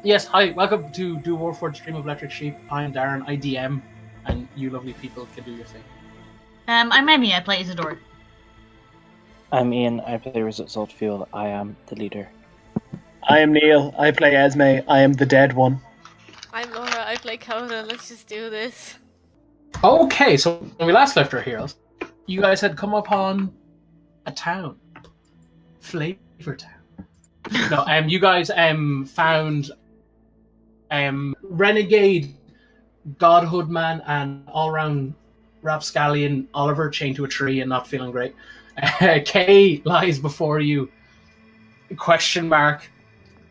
Yes, hi, welcome to Do Warforged Stream of Electric Sheep. I'm Darren, I DM, and you lovely people can do your thing. I'm Amy, I play Isidora. I'm Ian, I play Rizbit Saltfield. I am the leader. I am Neil, I play Esme. I am the dead one. I'm Laura, I play Coda. Let's just do this. Okay, so when we last left our heroes, you guys had come upon a town. Flavor Town. No, you guys found renegade godhood man and all-round rapscallion Oliver chained to a tree and not feeling great. Kay lies before you, question mark,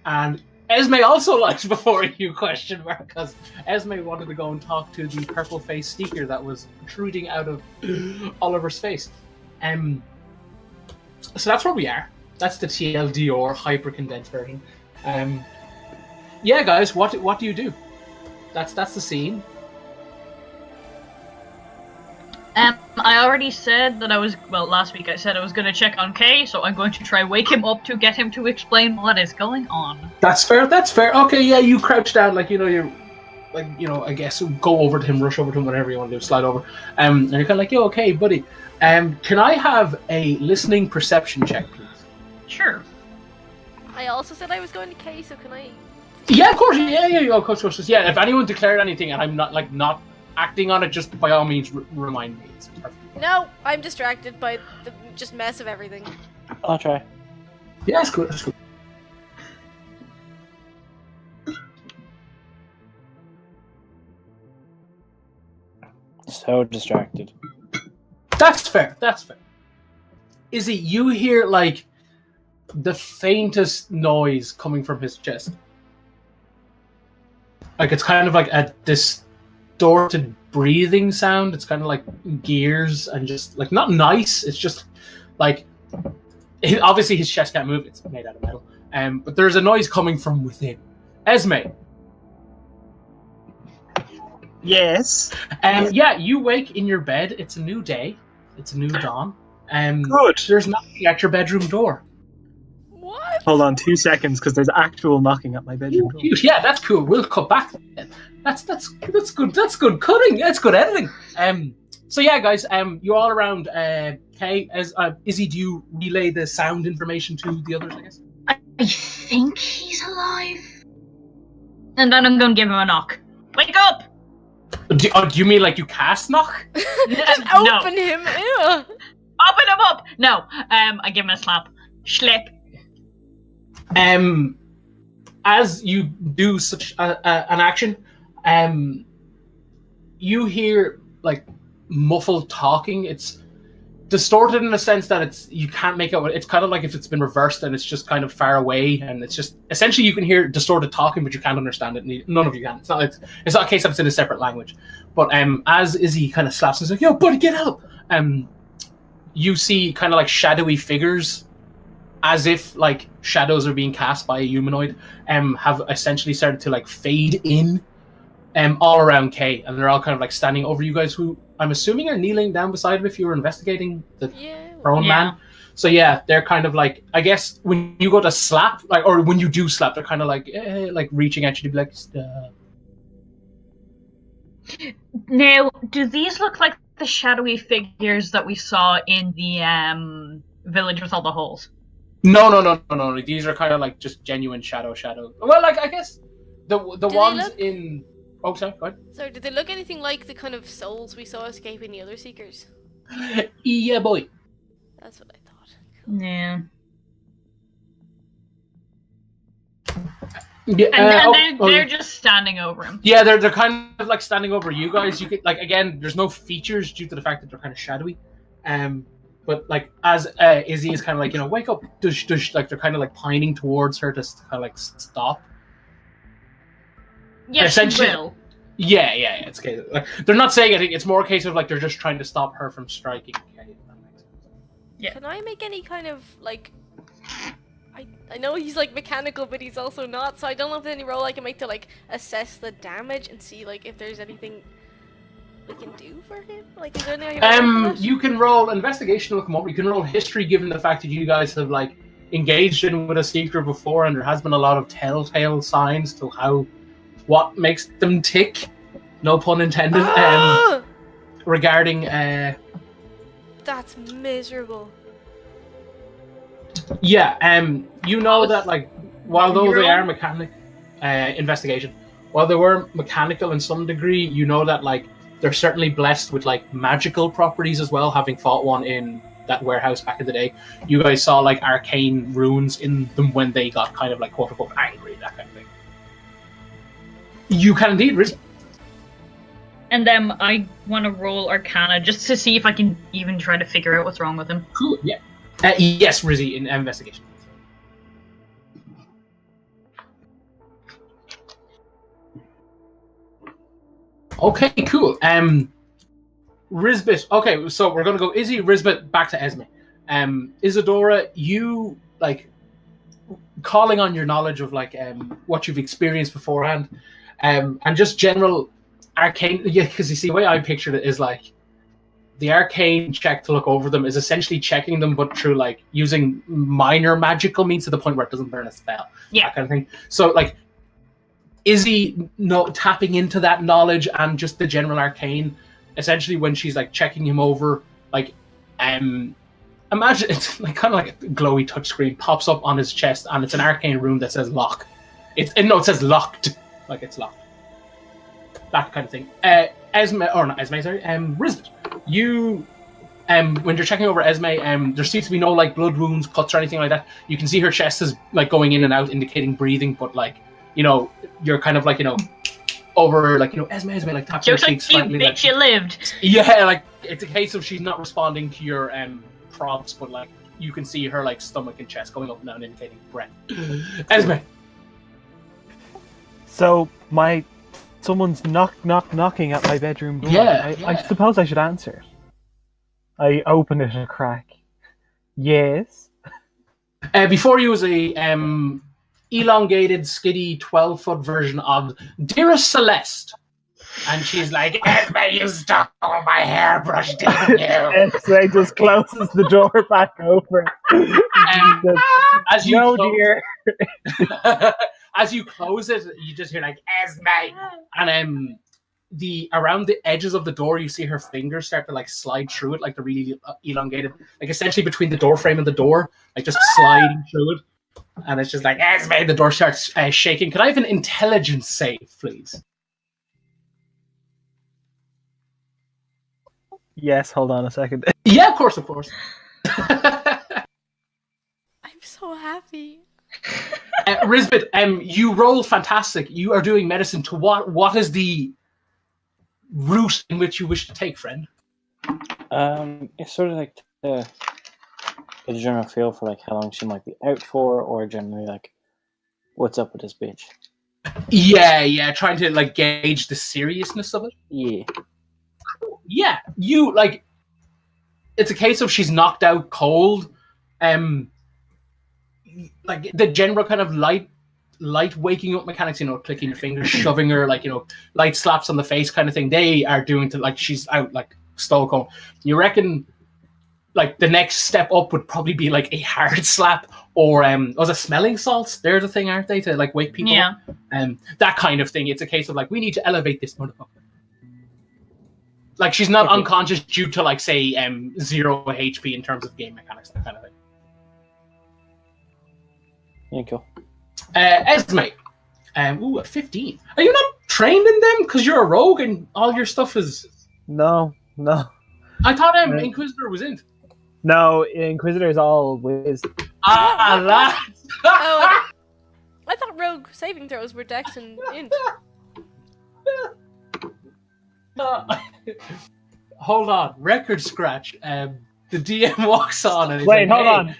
and Esme also lies before you, question mark, because Esme wanted to go and talk to the purple-faced sneaker that was protruding out of Oliver's face. So that's where we are. That's the TLDR hyper-condensed version. Yeah, guys, what do you do? That's the scene. I already said that last week I said I was going to check on Kay, so I'm going to try wake him up to get him to explain what is going on. That's fair. Okay, yeah, you crouch down, you're, I guess, go over to him, rush over to him, whatever you want to do, slide over. And you're kind of like, yo, okay, buddy. Can I have a listening perception check, please? Sure. I also said I was going to K, so can I? Yeah, of course. Yeah, of course. Yeah, if anyone declared anything and I'm not acting on it, just by all means remind me. It's perfect. No, I'm distracted by the just mess of everything. I'll try. Yeah, that's cool. So distracted. That's fair. Izzy, you hear the faintest noise coming from his chest. It's kind of like a distorted breathing sound. It's kind of like gears and just not nice. It's just obviously his chest can't move. It's made out of metal. But there's a noise coming from within. Esme. Yes. Yeah, you wake in your bed. It's a new day. It's a new dawn. Good. There's nothing at your bedroom door. What? Hold on 2 seconds, because there's actual knocking at my bedroom door. Yeah, that's cool. We'll cut back then. That's good. That's good cutting. That's good editing. So yeah, guys. You all around. Kay, Izzy, do you relay the sound information to the others? I guess. I think he's alive. And then I'm going to give him a knock. Wake up! Do you mean you cast knock? Just open him. Ew. Open him up! No. I give him a slap. Schlep. As you do such an action, you hear muffled talking. It's distorted in the sense that you can't make out. It's kind of like if it's been reversed and it's just kind of far away, and it's just essentially you can hear distorted talking, but you can't understand it. None of you can. It's not a case that it's in a separate language. But as Izzy kind of slaps, he's like, "Yo, buddy, get out!" You see kind of shadowy figures, as if shadows are being cast by a humanoid, have essentially started to fade in, all around Kay, and they're all kind of standing over you guys, who I'm assuming are kneeling down beside him if you were investigating the prone man. So yeah, they're kind of I guess when you go to slap, or when you do slap, they're kind of reaching at you to be stop. Now, do these look like the shadowy figures that we saw in the village with all the holes? No. These are kind of just genuine shadow. Well, I guess the ones in. Oh, sorry. Go ahead. So, did they look anything like the kind of souls we saw escaping the other seekers? Yeah, boy. That's what I thought. Cool. Yeah. Yeah, and they're just standing over him. Yeah, they're kind of standing over you guys. You could again, there's no features due to the fact that they're kind of shadowy. But as Izzy is kind of wake up, dush, they're kind of pining towards her to kind of stop. Yes, essentially, she will. Yeah. It's okay. They're not saying anything. It's more a case of they're just trying to stop her from striking. Okay, if that makes sense. Yeah. Can I make any kind of I know he's mechanical, but he's also not. So I don't know if there's any role I can make to assess the damage and see if there's anything we can do for him. Is there any? You can roll investigation. Will come up. You can roll history, given the fact that you guys have engaged in with a seeker before, and there has been a lot of telltale signs to what makes them tick. No pun intended. Regarding That's miserable. Yeah, you know that like although they are investigation, while they were mechanical in some degree, you know that like they're certainly blessed with like magical properties as well, having fought one in that warehouse back in the day. You guys saw like arcane runes in them when they got kind of like quote unquote angry, that kind of thing. You can indeed, Riz. And I want to roll Arcana just to see if I can even try to figure out what's wrong with him. Cool, yeah. Yes, Rizzy, in investigation. Okay, cool. Rizbit. Okay, so we're gonna go Izzy, Rizbit, back to Esme. Isidora, you like calling on your knowledge of like what you've experienced beforehand, and just general arcane. Yeah, because you see, the way I pictured it is like the arcane check to look over them is essentially checking them, but through like using minor magical means to the point where it doesn't burn a spell. Yeah, that kind of thing. So like, Izzy tapping into that knowledge and just the general arcane. Essentially, when she's like checking him over, like, imagine it's like kind of like a glowy touchscreen pops up on his chest, and it's an arcane rune that says lock. It says locked, like it's locked. That kind of thing. Esme, or not Esme, sorry. Rizbit, you, when you're checking over Esme, there seems to be no like blood wounds, cuts, or anything like that. You can see her chest is like going in and out, indicating breathing, but like, you know, you're kind of like, you know, over like, you know, Esme, like tapping her cheek slightly. You bitch, you lived. Yeah, like it's a case of she's not responding to your prompts, but like you can see her like stomach and chest going up and down, indicating breath. Esme. So someone's knocking at my bedroom door. Yeah, I suppose I should answer. I open it a crack. Yes. Before you was a elongated, skiddy, 12-foot version of Dearest Celeste. And she's like, Esme, you stole my hairbrush, didn't you? Esme just closes the door back open. As you dear. As you close it, you just hear like, Esme! And around the edges of the door, you see her fingers start to like slide through it, like they're really elongated, like essentially between the door frame and the door, like just sliding through it. And it's just like, Esme, the door starts shaking. Could I have an intelligence save, please? Yes, hold on a second. Yeah, of course. I'm so happy. Rizbit, you rolled fantastic. You are doing medicine to what is the route in which you wish to take, friend? It's sort of like the general feel for like how long she might be out for, or generally like what's up with this bitch. Yeah, trying to like gauge the seriousness of it. Yeah. Yeah, you like. It's a case of she's knocked out cold. Like the general kind of light waking up mechanics, you know, clicking your fingers, shoving her, like, you know, light slaps on the face kind of thing. They are doing to like she's out like stone cold. You reckon like the next step up would probably be like a hard slap or was it smelling salts? They're the thing, aren't they, to like wake people up? That kind of thing. It's a case of like, we need to elevate this motherfucker. Like she's not unconscious due to like say 0 HP in terms of game mechanics, that kind of thing. Yeah, cool. Esme, a 15. Are you not trained in them? Because you're a rogue and all your stuff is. No. I thought Inquisitor was in. No, Inquisitor's all whiz. Lads. Oh, I thought rogue saving throws were dex and int. Hold on, record scratch. The DM walks on and wait, like, hold on.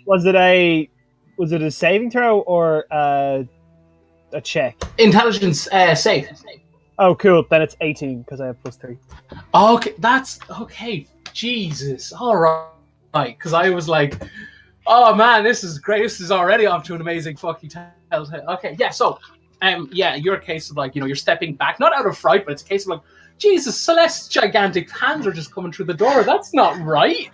Was it a saving throw or a check? Intelligence save. Oh, cool. Then it's 18 because I have +3. Okay, that's okay. Jesus, all right. Because I was like, oh man, this is great. This is already off to an amazing fucking telltale. Okay, yeah. So, Yeah, your case of like, you're stepping back, not out of fright, but it's a case of like, Jesus, Celeste's gigantic hands are just coming through the door. That's not right.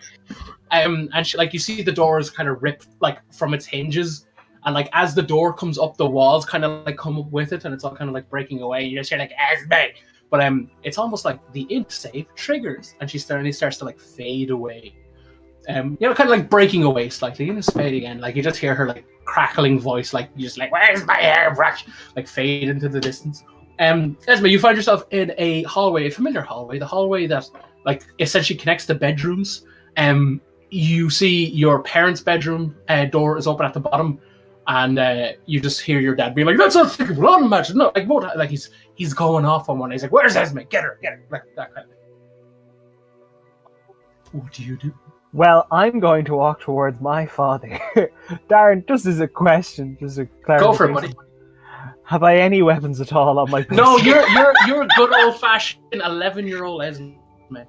And she, like, you see the doors kind of rip like from its hinges, and like as the door comes up, the walls kind of like come up with it, and it's all kind of like breaking away. And you just hear like Esme, but it's almost like the int save triggers, and she suddenly starts to like fade away. Kind of like breaking away slightly, and it's fade again. Like you just hear her like crackling voice, like you just like, where's my hairbrush? Like fade into the distance. Esme, you find yourself in a hallway, a familiar hallway, the hallway that like essentially connects the bedrooms. You see your parents' bedroom door is open at the bottom, and you just hear your dad being like, "That's not thinkable, I don't imagine." No, like he's going off on one. He's like, "Where's Esme? Get her!" Like that kind of thing. What do you do? Well, I'm going to walk towards my father. Darren, just as a question, just a clarification. Go for it, buddy. Have I any weapons at all on my person? No, you're a good old-fashioned 11-year-old Esme.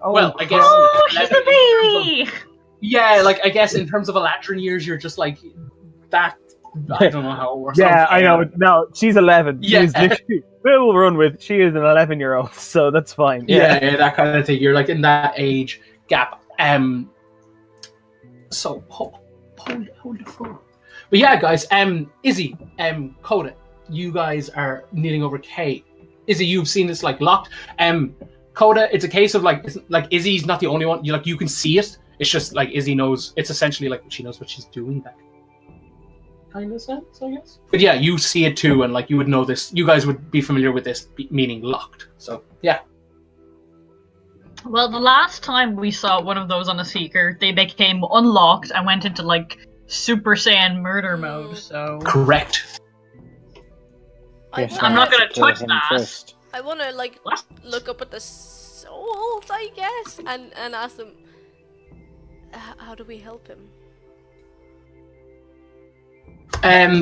Oh, well, I guess. Oh, she's a baby! Yeah, like I guess in terms of Eladrin years, you're just like that. I don't know how it works. Yeah, I know. No, she's 11. Yeah. She's literally, we'll run with. She is an 11-year-old, so that's fine. Yeah, that kind of thing. You're like in that age gap. So hold the phone. But yeah, guys. Izzy, Coda, you guys are kneeling over Kay. Izzy, you've seen this like locked. Coda, it's a case of like Izzy's not the only one. You can see it. It's just like Izzy knows. It's essentially like she knows what she's doing. That kind of sense, I guess. But yeah, you see it too, and like you would know this. You guys would be familiar with this meaning locked. So yeah. Well, the last time we saw one of those on a Seeker, they became unlocked and went into like Super Saiyan murder mode. So correct. I'm not gonna touch that. First. I want to like look up at the souls, I guess, and ask them, how do we help him?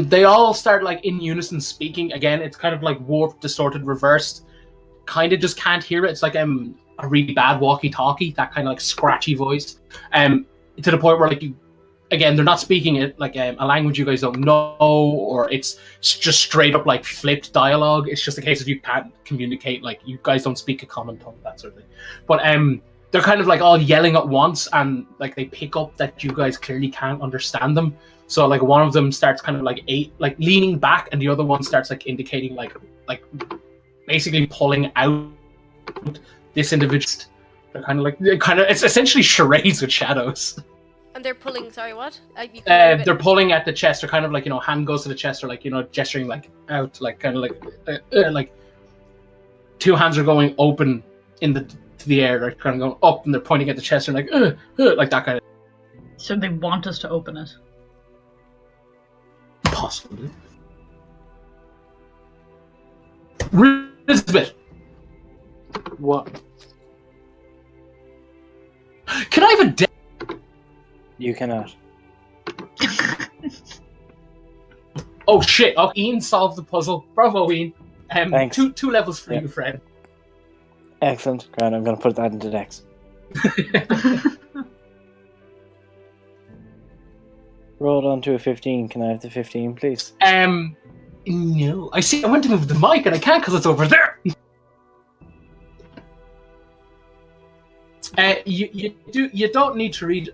They all start like in unison speaking. Again, it's kind of like warped, distorted, reversed. Kind of just can't hear it. It's like a really bad walkie-talkie, that kind of like scratchy voice. To the point where like they're not speaking it like a language you guys don't know, or it's just straight up like flipped dialogue. It's just a case of you can't communicate, like you guys don't speak a common tongue, that sort of thing. But they're kind of like all yelling at once, and like they pick up that you guys clearly can't understand them. So like one of them starts kind of like leaning back, and the other one starts like indicating like basically pulling out this individual. They're it's essentially charades with shadows. And they're pulling. Sorry, what? They're pulling at the chest. They're kind of like hand goes to the chest, or like gesturing like out, like kind of like two hands are going open to the air. They're kind of going up, and they're pointing at the chest, and like that kind of. So they want us to open it. Possibly. Rizbit. What? Can I have a You cannot. Oh shit! Oh, Ian solved the puzzle. Bravo, Ian. Thanks. Two levels for you, friend. Excellent. Grand. I'm going to put that into Dex. Rolled onto a 15. Can I have the 15, please? No. I see. I went to move the mic and I can't because it's over there. You don't need to read.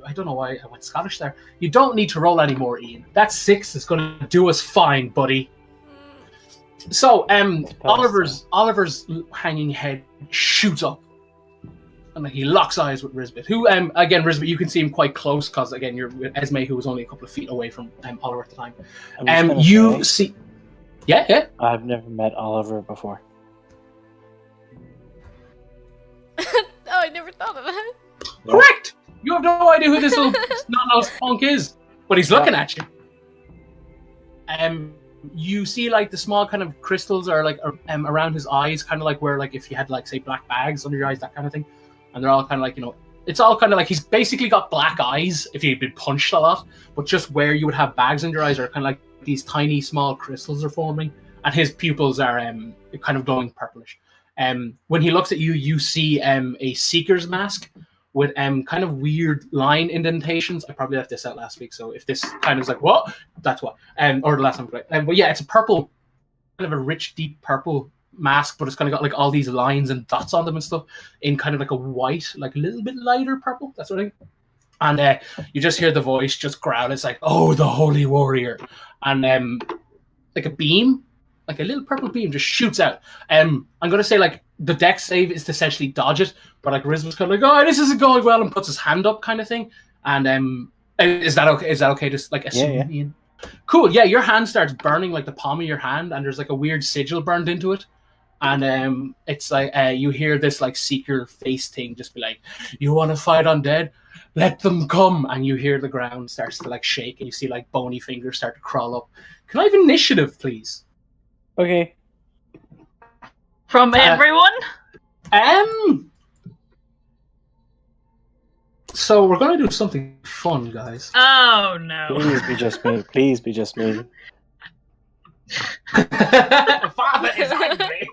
I don't know why I went Scottish there. You don't need to roll anymore, Ian. That 6 is going to do us fine, buddy. So, Oliver's hanging head shoots up, and he locks eyes with Rizbit. Who, again, Rizbit, you can see him quite close because, again, you're with Esme, who was only a couple of feet away from Oliver at the time. You see, yeah. I've never met Oliver before. Oh, I never thought of that. Correct. You have no idea who this little snot-nosed punk is, but he's looking at you. You see like the small kind of crystals are like around his eyes, kind of like where like if you had like say black bags under your eyes, that kind of thing, and they're all kind of like it's all kind of like he's basically got black eyes if he'd been punched a lot, but just where you would have bags under your eyes are kind of like these tiny small crystals are forming, and his pupils are kind of glowing purplish. When he looks at you, you see a seeker's mask with kind of weird line indentations. I probably left this out last week, so if this kind of is like, what? That's what. Or the last time. But yeah, it's a purple of a rich, deep purple mask, but it's kind of got like all these lines and dots on them and stuff in kind of like a white, like a little bit lighter purple, that sort of thing. And you just hear the voice just growl. It's like, "Oh, the holy warrior," and like a beam, like a little purple beam, just shoots out. I'm gonna say like the dex save is to essentially dodge it, but like Rizbit's kind of like, "Oh, this isn't going well," and puts his hand up, kind of thing. And is that okay? Is that okay? Just like assume. Yeah. Cool. Yeah, your hand starts burning like the palm of your hand, and there's like a weird sigil burned into it. And it's like you hear this like seeker face thing just be like, "You want to fight undead? Let them come." And you hear the ground starts to like shake, and you see like bony fingers start to crawl up. Can I have initiative, please? Okay. From everyone? So we're gonna do something fun, guys. Oh no. Please be just me. Please be just me. Father is angry.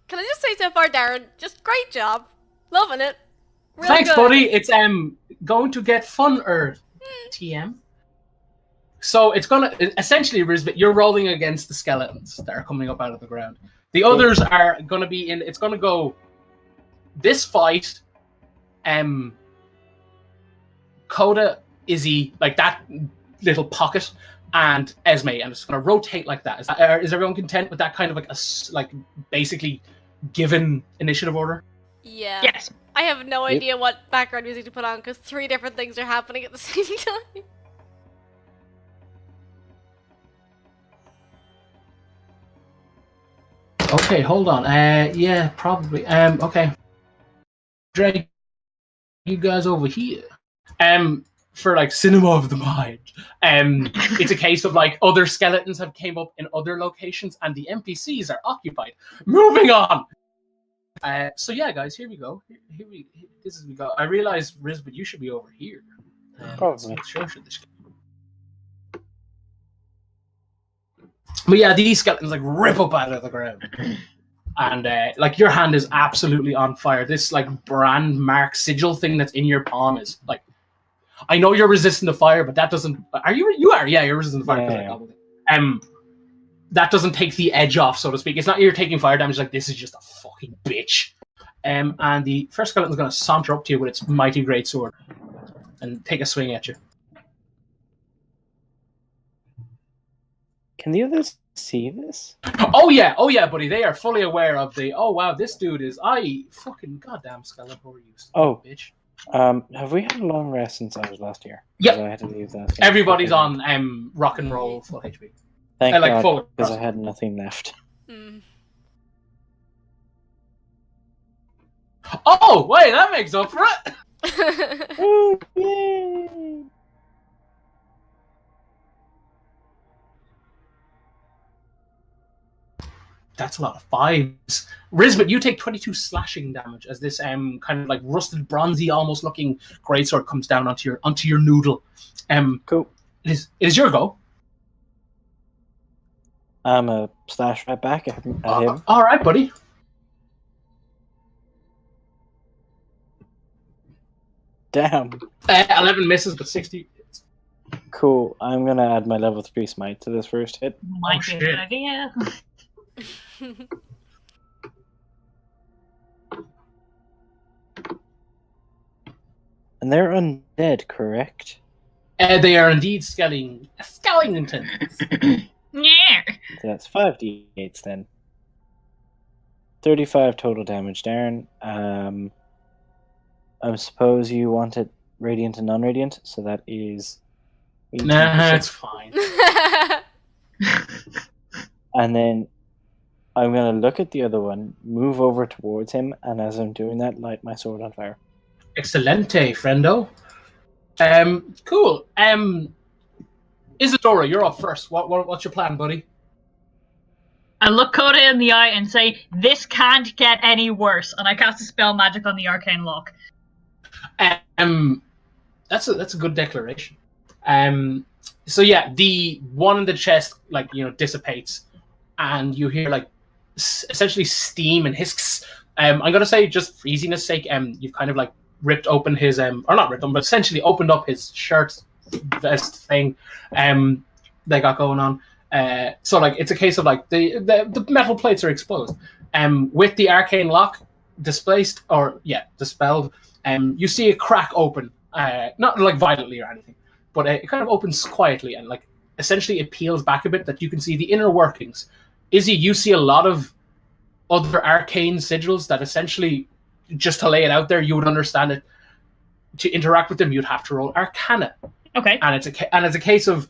Can I just say so far, Darren, just great job. Loving it. Real Thanks, good. buddy. It's going to get funner. TM. So it's gonna essentially, Rizbit, you're rolling against the skeletons that are coming up out of the ground. The others are gonna be in. It's gonna go. This fight, Coda, Izzy, like that little pocket, and Esme, and it's gonna rotate like that. Is everyone content with that kind of like basically given initiative order? Yeah. Yes. I have no idea what background music to put on because 3 different things are happening at the same time. Okay, hold on. Yeah, probably. Okay. Drag you guys over here. For like cinema of the mind. It's a case of like other skeletons have came up in other locations and the NPCs are occupied. Moving on. So yeah, guys, here we go. This is we go. I realize, Rizbit, you should be over here. Probably. But yeah, these skeletons like rip up out of the ground, and like your hand is absolutely on fire. This like brand mark sigil thing that's in your palm is like, I know you're resistant to fire, but that doesn't. Are you? You are. Yeah, you're resistant to fire. Yeah. That doesn't take the edge off, so to speak. It's not you're taking fire damage. Like this is just a fucking bitch. And the first skeleton's going to saunter up to you with its mighty great sword and take a swing at you. Can the others see this? Oh yeah, buddy. They are fully aware of the. Oh wow, this dude is. I fucking goddamn skeleton. Who are you? Oh, bitch. Have we had a long rest since I was last year? Yep. I had to leave last year. Everybody's on rock and roll full HP. Thank like God, full because I had nothing left. Oh wait, that makes up for it. Oh, yay! That's a lot of 5s. Rizbit, you take 22 slashing damage as this kind of like rusted, bronzy, almost looking greatsword comes down onto your noodle. Cool. It is your go. I'm a slash right back at him. All right, buddy. Damn. 11 misses, but 60. Cool. I'm gonna add my level 3 smite to this first hit. Might be a good idea. And they're undead, correct? They are indeed skeletons. Yeah. So that's 5d8s then. 35 total damage, Darren. I suppose you want it radiant and non-radiant, so that is... 18%. Nah, it's fine. And then I'm going to look at the other one, move over towards him, and as I'm doing that, light my sword on fire. Excelente, friendo. Cool. Isidora, you're up first. What's your plan, buddy? I look Coda in the eye and say, "This can't get any worse," and I cast a spell magic on the arcane lock. That's a good declaration. So yeah, the one in the chest dissipates, and you hear like essentially steam and hisks. I'm gonna say, just for easiness' sake, you've kind of like ripped open his or not ripped them, but essentially opened up his shirt vest thing. they got going on. So like it's a case of like the metal plates are exposed. With the arcane lock dispelled, you see a crack open, not like violently or anything, but it kind of opens quietly and like essentially it peels back a bit that you can see the inner workings. Izzy, you see a lot of other arcane sigils that essentially, just to lay it out there, you would understand it. To interact with them, you'd have to roll Arcana. Okay. And it's a case of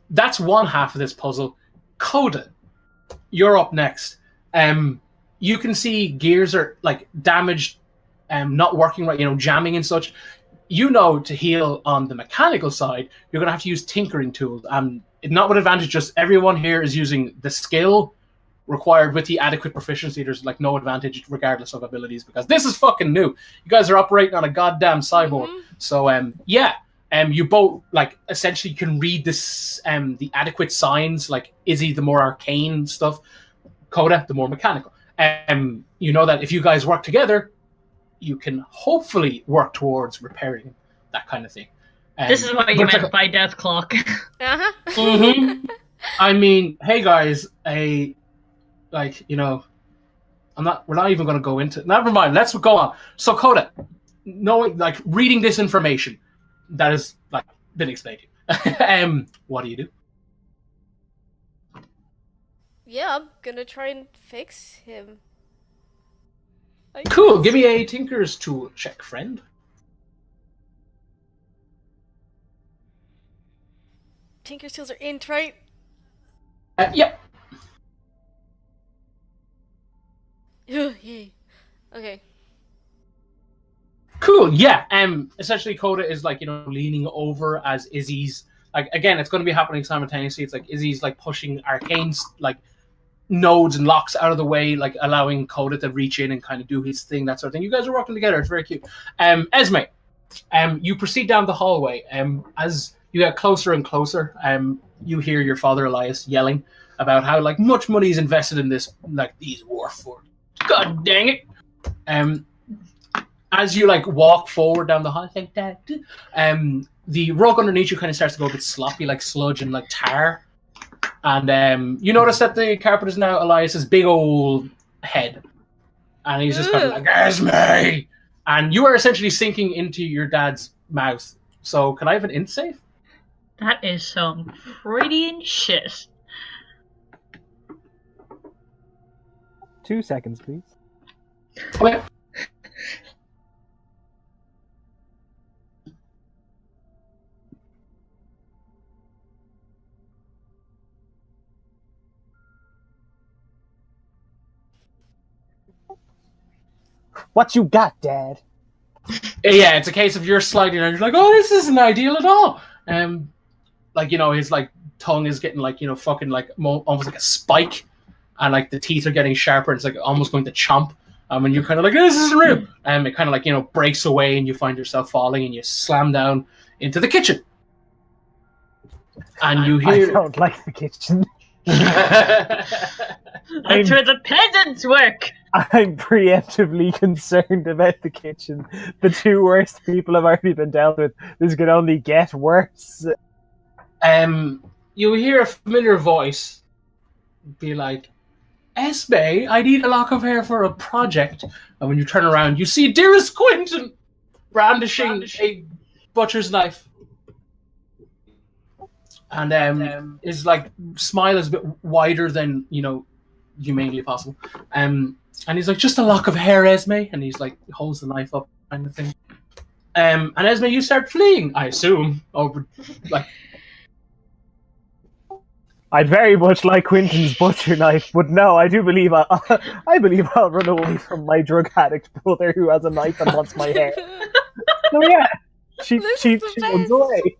that's one half of this puzzle. Coda, you're up next. You can see gears are like damaged, not working right, jamming and such. To heal on the mechanical side, you're gonna have to use tinkering tools. Not with advantage, just everyone here is using the skill required with the adequate proficiency. There's like no advantage regardless of abilities because this is fucking new. You guys are operating on a goddamn cyborg. Mm-hmm. So you both like essentially can read this the adequate signs, like Izzy the more arcane stuff, Coda the more mechanical. You know that if you guys work together, you can hopefully work towards repairing that kind of thing. This is what you meant by death clock. Uh-huh. Mm-hmm. I mean, hey guys, we're not even going to go into it. Never mind. Let's go on. So Coda, reading this information that has been explained to you. What do you do? Yeah, I'm gonna try and fix him. Cool. Give me a Tinker's Tool check, friend. Tinker's Tools are int, right? Yep. Yay. Okay. Cool. Yeah. Essentially, Coda is leaning over as Izzy's again. It's going to be happening simultaneously. It's like Izzy's pushing arcane nodes and locks out of the way, allowing Coda to reach in and kind of do his thing, that sort of thing. You guys are working together. It's very cute. Esme, you proceed down the hallway. As you get closer and closer, you hear your father Elias yelling about how much money is invested in this, these war forts. God dang it! As you walk forward down the hall, like that, the rug underneath you kind of starts to go a bit sloppy, like sludge and tar. And you notice that the carpet is now Elias's big old head, and he's just kind of like, Esme! And you are essentially sinking into your dad's mouth. So can I have an int save? That is some Freudian shit. 2 seconds, please. Okay. What you got, Dad? Yeah, it's a case of you're sliding around. You're like, oh, this isn't ideal at all. His tongue is getting fucking almost like a spike, and the teeth are getting sharper. It's almost going to chomp. And you're kind of this isn't real. It kind of breaks away, and you find yourself falling, and you slam down into the kitchen. And you hear. I don't like the kitchen. That's where the peasants work. I'm preemptively concerned about the kitchen. The two worst people have already been dealt with. This could only get worse. You hear a familiar voice be like, Esme, I need a lock of hair for a project. And when you turn around, you see dearest Quentin brandishing a butcher's knife. And his smile is a bit wider than humanely possible. And he's like, just a lock of hair, Esme. And he's holds the knife up, kind of thing. And Esme, you start fleeing, I assume, over I'd very much like Quentin's butcher knife, but no, I do believe I believe I'll run away from my drug addict brother who has a knife and wants my hair. So yeah, she runs away.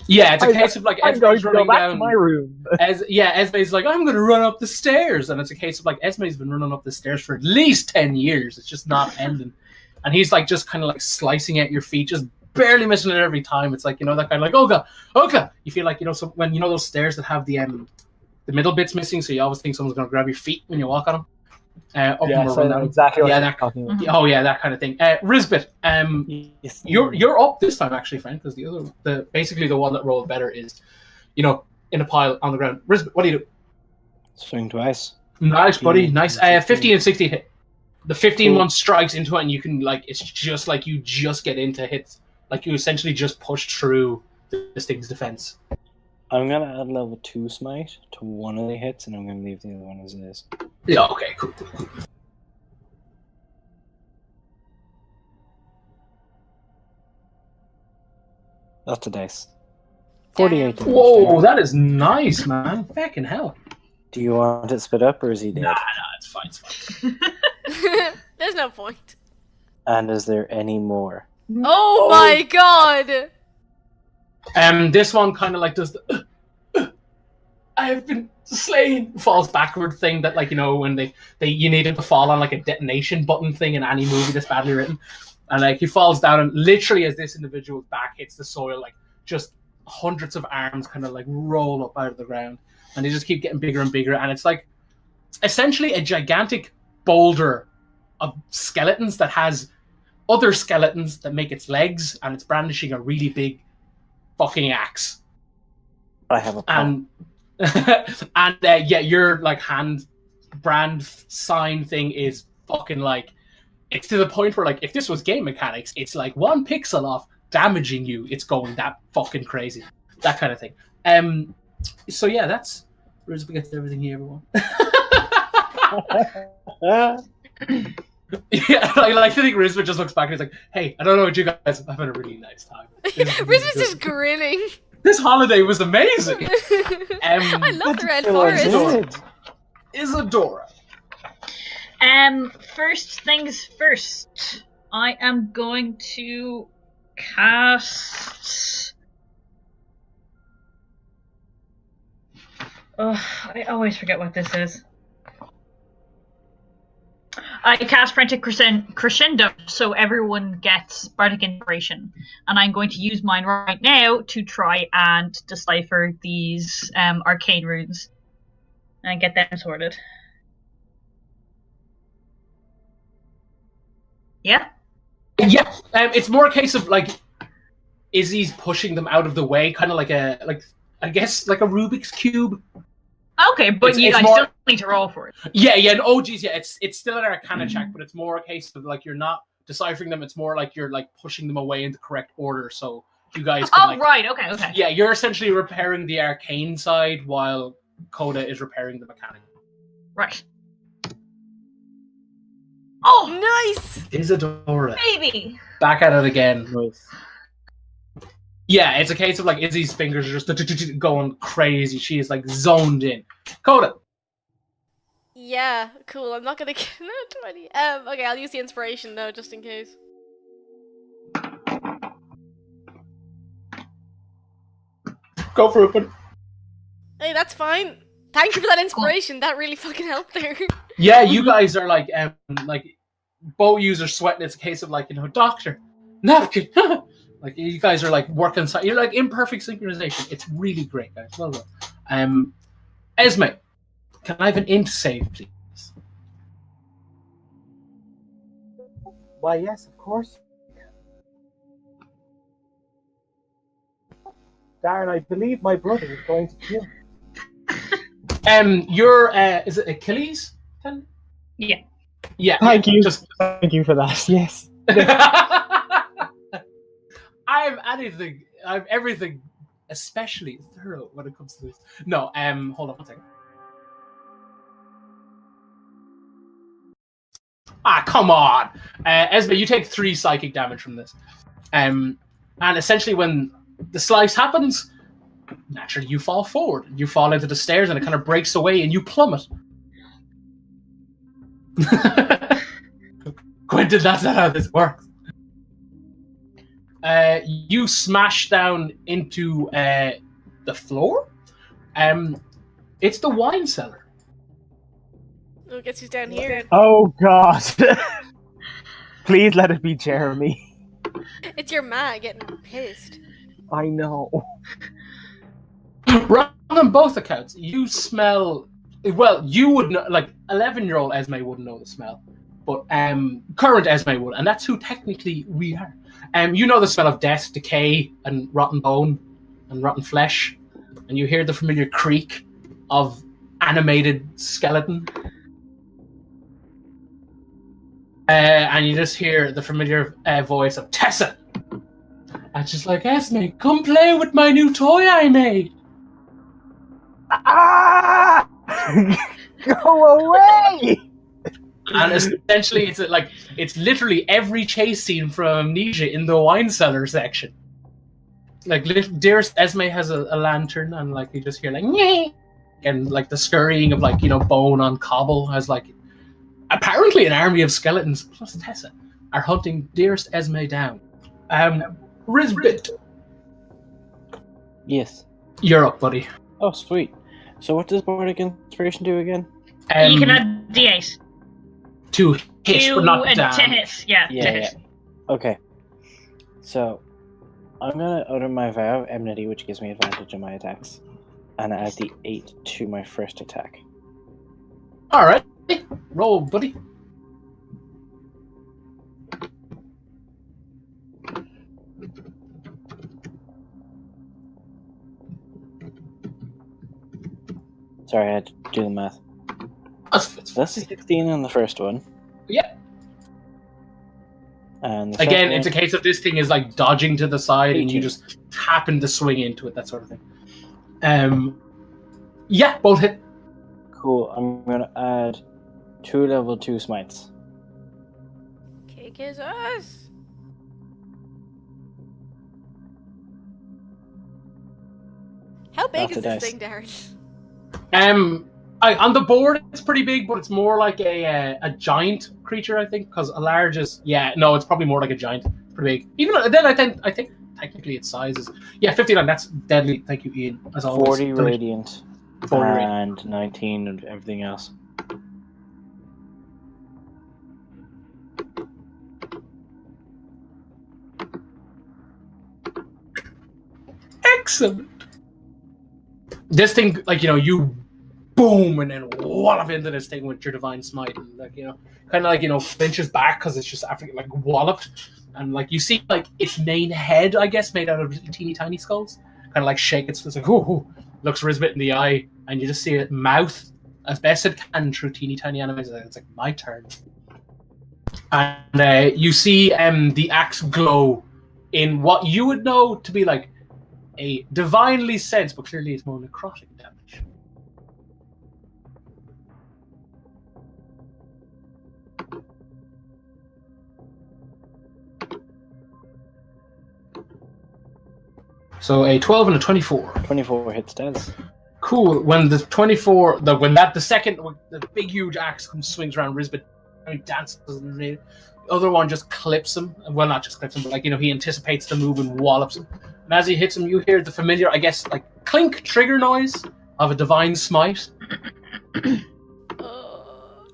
Yeah, it's a case of I'm going to go back to my room. Esme's like, I'm going to run up the stairs, and it's a case of Esme's been running up the stairs for at least 10 years. It's just not ending, and he's just kind of slicing at your feet, just barely missing it every time. It's that kind of oh god. You feel so when those stairs that have the middle bits missing, so you always think someone's going to grab your feet when you walk on them. Exactly. Yeah, that kind of thing. Rizbit, you're up this time actually, Frank, because basically the one that rolled better is, in a pile on the ground. Rizbit, what do you do? Swing twice. Nice, buddy. Nice. 15 and 16 hit. The 15 Cool. one strikes into it, and you can it's just like you just get into hits. Like you essentially just push through this thing's defense. I'm gonna add level 2 smite to one of the hits, and I'm gonna leave the other one as it is. Yeah. Okay. Cool. That's a dice. 48. damage Whoa, there. that is nice, man. Fucking hell. Do you want it split up, or is he dead? Nah, it's fine. It's fine. There's no point. And is there any more? Oh my god! This one kind of like does the I have been slain falls backward thing that when they you need him to fall on like a detonation button thing in any movie that's badly written, and he falls down, and literally as this individual's back hits the soil, just hundreds of arms kind of roll up out of the ground, and they just keep getting bigger and bigger, and it's essentially a gigantic boulder of skeletons that has other skeletons that make its legs, and it's brandishing a really big fucking axe. I have a plan. And your hand brand sign thing is fucking it's to the point where if this was game mechanics, it's 1 pixel off damaging you. It's going that fucking crazy, that kind of thing. So yeah, that's Rizbit gets everything he ever wanted. Yeah, I like to think Rizbit just looks back and he's like, "Hey, I don't know what you guys, I'm having a really nice time." Rizbit's just grinning. This holiday was amazing. I love the Red Forest. Forest. Isidora. First things first. I am going to cast. Oh, I always forget what this is. I cast Frantic Crescendo, so everyone gets Bardic Inspiration, and I'm going to use mine right now to try and decipher these arcane runes and get them sorted. Yeah? Yeah, it's more a case of Izzy's pushing them out of the way, kind of I guess like a Rubik's Cube. Okay, but you guys still need to roll for it. Yeah, and geez, yeah, it's still an Arcana check, but it's more a case of you're not deciphering them. It's more you're pushing them away in the correct order, so you guys can, right, okay. Yeah, you're essentially repairing the arcane side while Coda is repairing the mechanic. Right. Oh, nice! Isidora. Baby! Back at it again. Nice. Yeah, it's a case of Izzy's fingers are just going crazy. She is zoned in. Coda. Yeah, cool. I'm not gonna get 20. Okay, I'll use the inspiration though, just in case. Go for it, buddy. Hey, that's fine. Thank you for that inspiration. That really fucking helped there. Yeah, you guys are bow users sweating. It's a case of doctor, napkin. You guys are working. You're in perfect synchronization. It's really great, guys. Well done. Esme, can I have an int save, please? Why, yes, of course. Darren, I believe my brother is going to kill me. You're is it Achilles? Yeah. Yeah. Thank you. Thank you for that. Yes. I'm everything, especially thorough when it comes to this. No, hold on one second. Come on! Esme, you take 3 psychic damage from this. And essentially when the slice happens, naturally you fall forward. You fall into the stairs and it kind of breaks away and you plummet. Quentin, that's not how this works. You smash down into the floor. It's the wine cellar. Oh, guess who's down here? Oh God! Please let it be Jeremy. It's your ma getting pissed. I know. Right on both accounts, you smell. Well, you would know, 11-year-old Esme wouldn't know the smell, but current Esme would, and that's who technically we are. You know the smell of death, decay, and rotten bone, and rotten flesh. and you hear the familiar creak of animated skeleton. And you just hear the familiar voice of Tessa. And she's like, Esme, come play with my new toy I made. Ah! Go away! And essentially, it's literally every chase scene from Amnesia in the wine cellar section. Like, dearest Esme has a lantern, and like you just hear like, nyeh! And like the scurrying of like, bone on cobble as like apparently an army of skeletons plus Tessa are hunting dearest Esme down. Rizbit, Yes. you're up, buddy. Oh, sweet. So what does Bardic Inspiration do again? You can add D8. To hit, but not down. To hit, yeah. Okay. So, I'm gonna utter my vow of enmity, which gives me advantage on my attacks, and add the 8 to my first attack. All right, roll, buddy. Sorry, I had to do the math. That's a 16 on the first one. Yeah. And the again, second it's a case of this thing is like dodging to the side, 18. and you just happen to swing into it, that sort of thing. Yeah, both hit. Cool. I'm gonna add 2 level 2 smites. Kick his ass. How big Lots is of this dice. thing, Darren? On the board, it's pretty big, but it's more like a giant creature, I think, because a large is it's probably more like a giant. It's pretty big. Even then, I think technically its size is 59. That's deadly. Thank you, Ian. As always. 40 radiant 40 radiant. and 19 and everything else. Excellent. This thing, like you boom and then wallop into this thing with your divine smite, and like kind of like flinches back because it's just after like walloped, and like you see like its main head, I guess, made out of teeny tiny skulls, kind of like shake its like looks Rizbit in the eye, and you just see it mouth as best it can through teeny tiny animals. It's like my turn, and you see the axe glow in what you would know to be like a divinely sense, but clearly it's more necrotic damage. So a 12 and a 24. 24 hits Des. Cool. When the 24, the second, the big huge axe swings around Rizbit, and he dances, and the other one just clips him. Well, not just clips him, but like he anticipates the move and wallops him. And as he hits him, you hear the familiar, I guess, like clink trigger noise of a divine smite.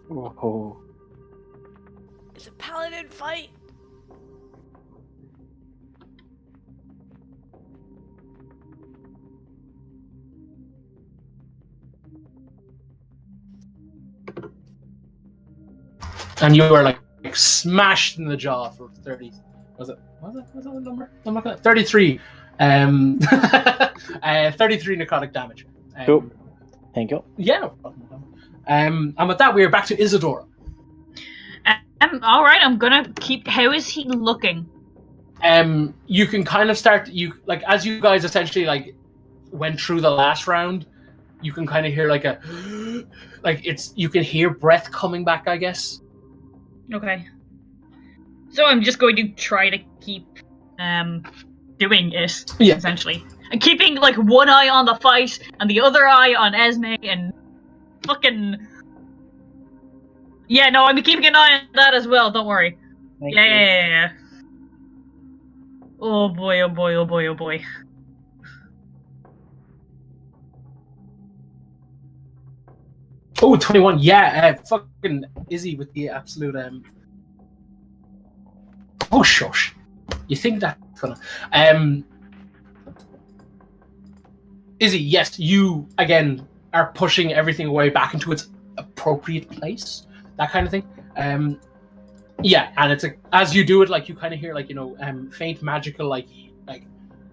Whoa. It's a paladin fight. And you are like smashed in the jaw for 30. Was it what number? I'm looking at 33. 33 necrotic damage. Cool. Thank you. Yeah, no problem. And with that, we are back to Isidora. All right, I'm gonna keep. How is he looking? You can kind of start. As you guys essentially like went through the last round, you can kind of hear like a you can hear breath coming back, I guess. Okay. So I'm just going to try to keep doing it, essentially. I'm keeping like one eye on the fight and the other eye on Esme and fucking... Yeah, no, I'm keeping an eye on that as well, don't worry. Thank Yeah. Oh boy, oh boy, oh boy, oh boy. Oh, 21. Yeah, fucking Izzy with the absolute Oh shush. You think that's gonna Izzy, yes, you again are pushing everything away back into its appropriate place. That kind of thing. Yeah, and it's as you do it, like you kind of hear like faint magical like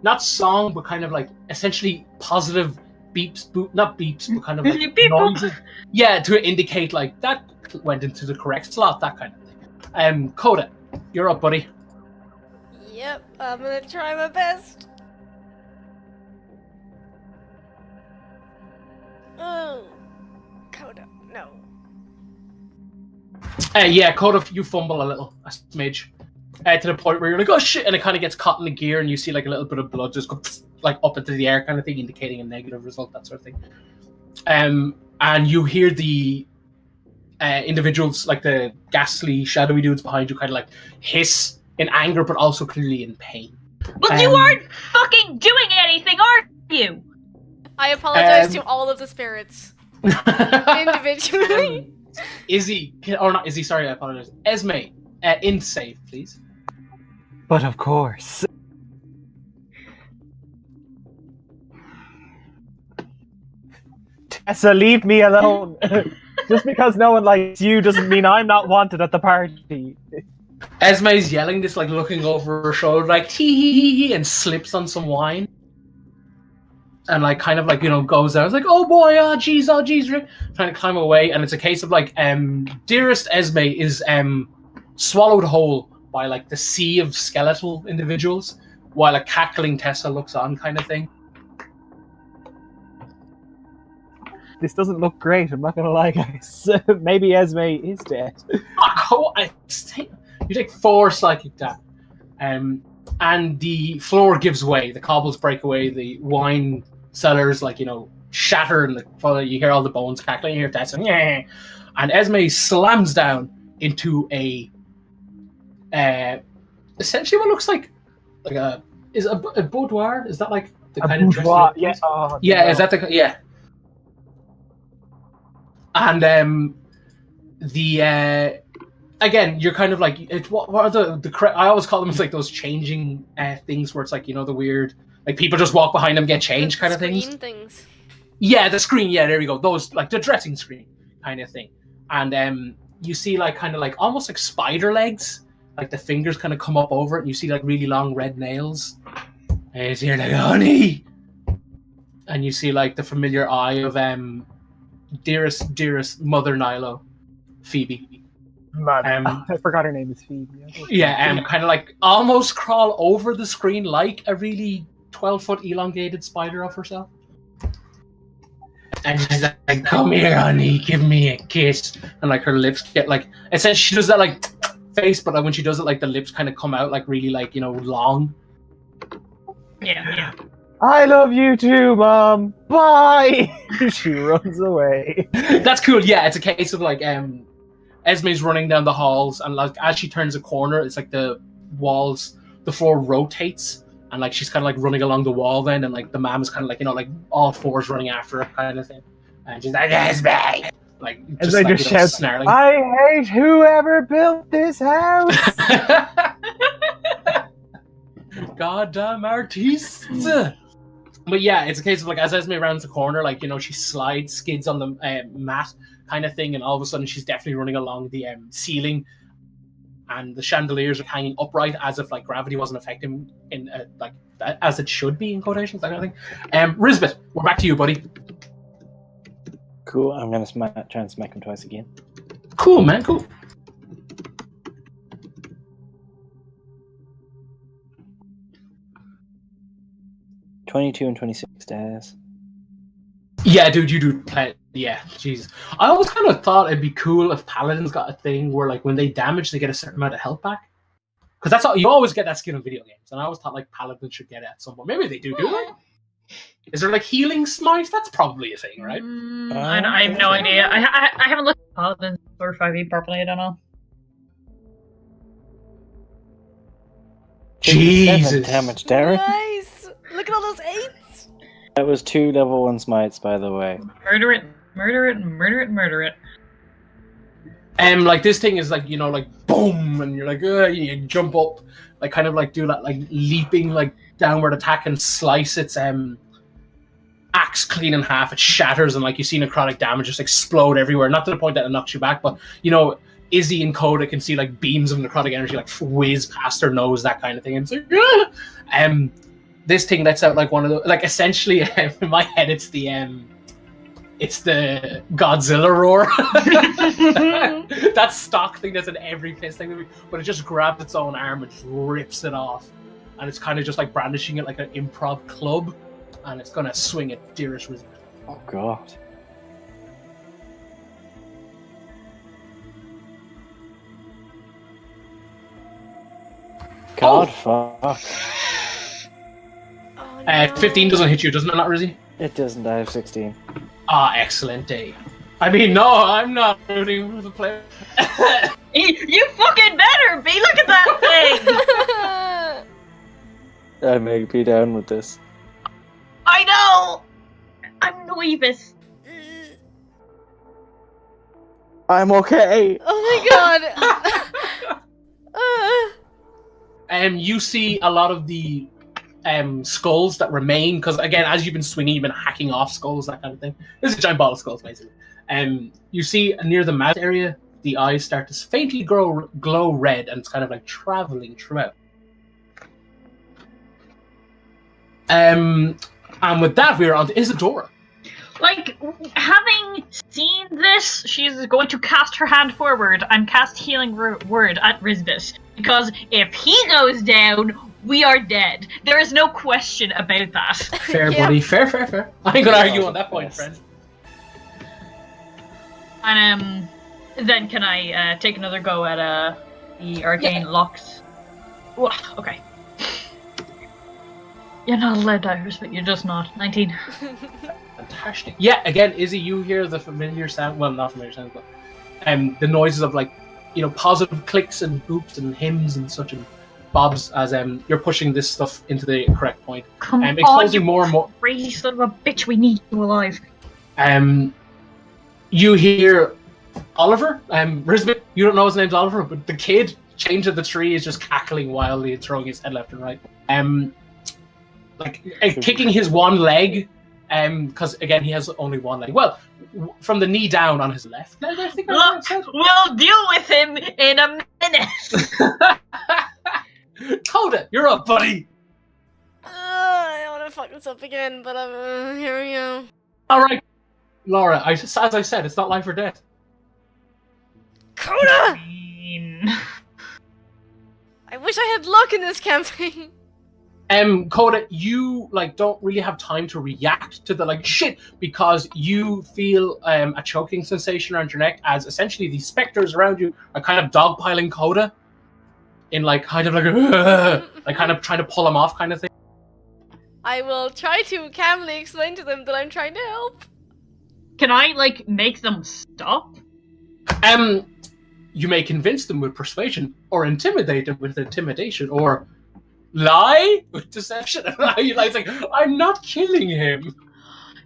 not song, but kind of like essentially positive beeps, not beeps, but kind of like Beep. noises. Yeah, to indicate like that went into the correct slot, that kind of thing. Coda, you're up, buddy. Yep, I'm gonna try my best. Oh, Coda, no. Yeah, Coda, you fumble a little, a smidge, to the point where you're like, oh shit, and it kind of gets caught in the gear, and you see like a little bit of blood just go like up into the air, kind of thing, indicating a negative result, that sort of thing. And you hear the individuals, like the ghastly, shadowy dudes behind you, kind of like hiss in anger, but also clearly in pain. Well, you aren't fucking doing anything, are you? I apologize to all of the spirits individually. Izzy, or not Izzy, sorry, I apologize. Esme, in save, please. But of course. Tessa, leave me alone. Just because no one likes you doesn't mean I'm not wanted at the party. Esme's yelling this, like looking over her shoulder, like hee, and slips on some wine. And like kind of like, goes there. It's like, oh boy, oh geez, trying to climb away. And it's a case of like, dearest Esme is swallowed whole by like the sea of skeletal individuals, while a cackling Tessa looks on, kind of thing. This doesn't look great, I'm not gonna lie, guys. Maybe Esme is dead. You take 4 psychic damage. And the floor gives way, the cobbles break away, the wine cellars, like, shatter, and you hear all the bones crackling, you hear Tessa, and Esme slams down into a essentially what looks like a boudoir? Is that like the kind of boudoir? Yeah. Oh, yeah, no. is that the And the again, you're kind of like, what are the I always call them like those changing things where it's like, the weird, like people just walk behind them, get changed kind of things. Yeah, the screen. Yeah, there we go. Those, like the dressing screen kind of thing. And you see like kind of like almost like spider legs, like the fingers kind of come up over it, and you see like really long red nails. And you're like, honey. And you see like the familiar eye of dearest mother Nilo, Phoebe. Man, I forgot her name is Phoebe. Yeah, kind of like almost crawl over the screen like a really 12-foot elongated spider of herself. And she's like, come here, honey, give me a kiss. And like her lips get like, essentially she does that like face, but like when she does it, like the lips kind of come out like really like, long. Yeah. I love you too, Mom. Bye. She runs away. That's cool. Yeah, it's a case of like Esme's running down the halls, and like as she turns a corner, it's like the floor rotates, and like she's kind of like running along the wall then, and like the mom is kind of like, like all 4s running after her kind of thing, and she's like, Esme, like just, like, just shouts, snarling. I hate whoever built this house. Goddamn artists. But yeah, it's a case of like as Esme rounds the corner, like she skids on the mat kind of thing, and all of a sudden she's definitely running along the ceiling, and the chandeliers are hanging upright as if like gravity wasn't affecting in like as it should be in quotations, that kind of thing. Rizbit, we're back to you, buddy. Cool. I'm gonna try and smack him twice again. Cool, man. Cool. $22 and 26 days. Yeah, dude, you do. Yeah, Jesus. I always kind of thought it'd be cool if paladins got a thing where, like, when they damage, they get a certain amount of health back. Because that's all you always get that skill in video games, and I always thought like paladins should get it at some point. Maybe they do they? Is there like healing smite? That's probably a thing, right? I have no idea. I haven't looked at paladins or 5e properly. I don't know. Jesus. Damage, Derek. Nice. Look at all those 8s. That was 2 level 1 smites, by the way. Murder it, murder it, murder it, murder it. Like this thing is like, like boom, and you're like, you jump up, like kind of like do that like leaping like downward attack and slice its axe clean in half. It shatters, and like you see necrotic damage just explode everywhere. Not to the point that it knocks you back, but Izzy and Coda can see like beams of necrotic energy like whiz past her nose, that kind of thing. And it's like, this thing lets out like one of the like essentially in my head it's the Godzilla roar. That stock thing that's in every piss thing, but it just grabs its own arm and just rips it off, and it's kind of just like brandishing it like an improv club, and it's gonna swing at dearest Rizbit. Oh god. God, fuck. Oh, no. 15 doesn't hit you, doesn't it, not Rizzy? It doesn't. I have 16. Ah, excellent day. I mean, no, I'm not rooting for the player. You fucking better be! Look at that thing! I may be down with this. I know! I'm Noibus. I'm okay. Oh my god! You see a lot of the skulls that remain, because again, as you've been swinging, you've been hacking off skulls, that kind of thing. This is a giant ball of skulls, basically. You see near the mouth area, the eyes start to faintly glow red, and it's kind of like traveling throughout. And with that, we're on to Isidora. Like, having seen this, she's going to cast her hand forward and cast Healing Word at Rizbit. Because if he goes down, we are dead. There is no question about that. Fair, Yeah. buddy. Fair. I ain't gonna argue on that point, friend. And then can I take another go at the arcane locks? Whoa, okay. You're not allowed divers, but you're just not. 19. Fantastic. Yeah, again, Izzy, you hear the familiar sound. Well, not familiar sounds, but the noises of like, you know, positive clicks and boops and hymns and such and bobs as you're pushing this stuff into the correct point. Come on, exposing you more and more. crazy son of a bitch! We need you alive. You hear Oliver. Rizbit, you don't know his name's Oliver, but the kid chained to the tree is just cackling wildly and throwing his head left and right. Kicking his one leg. Because again, he has only one leg. Well, from the knee down on his left leg, I think. Look, we'll deal with him in a minute. Coda, you're up, buddy. I don't want to fuck this up again, but here we go. All right, Laura. As I said, it's not life or death. Coda! I wish I had luck in this campaign. Coda, you don't really have time to react to the shit, because you feel a choking sensation around your neck as essentially the specters around you are kind of dogpiling Coda in kind of trying to pull him off kind of thing. I will try to calmly explain to them that I'm trying to help. Can I make them stop? You may convince them with persuasion, or intimidate them with intimidation, or lie with deception. It's like, I'm not killing him.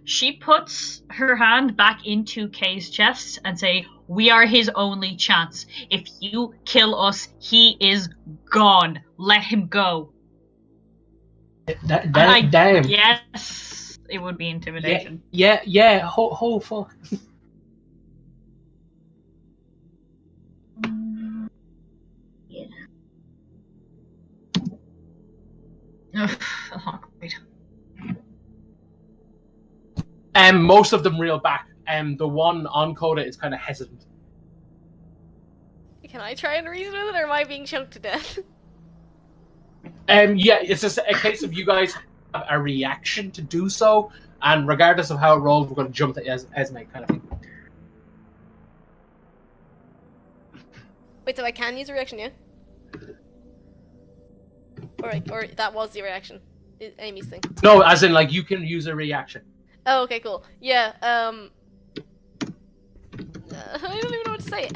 She puts her hand back into Kay's chest and say, "We are his only chance. If you kill us, he is gone. Let him go." Damn. Yes, it would be intimidation. Yeah. Oh, fuck. Yeah. Ugh, that's not great. Most of them reel back, and the one on Coda is kind of hesitant. Can I try and reason with it, or am I being choked to death? Yeah, it's just a case of you guys have a reaction to do so, and regardless of how it rolls, we're going to jump to Esme kind of thing. Wait, so I can use a reaction, yeah? Or that was the reaction. Amy's thing. No, as in you can use a reaction. Oh, okay, cool. Yeah, I don't even know what to say.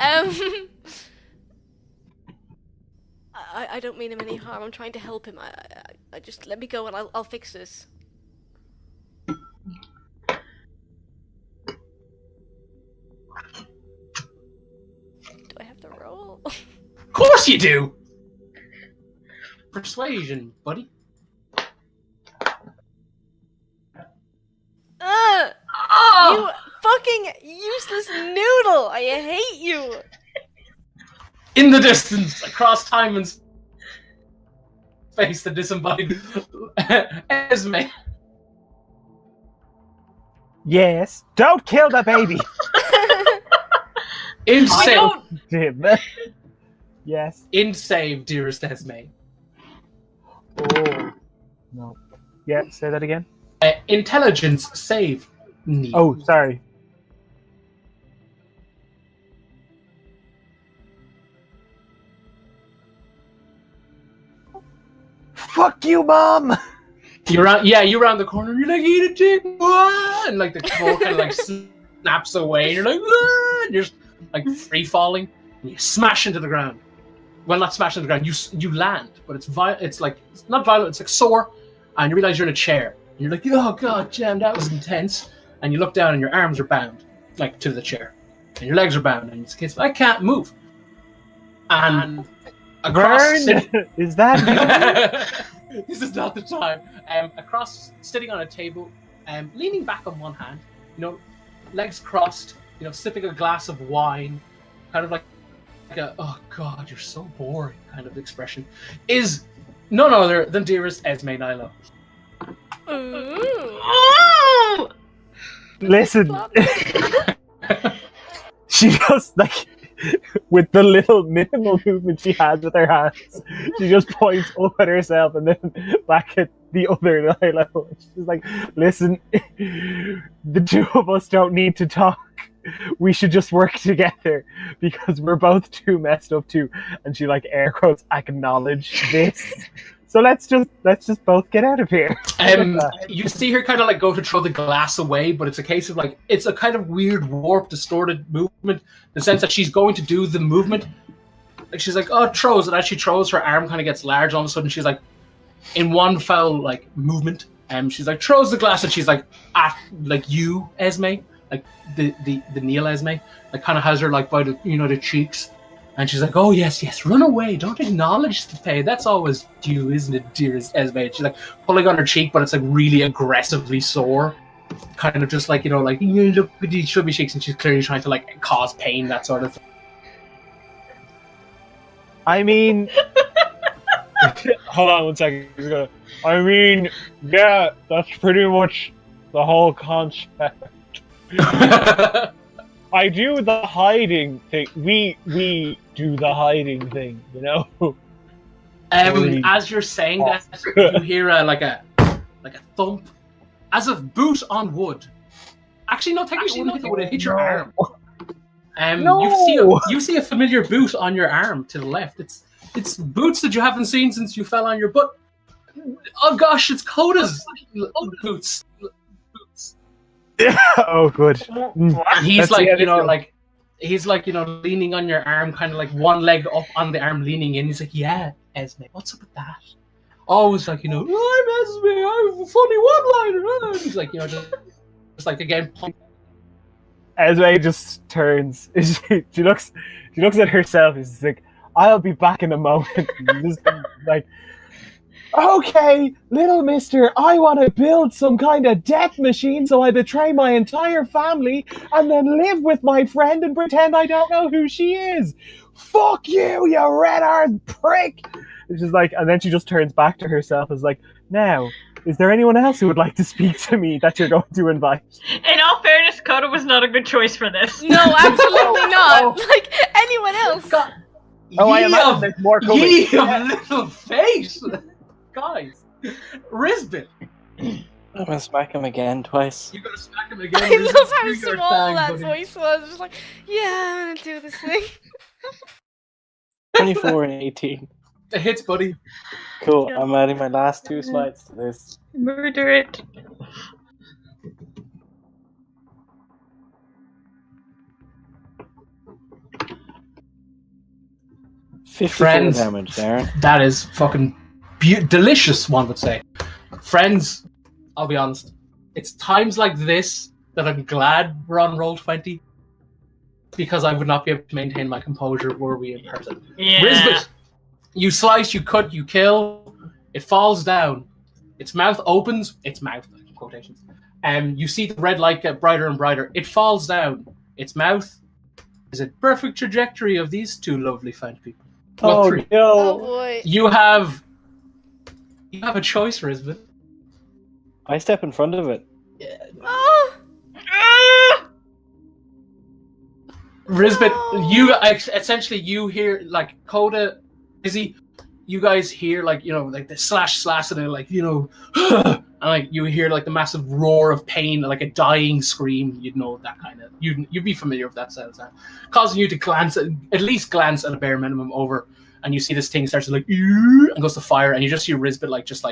I don't mean him any harm. I'm trying to help him. I just let me go and I'll fix this. Do I have to roll? Of course you do! Persuasion, buddy. You fucking useless noodle! I hate you! In the distance, across time and face the disembodied Esme. Yes. Don't kill the baby. In I save, don't. Jim. Yes. in save, dearest Esme. Oh. No. Yeah, say that again. Intelligence save. Neil. Oh, sorry. Fuck you, Mom! You're around the corner and you're like, eat a chicken, and like the claw kind of like snaps away and you're like, and you're just like free falling and you smash into the ground. Well, not smash into the ground, you land, but it's not violent, it's like sore, and you realize you're in a chair. And you're like, oh god damn, that was intense. And you look down and your arms are bound, like to the chair. And your legs are bound, and it's a case of, I can't move. And across Vern! Is that this is not the time. Across, sitting on a table, leaning back on one hand, legs crossed, sipping a glass of wine, kind of like a, oh god, you're so boring kind of expression, is none other than dearest Esme Nilo. Oh! Listen. She just, like, with the little minimal movement she has with her hands, she just points up at herself and then back at the other Nilo. She's like, listen, the two of us don't need to talk. We should just work together because we're both too messed up too. And she like air quotes acknowledge this. So let's just both get out of here. You see her kind of like go to throw the glass away, but it's a case of like, it's a kind of weird, warped, distorted movement. In the sense that she's going to do the movement. Like she's like, oh, it throws. And as she throws, her arm kind of gets large. All of a sudden, she's like, in one foul like movement, she's like throws the glass, and she's like at like you, Esme, like the Neil Esme, like kind of has her like by the the cheeks. And she's like, oh, yes, run away. Don't acknowledge the pain. That's always due, isn't it, dearest Esme? And she's like pulling on her cheek, but it's like really aggressively sore. Kind of just like, like, look at these chubby cheeks. And she's clearly trying to like cause pain, that sort of thing. I mean... Hold on 1 second. I mean, yeah, that's pretty much the whole concept. I do the hiding thing. We do the hiding thing, As you're saying that, you hear like a thump, as of boot on wood. Actually, no, technically, it would have hit your arm. No. You see a familiar boot on your arm to the left. It's boots that you haven't seen since you fell on your butt. Oh gosh, it's Coda's boots. Oh, good. And he's he's leaning on your arm, kind of like one leg up on the arm, leaning in. He's like, yeah, Esme, what's up with that? Always like, I'm Esme, I have a funny one-liner. He's like, just like again. Esme just turns. She looks at herself. She's like, I'll be back in a moment. Just like, okay, little mister, I want to build some kind of death machine so I betray my entire family and then live with my friend and pretend I don't know who she is. Fuck you, you red-haired prick. And she's like, and then she just turns back to herself and is like, now, is there anyone else who would like to speak to me that you're going to invite? In all fairness, Coda was not a good choice for this. No, absolutely not. Like anyone else. God. I imagine there's more coming. Ye of little face. Guys, Rizbit. I'm gonna smack him again twice. You gotta smack him again. I love how Do your small thing, that buddy. voice was. Just like, yeah, I'm gonna do this thing. 24 and 18. It hits, buddy. Cool, Yeah. I'm adding my last 2 smites to this. Murder it. Friends. Damage, Darren. That is fucking delicious, one would say. Friends, I'll be honest. It's times like this that I'm glad we're on Roll20, because I would not be able to maintain my composure were we in person. Yeah. Rizbit, you slice, you cut, you kill. It falls down. Its mouth opens. Its mouth, in quotations. You see the red light get brighter and brighter. It falls down. Its mouth is a perfect trajectory of these two lovely fine people. Well, Oh, 3. Oh no. boy. You have You have a choice, Rizbit. I step in front of it. Oh! Rizbit, No! you hear like Coda, Izzy, you guys hear like like the slash and then like and like you hear like the massive roar of pain, like a dying scream. You'd know that kind of you'd be familiar with that sound, causing you to at least glance at a bare minimum over, and you see this thing starts to like and goes to fire, and you just see Rizbit just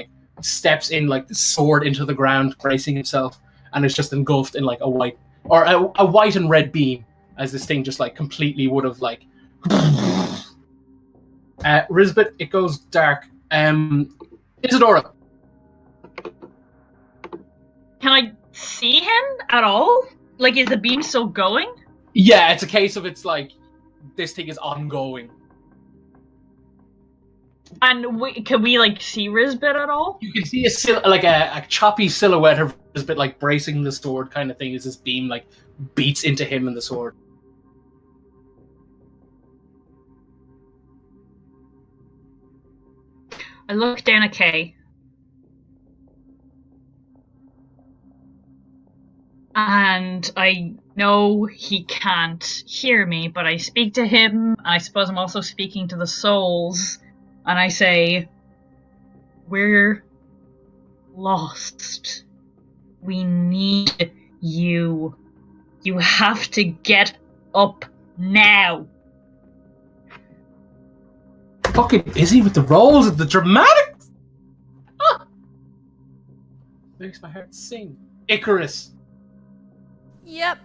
steps in like the sword into the ground, bracing himself, and it's just engulfed in like a white and red beam as this thing just like completely would have like. Rizbit, it goes dark. Isidora. Can I see him at all? Like, is the beam still going? Yeah, it's a case of it's like this thing is ongoing. And can we like see Rizbit at all? You can see a choppy silhouette of Rizbit like bracing the sword kind of thing as this beam like beats into him and the sword. I look down at Kay. And I know he can't hear me, but I speak to him. I suppose I'm also speaking to the souls. And I say, we're lost. We need you. You have to get up now. Fucking busy with the roles and the dramatics. Makes my heart sing. Icarus. Yep.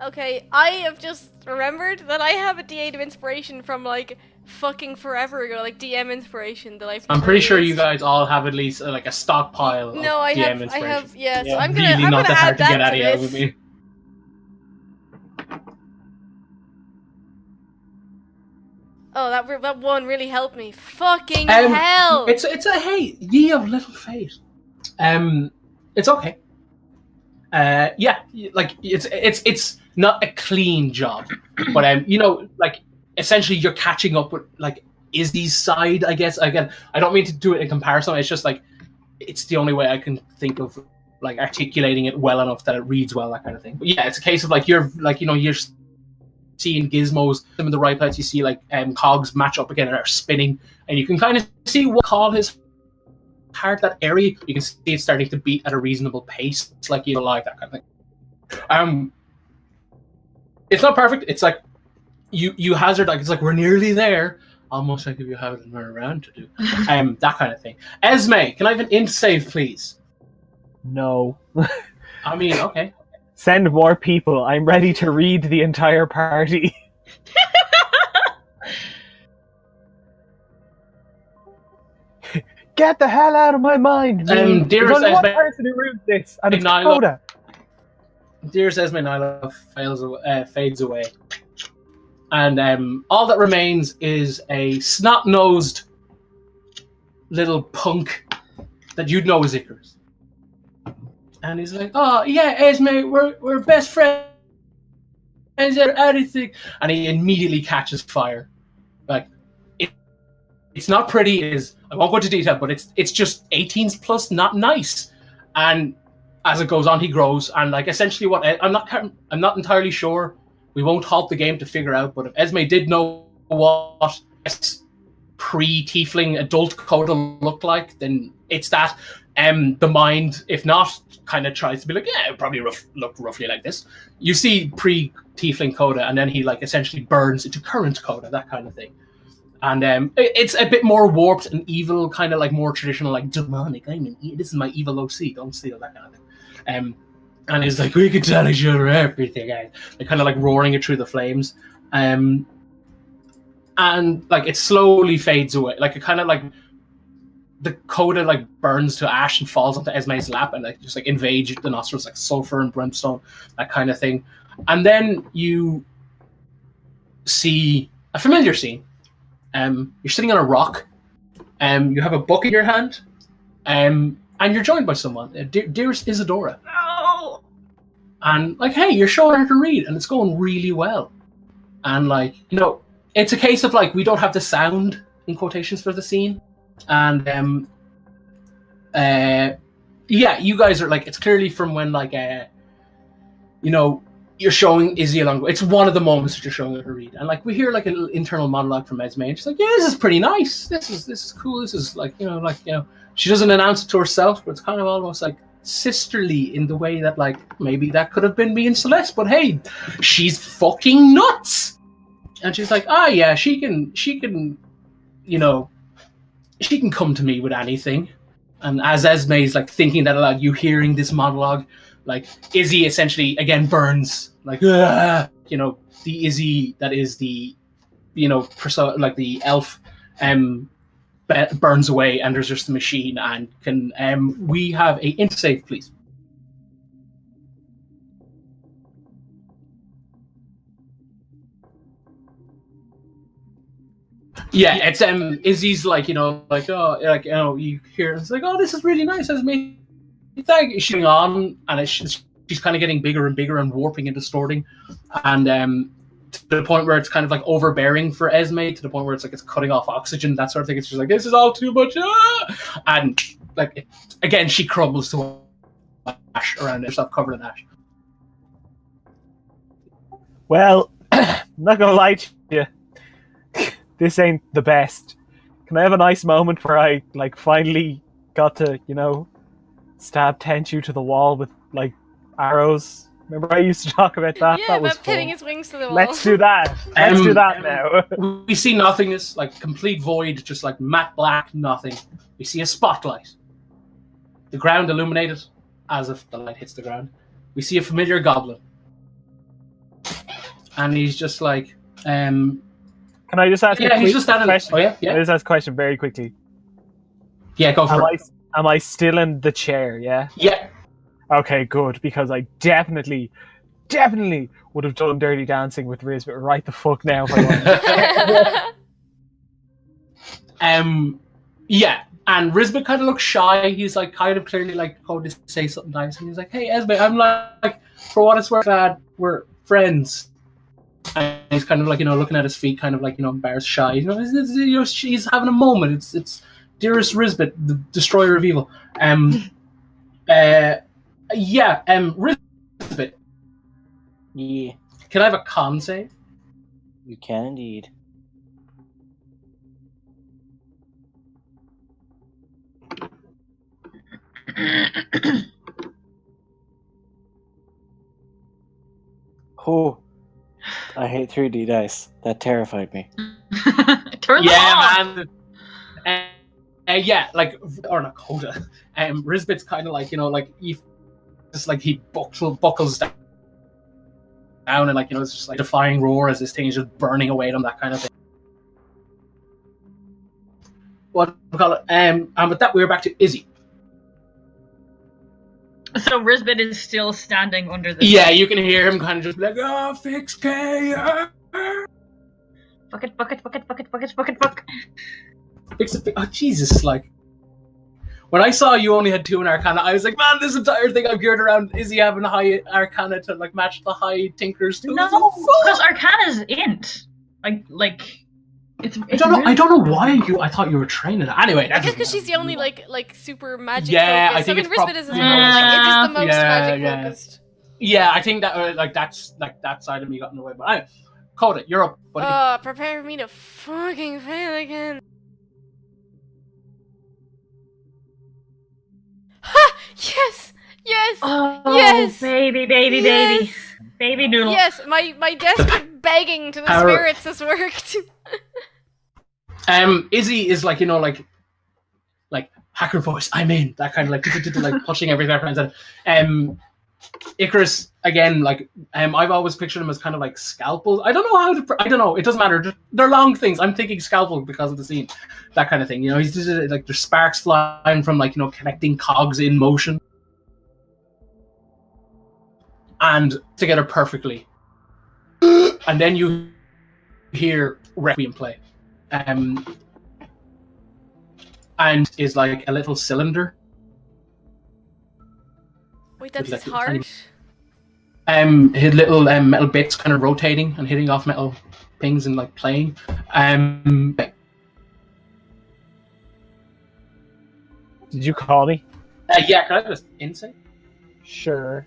Okay, I have just remembered that I have a D8 of inspiration from like fucking forever ago, like DM inspiration that I've. I'm pretty sure you guys all have at least like a stockpile. No, of I DM have. inspiration. Yeah. So Yeah. I'm gonna. Really I'm not gonna that hard add to get that out to of this. with me. Oh, that one really helped me. Fucking hell! It's a hey, ye of little fate. It's okay. Yeah, like it's not a clean job, but like essentially you're catching up with like Izzy's side, I guess. Again, I don't mean to do it in comparison. It's just like it's the only way I can think of like articulating it well enough that it reads well, that kind of thing. But yeah, it's a case of like you're seeing gizmos in the right place. You see like cogs match up again and are spinning, and you can kind of see what call his heart, that area. You can see it starting to beat at a reasonable pace. It's like you're alive, that kind of thing. It's not perfect. It's like you hazard, like it's like we're nearly there. Almost like if you have another round to do. That kind of thing. Esme, can I have an int save, please? No. I mean, okay. Send more people. I'm ready to read the entire party. Get the hell out of my mind! There's dearest only one Esme, person who reads this, and it's Nyla. Coda. Dearest Esme, Nyla fades away. And all that remains is a snot-nosed little punk that you'd know as Icarus. And he's like, "Oh yeah, Esme, we're best friends or anything." And he immediately catches fire. Like it's not pretty. I won't go into detail, but it's just 18s plus, not nice. And as it goes on, he grows. And like essentially, I'm not entirely sure. We won't halt the game to figure out. But if Esme did know what pre-tiefling adult Coda looked like, then it's that. The mind, if not, kind of tries to be like, yeah, it probably looked roughly like this. You see pre-tiefling Coda, and then he like essentially burns into current Coda, that kind of thing. And it's a bit more warped and evil, kind of like more traditional, like demonic. This is my evil OC. Don't steal, that kind of thing. And he's like, we can tell each other everything. They're kind of like roaring it through the flames. And like it slowly fades away. Like it kind of like the Coda like burns to ash and falls onto Esme's lap and like just like invades the nostrils, like sulfur and brimstone, that kind of thing. And then you see a familiar scene. You're sitting on a rock. You have a book in your hand. And you're joined by someone, dearest Isidora. No. And like, hey, you're showing her to read, and it's going really well. And like, it's a case of like we don't have the sound in quotations for the scene, and yeah, you guys are like, it's clearly from when like you're showing Izzy along. It's one of the moments that you're showing her to read, and like we hear like a little internal monologue from Esme, and she's like, "Yeah, this is pretty nice. This is cool. This is like She doesn't announce it to herself, but it's kind of almost like sisterly in the way that like maybe that could have been me and Celeste, but hey, she's fucking nuts. And she's like, yeah, she can come to me with anything. And as Esme's like thinking that aloud, you hearing this monologue, like Izzy essentially again burns, like the Izzy that is the like the elf burns away, and there's just the machine. And can we have a int save, please? Yeah, it's Izzy's like you hear it's like, oh, this is really nice. Esme, thank you. She's on, and she's kind of getting bigger and bigger and warping and distorting, and to the point where it's kind of like overbearing for Esme, to the point where it's like it's cutting off oxygen, that sort of thing. It's just like, this is all too much, and like again, she crumbles to ash around herself, covered in ash. Well, I'm not gonna lie to you. This ain't the best. Can I have a nice moment where I like finally got to, stab Tenchu to the wall with like arrows? Remember I used to talk about that? Yeah, that was about pinning his wings to the wall. Let's do that. Let's do that now. We see nothingness, like complete void, just like matte black, nothing. We see a spotlight. The ground illuminated as if the light hits the ground. We see a familiar goblin. And he's just like, Can I just ask a he's just standing. question? Oh, yeah? Can I just ask a question very quickly? Yeah, go for it. Am I still in the chair, yeah? Yeah. Okay, good, because I definitely would have done Dirty Dancing with Rizbit right the fuck now if I wanted. Yeah, and Rizbit kind of looks shy. He's like kind of clearly like going to say something nice, and he's like, "Hey, Esme, I'm like, for what it's worth, glad we're friends." And he's kind of like looking at his feet, kind of like embarrassed, shy. She's having a moment. It's dearest Rizbit, the destroyer of evil. Rizbit. Yeah, Can I have a con save? you can indeed. Oh, I hate 3D dice. That terrified me. Turn them off. Man. Yeah, like, or not Coda. Rizbit's kind of like he just like he buckles down, and like it's just like a defying roar as this thing is just burning away at him, that kind of thing. What do we call it? And with that, we're back to Izzy. So Rizbit is still standing under the. Yeah, you can hear him kind of just be like, "Oh, fix K." Fuck it. Fix it. Oh, Jesus, like. When I saw you only had 2 in Arcana, I was like, man, this entire thing I'm geared around Izzy having a high Arcana to like match the high Tinker's. No, because Arcana's int. Like it's I don't know why I thought you were training. Anyway, I guess because she's the only like super magic Yeah, focused. I think Rizbit is as well. Like, it is the most magic focused. Yeah, I think that that's like that side of me got in the way. But anyway, Coda, you're up. Buddy. Prepare for me to fucking fail again. Ha! Yes! Yes! Oh, yes! Baby noodle. Yes, my desperate begging to the spirits has worked. Izzy is like like hacker voice. I'm in that kind of like pushing everything our friends at. Icarus again, like I've always pictured him as kind of like scalpel. I don't know how to. I don't know. It doesn't matter. They're long things. I'm thinking scalpel because of the scene, that kind of thing. He's just like there's sparks flying from like connecting cogs in motion, and together perfectly. And then you hear Requiem play, and is like a little cylinder. Wait, that's his heart? His little metal bits kind of rotating and hitting off metal pings and like playing. Did you call me? Yeah, can I just insight? Sure.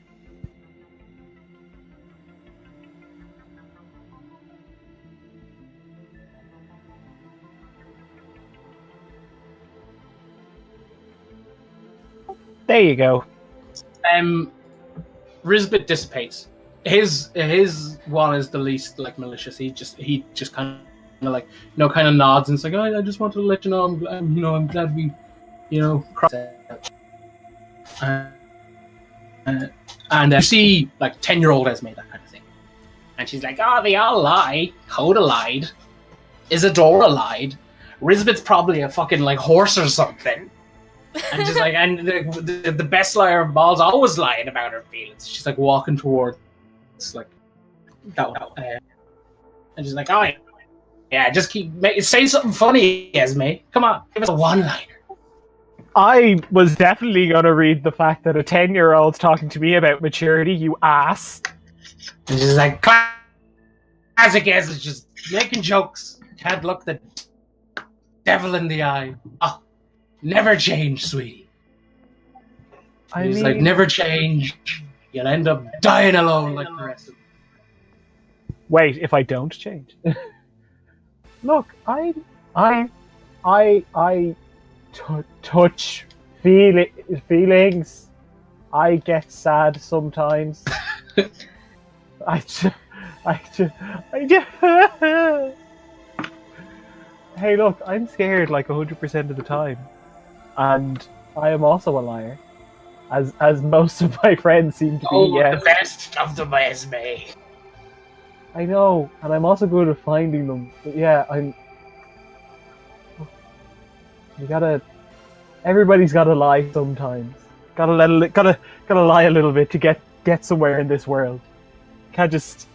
There you go. Rizbit dissipates. His one is the least like malicious. He just kind of like kind of nods and it's like, oh, I just wanted to let you know I'm glad we crossed out. And you see like 10-year-old Esme, that kind of thing, and she's like, oh, they all lie. Coda lied. Isidora lied. Rizbit's probably a fucking like horse or something. And she's like, and the best liar of all's always lying about her feelings. She's like walking towards like that, and she's like, oh yeah, just say something funny, Esme. Come on, give us a one-liner. I was definitely gonna read the fact that a 10-year-old's talking to me about maturity. You ass. And she's like, classic Esme, is just making jokes. Can't look the devil in the eye. Oh. Never change, sweetie. He's like, never change. You'll end up dying alone like the rest of them. Wait, if I don't change? Look, I touch feelings. I get sad sometimes. I just. Hey, look, I'm scared like 100% of the time. And I am also a liar, as most of my friends seem to be. Yes. The best of the Esme. I know, and I'm also good at finding them. But yeah, everybody's gotta lie sometimes. Gotta lie a little bit to get somewhere in this world. Can't just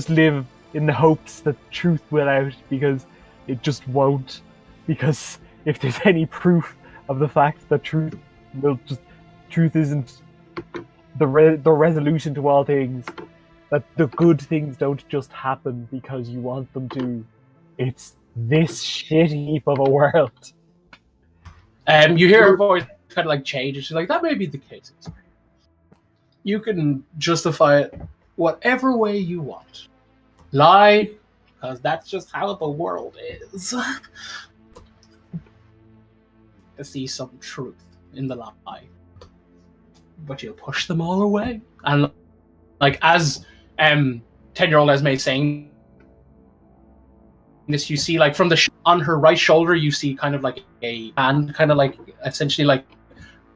live in the hopes that truth will out, because it just won't. Because if there's any proof of the fact that truth isn't the resolution to all things, that the good things don't just happen because you want them to. It's this shit heap of a world. You hear her voice kind of like change, and she's like, that may be the case. You can justify it whatever way you want. Lie, because that's just how the world is. To see some truth in the lie, but you'll push them all away. And like as 10-year-old Esme is saying this, you see like from on her right shoulder, you see kind of like a hand, kind of like essentially like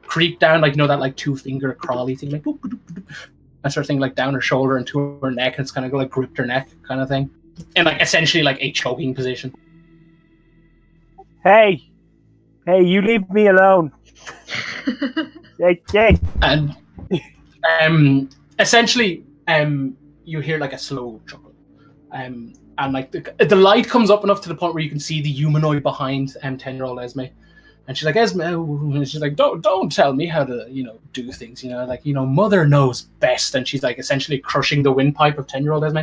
creep down, like that like 2-finger crawly thing, like boop, boop, boop, boop, that sort of thing, like down her shoulder and to her neck, and it's kind of like gripped her neck, kind of thing, and like essentially like a choking position. Hey, you leave me alone. Hey. And essentially, you hear like a slow chuckle, and like the light comes up enough to the point where you can see the humanoid behind 10-year-old Esme, and she's like, Esme, and she's like, don't tell me how to do things, like mother knows best, and she's like essentially crushing the windpipe of 10-year-old Esme.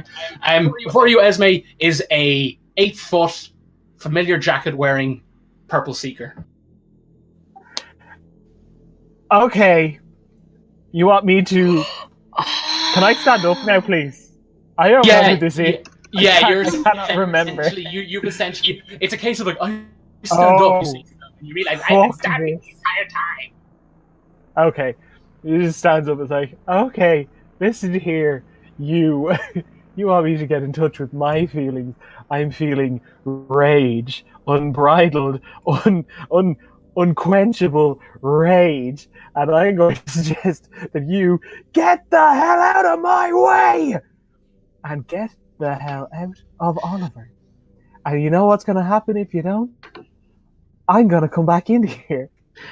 Before you, Esme, is a 8-foot familiar jacket wearing purple seeker. Okay, you want me to? Can I stand up now, please? I don't know who this is. Yeah, I cannot remember. You've essentially. It's a case of like, I stand up. You see, and you realize I've been standing the entire time. Okay, he just stands up and is like, okay, listen here, you. You want me to get in touch with my feelings? I'm feeling rage, unbridled, unquenchable rage, and I'm going to suggest that you get the hell out of my way and get the hell out of Oliver. And you know what's going to happen if you don't? I'm going to come back in here,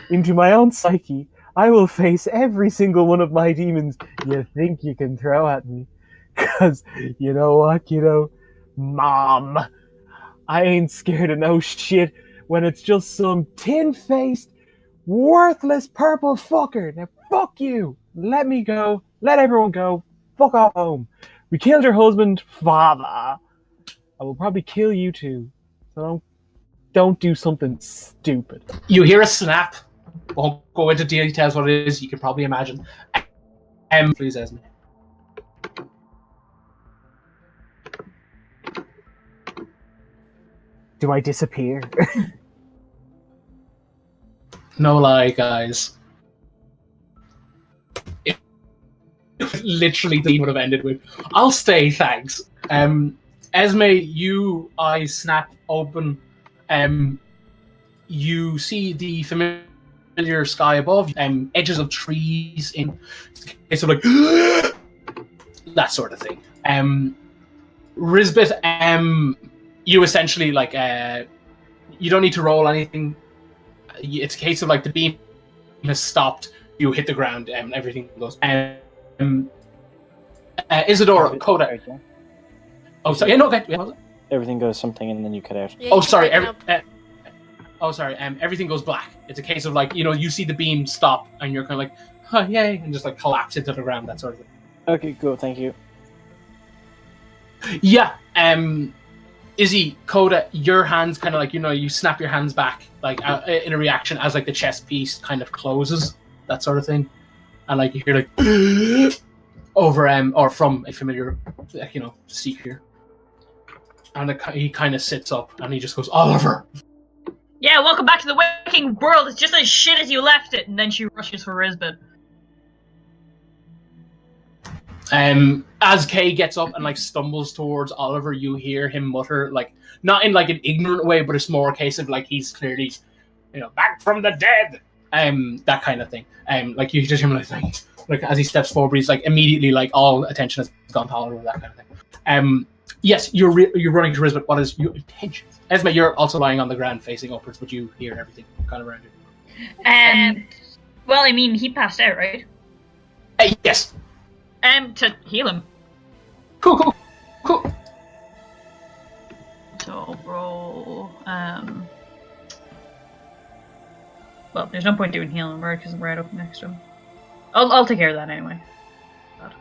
into my own psyche. I will face every single one of my demons you think you can throw at me. Because, you know what, Mom, I ain't scared of no shit when it's just some tin-faced, worthless purple fucker. Now, fuck you. Let me go. Let everyone go. Fuck off home. We killed your husband, father. I will probably kill you too. So don't do something stupid. You hear a snap Won't go into details what it is. You can probably imagine. Please, Esme. Do I disappear? No lie, guys. It literally the would have ended with, "I'll stay, thanks." Esme, eyes snap open. You see the familiar sky above, edges of trees in it's sort of like that sort of thing. Rizbit, you essentially like you don't need to roll anything. It's a case of like the beam has stopped, you hit the ground, and everything goes. Isidora, Coda. Oh, sorry. Yeah, no, okay. Yeah, Everything goes something, and then you cut out. Yeah, oh, you sorry. break it up. Sorry. Everything goes black. It's a case of like, you see the beam stop, and you're kind of like, "Huh, yay," and just like collapse into the ground, that sort of thing. Okay, cool. Thank you. Yeah. Izzy, Coda, your hands kind of like, you snap your hands back like in a reaction as like the chest piece kind of closes, that sort of thing, and like you hear like over or from a familiar, like, seeker, and he kind of sits up and he just goes, "Oliver." Yeah, welcome back to the waking world. It's just as shit as you left it. And then she rushes for Rizbit. As Kay gets up and like stumbles towards Oliver, you hear him mutter, like, not in like an ignorant way, but it's more a case of like he's clearly, back from the dead, that kind of thing. Like you just hear him like as he steps forward, he's like immediately like all attention has gone to Oliver, that kind of thing. Yes, you're running to Rizbit. What is your intention? Esme, you're also lying on the ground facing upwards, but you hear everything kind of around you. Well, I mean, he passed out, right? Yes. To heal him. Cool. So I'll roll. Well, there's no point doing healing word because I'm right up next to him. I'll take care of that anyway. God.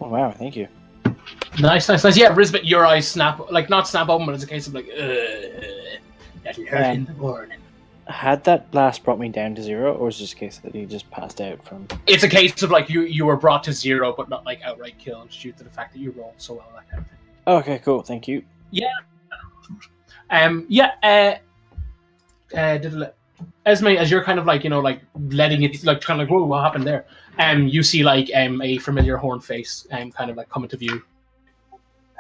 Oh wow, thank you. Nice. Yeah, Rizbit, your eyes snap, like not snap open, but it's a case of like, that hurt in the morning. Had that blast brought me down to 0, or was it just a case that you just passed out from? It's a case of like you were brought to 0, but not like outright killed due to the fact that you rolled so well, that kind of thing. Okay, cool. Thank you. Yeah. Esme, as you're kind of like, like letting it, like kind of like, whoa, what happened there? You see like a familiar horn face kind of like coming to view.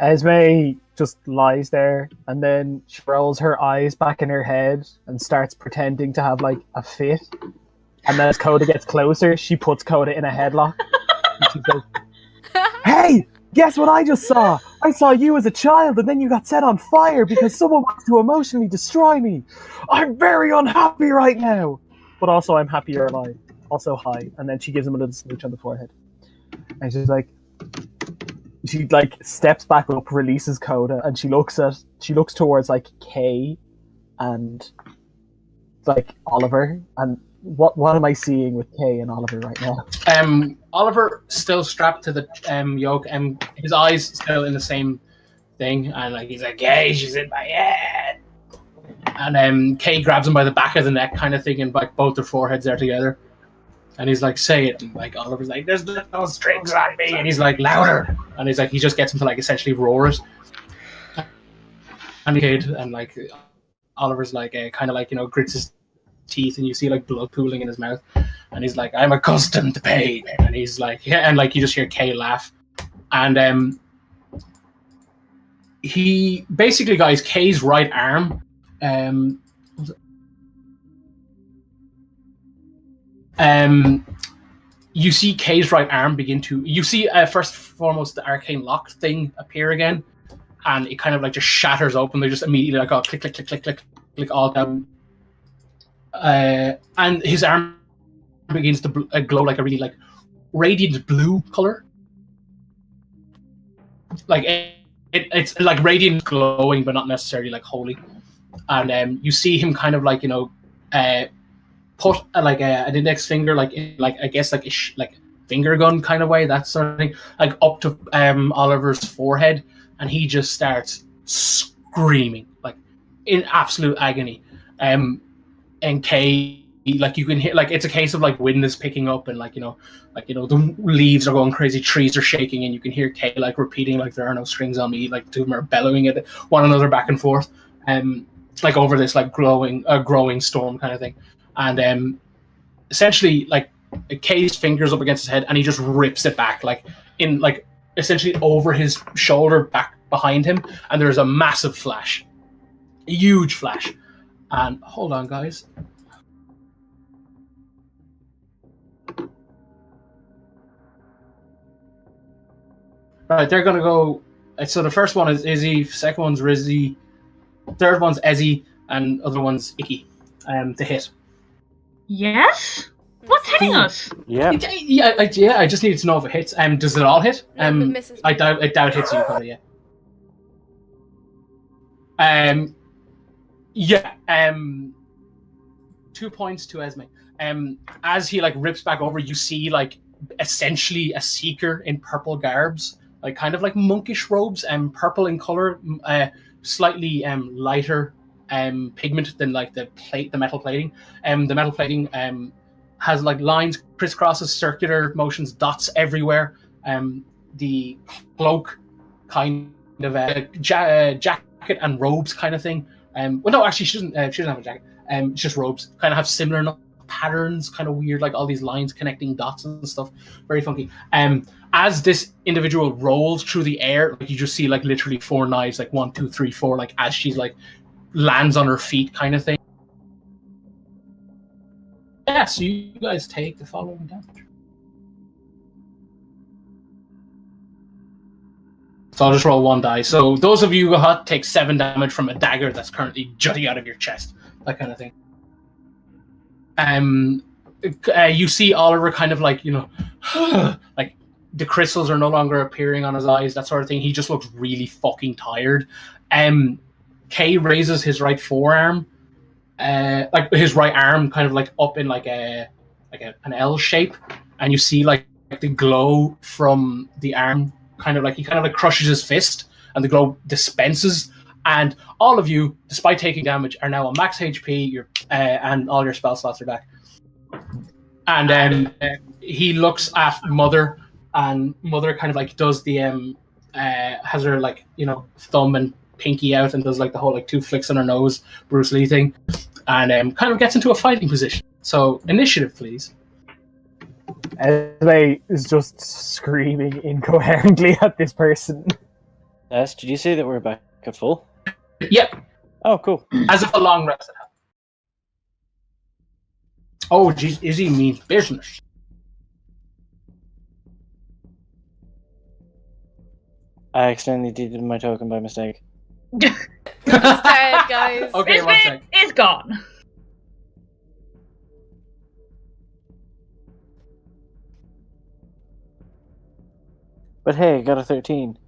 Esme just lies there, and then she rolls her eyes back in her head and starts pretending to have like a fit. And then as Coda gets closer, she puts Coda in a headlock. And she goes, "Hey, guess what I just saw? I saw you as a child, and then you got set on fire because someone wants to emotionally destroy me. I'm very unhappy right now. But also, I'm happy you're alive. Also, hi." And then she gives him a little smooch on the forehead. And she's like, she like steps back up, releases Coda, and she looks towards like Kay and like Oliver. And what am I seeing with Kay and Oliver right now? Oliver still strapped to the yoke, and his eyes still in the same thing, and like he's like, "Hey, she's in my head." And Kay grabs him by the back of the neck, kind of thing, and like both their foreheads are together. And he's like, "Say it." And like Oliver's like, "There's no strings on me." And he's like, "Louder." And he's like, he just gets him to like essentially roar it. And like Oliver's like kind of like grits his teeth, and you see like blood pooling in his mouth. And he's like, "I'm accustomed to pain." And he's like, yeah, and like you just hear Kay laugh. And he basically, guys, Kay's right arm. You see Kay's right arm begin to. You see first and foremost the arcane lock thing appear again, and it kind of like just shatters open. They just immediately like click, click, click, click, click, click all down. And his arm begins to glow like a really like radiant blue color. Like it's like radiant glowing, but not necessarily like holy. And you see him kind of like put an index finger I guess like finger gun kind of way, that sort of thing, like up to Oliver's forehead, and he just starts screaming like in absolute agony. And Kay, like you can hear, like it's a case of like wind is picking up, and the leaves are going crazy, trees are shaking, and you can hear Kay like repeating like there are no strings on me, like two of them are bellowing at one another back and forth, like over this like growing storm kind of thing, and essentially like Kay's fingers up against his head, and he just rips it back like in like essentially over his shoulder back behind him, and there's a massive flash, a huge flash. And hold on, guys. Right, they're gonna go. So the first one is Izzy, second one's Rizzy, third one's Ezzy, and other one's Icky. To hit. Yes. What's hitting us? Yeah. I just needed to know if it hits. Does it all hit? No, it misses. I doubt it hits you, probably. Yeah. 2 points to Esme. As he like rips back over, you see like essentially a seeker in purple garbs, like kind of like monkish robes, purple in color, slightly lighter pigment than like the metal plating. The metal plating has like lines, crisscrosses, circular motions, dots everywhere. The cloak kind of jacket and robes kind of thing. Well, no, actually, she doesn't have a jacket. It's just robes. Kind of have similar patterns, kind of weird, like all these lines connecting dots and stuff. Very funky. As this individual rolls through the air, like you just see like literally 4 knives, like 1, 2, 3, 4, like as she's like lands on her feet, kind of thing. Yeah, so you guys take the following damage. So I'll just roll 1 die. So those of you who got hot take 7 damage from a dagger that's currently jutting out of your chest. That kind of thing. You see Oliver kind of like, like the crystals are no longer appearing on his eyes, that sort of thing. He just looks really fucking tired. Kay raises his right forearm, like his right arm kind of like up in like an L shape, and you see like the glow from the arm kind of like crushes his fist, and the glow dispenses, and all of you, despite taking damage, are now on max HP. And all your spell slots are back. And then he looks at Mother, and Mother kind of like does the has her like thumb and pinky out and does like the whole like 2 flicks on her nose, Bruce Lee thing, and kind of gets into a fighting position. So initiative, please. Esme is just screaming incoherently at this person. Yes, did you say that we're back at full? Yep. Oh, cool. As if a long rest had happened. Oh, geez, Izzy means business. I accidentally deleted my token by mistake. It's dead, guys. Okay, 1 sec. It's gone. But hey, I got a 13.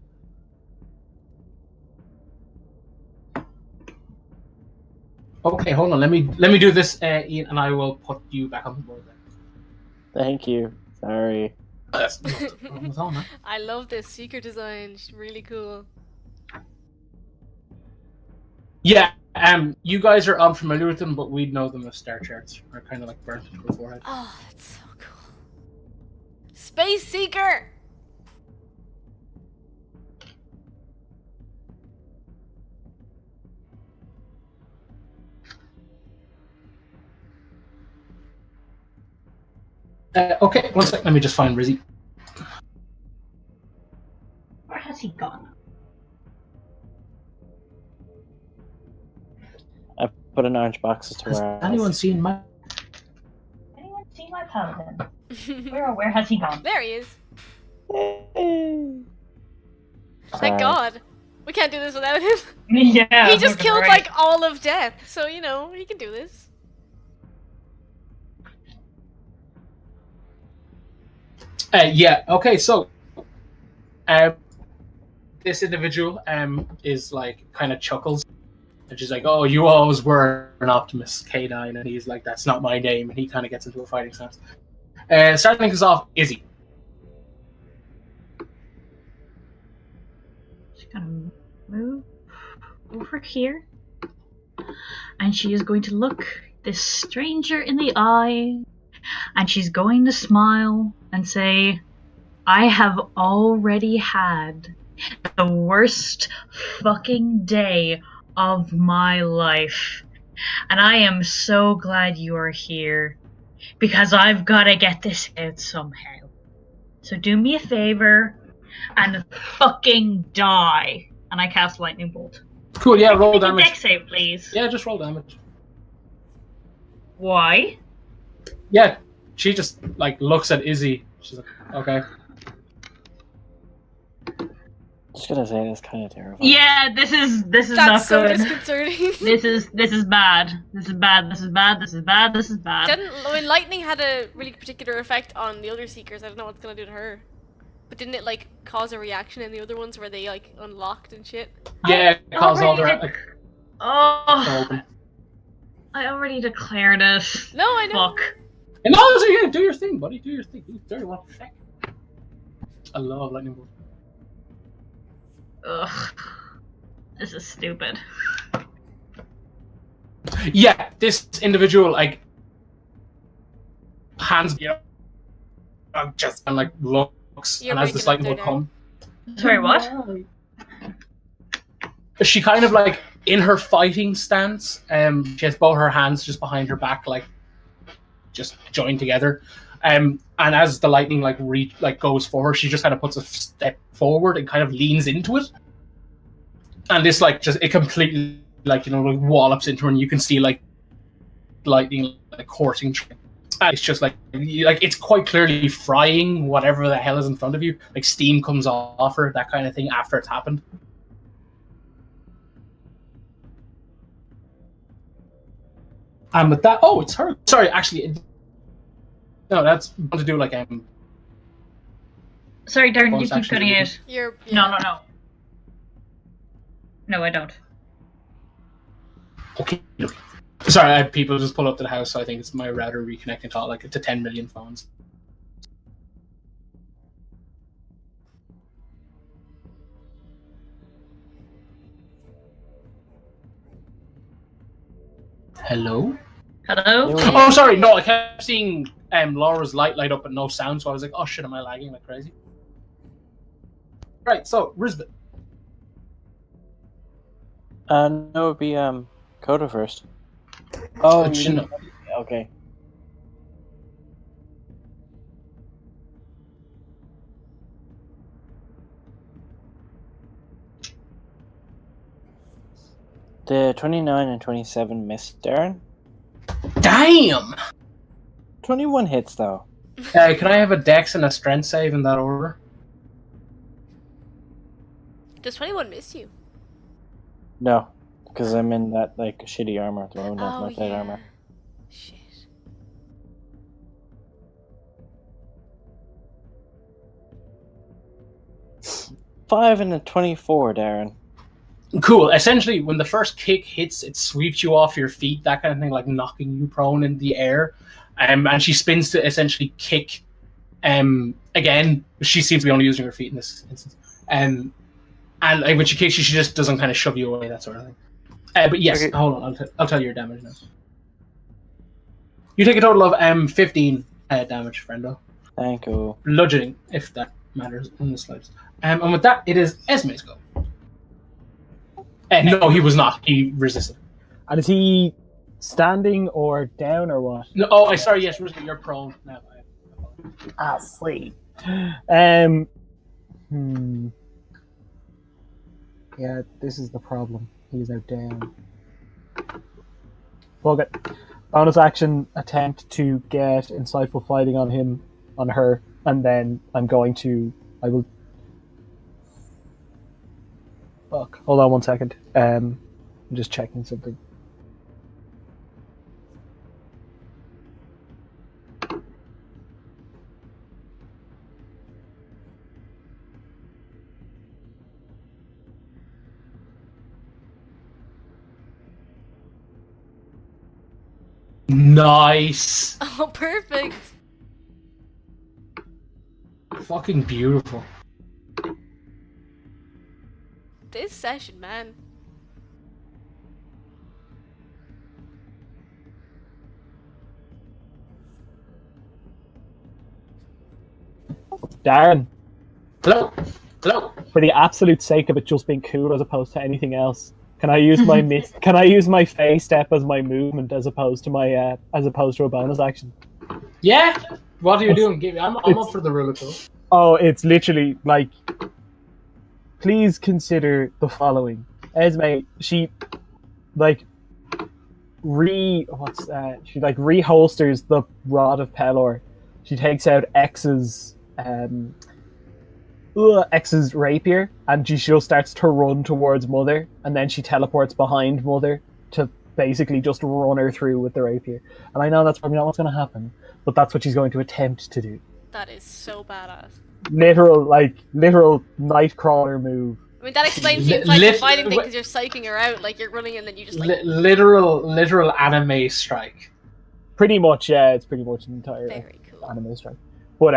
Okay, hold on. Let me do this, Ian, and I will put you back on the board then. Thank you. Sorry. That's not the problem at all, man. I love this Seeker design. She's really cool. Yeah, you guys are unfamiliar with them, but we know them as star charts. Are kind of like burnt into the forehead. Oh, that's so cool. Space Seeker! Okay, 1 sec. Let me just find Rizzy. Where has he gone? I put an orange box to Has where anyone seen my... Anyone seen my paladin? Where has he gone? There he is. Yay. Thank God. We can't do this without him. Yeah. He just killed right. like all of death, so he can do this. Yeah. Okay. So, this individual is like kind of chuckles, And she's like, "Oh, you always were an optimist, K9." And he's like, "That's not my name." And he kind of gets into a fighting stance. Starting things off, Izzy. She's gonna move over here, and she is going to look this stranger in the eye, and she's going to smile and say, "I have already had the worst fucking day of my life, and I am so glad you are here, because I've gotta get this out somehow. So do me a favor and fucking die." And I cast Lightning Bolt. Cool, yeah, roll Make a damage. dex save, please. Yeah, just roll damage. Why? Yeah, she just like looks at Izzy. She's like, "Okay." Just gonna say that's kind of terrifying. Yeah, this is That's not so good. disconcerting. This is bad. This is bad. This is bad. This is bad. This is bad. When lightning had a really particular effect on the other seekers, I don't know what it's gonna do to her. But didn't it like cause a reaction in the other ones where they like unlocked and shit? Yeah, it calls all the Oh, open. I already declared it. No, I know. Fuck. And also, yeah, do your thing, buddy. Do your thing. You dirty one. Heck. I love lightning bolt. Ugh. This is stupid. Yeah, this individual like hands, just and like looks, You're and as this breaking lightning up bolt there, come, Sorry, what? she kind of like in her fighting stance. She has both her hands just behind her back, like just joined together. And as the lightning like goes for her, she just kind of puts a step forward and kind of leans into it. And this like just it completely like wallops into her, and you can see like lightning like coursing. And it's just like it's quite clearly frying whatever the hell is in front of you. Like steam comes off her, that kind of thing after it's happened. And with that, oh, it's her. Sorry, actually, no, that's to do like Sorry, Darren, you bonus keep action cutting to- out. You're No. No, I don't. Okay. Sorry, I had people just pull up to the house, so I think it's my router reconnecting to 10 million phones. Hello? Hello? Yeah. Oh, sorry, no, I kept seeing Laura's light up but no sound, so I was like, oh shit, am I lagging like crazy? Right, so, Rizbit. No, it'd be Coda first. Oh, you you know. okay. The 29 and 27 missed, Darren. Damn! 21 hits though. Can I have a dex and a strength save in that order? Does 21 miss you? No, because I'm in that like shitty armor at the moment, not Oh my plate yeah. armor. Shit. Five and a 24, Darren. Cool. Essentially, when the first kick hits, it sweeps you off your feet, that kind of thing, like knocking you prone in the air. And she spins to essentially kick again. She seems to be only using her feet in this instance. And like, when she kicks you, she just doesn't kind of shove you away, that sort of thing. But yes, Okay. hold on. I'll tell you your damage now. You take a total of 15 damage, friendo. Thank you. Bludgeoning, if that matters in the slides. And with that, it is Esme's go. No, he was not. He resisted. And is he standing or down or what? No, oh, sorry. Yes, Rizbit, you're prone now. Ah, sweet. Yeah, this is the problem. He's now down. Fuck it. Bonus action attempt to get insightful fighting on him, on her, and then I will. Fuck. Hold on 1 second. I'm just checking something. Nice. Oh, perfect. Fucking beautiful. This session, man. Darren, Hello. Hello. for the absolute sake of it just being cool as opposed to anything else, can I use my Can I use my phase step as my movement as opposed to my as opposed to a bonus action? Yeah. What are you doing? I'm up for the rule of cool. Oh, it's literally like. Please consider the following. Esme, she like reholsters the rod of Pelor. She takes out X's rapier, and she just starts to run towards Mother, and then she teleports behind Mother to basically just run her through with the rapier. And I know that's probably not what's going to happen, but that's what she's going to attempt to do. That is so badass. Literal nightcrawler move. I mean, that explains the entire fighting thing because you're psyching her out, like you're running and then you just like... Literal anime strike. Pretty much, yeah, it's pretty much an entire Very cool. anime strike. But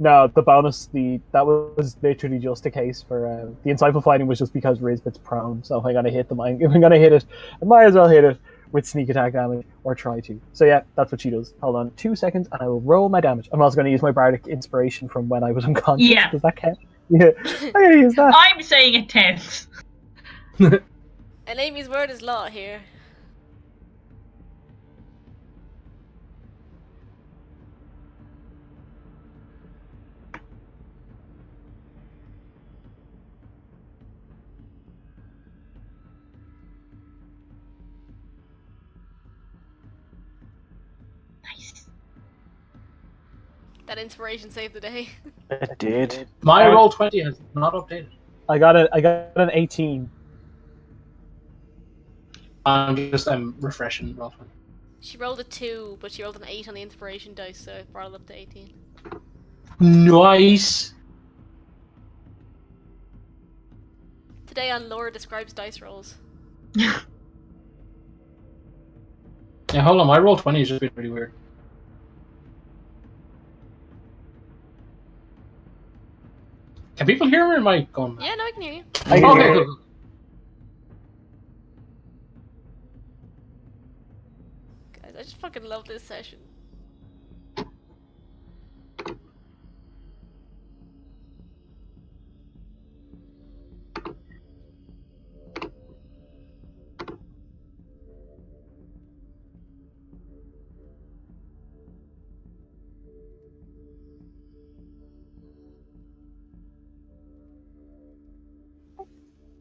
no, the bonus, that was literally just a case for the insightful fighting was just because Rizbit's prone. So if I'm gonna hit it, I might as well hit it with sneak attack damage or try to. So yeah, that's what she does. Hold on 2 seconds, and I will roll my damage. I'm also gonna use my bardic inspiration from when I was unconscious. Yeah. Does that count? Yeah, I'm gonna use that. I'm saying it 10. And Amy's word is law here. Nice. That inspiration saved the day. It did. My roll 20 has not updated. I got an 18. I'm refreshing roll 20. She rolled a 2, but she rolled an 8 on the inspiration dice, so it brought it up to 18. Nice. Today on Lore describes dice rolls. Yeah, hold on. My roll 20 has just been pretty weird. Can people hear me or am I going back? Yeah, no, I can hear you. I can Okay, hear cool, it. cool. Guys, I just fucking love this session.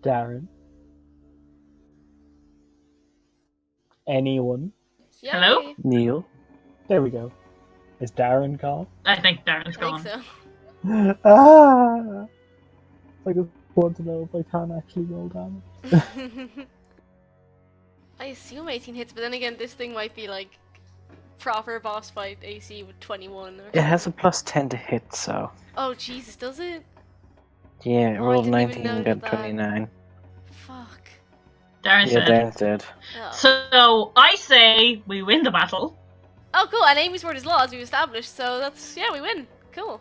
Darren. Anyone? Yeah, Hello? okay. Neil. There we go. Is Darren gone? I think Darren's I gone. think Ah! I just want to know if I can actually roll damage. so. I assume 18 hits, but then again, this thing might be like proper boss fight AC with 21 or It has a plus 10 to hit, so. Oh, Jesus, does it? Yeah, it Oh, I rolled didn't even 19 and know got that. 29. Fuck. Darren's Yeah, dead. Darren's dead. Oh. So I say we win the battle. Oh, cool, and Amy's word is law, as we've established, so that's, yeah, we win. Cool.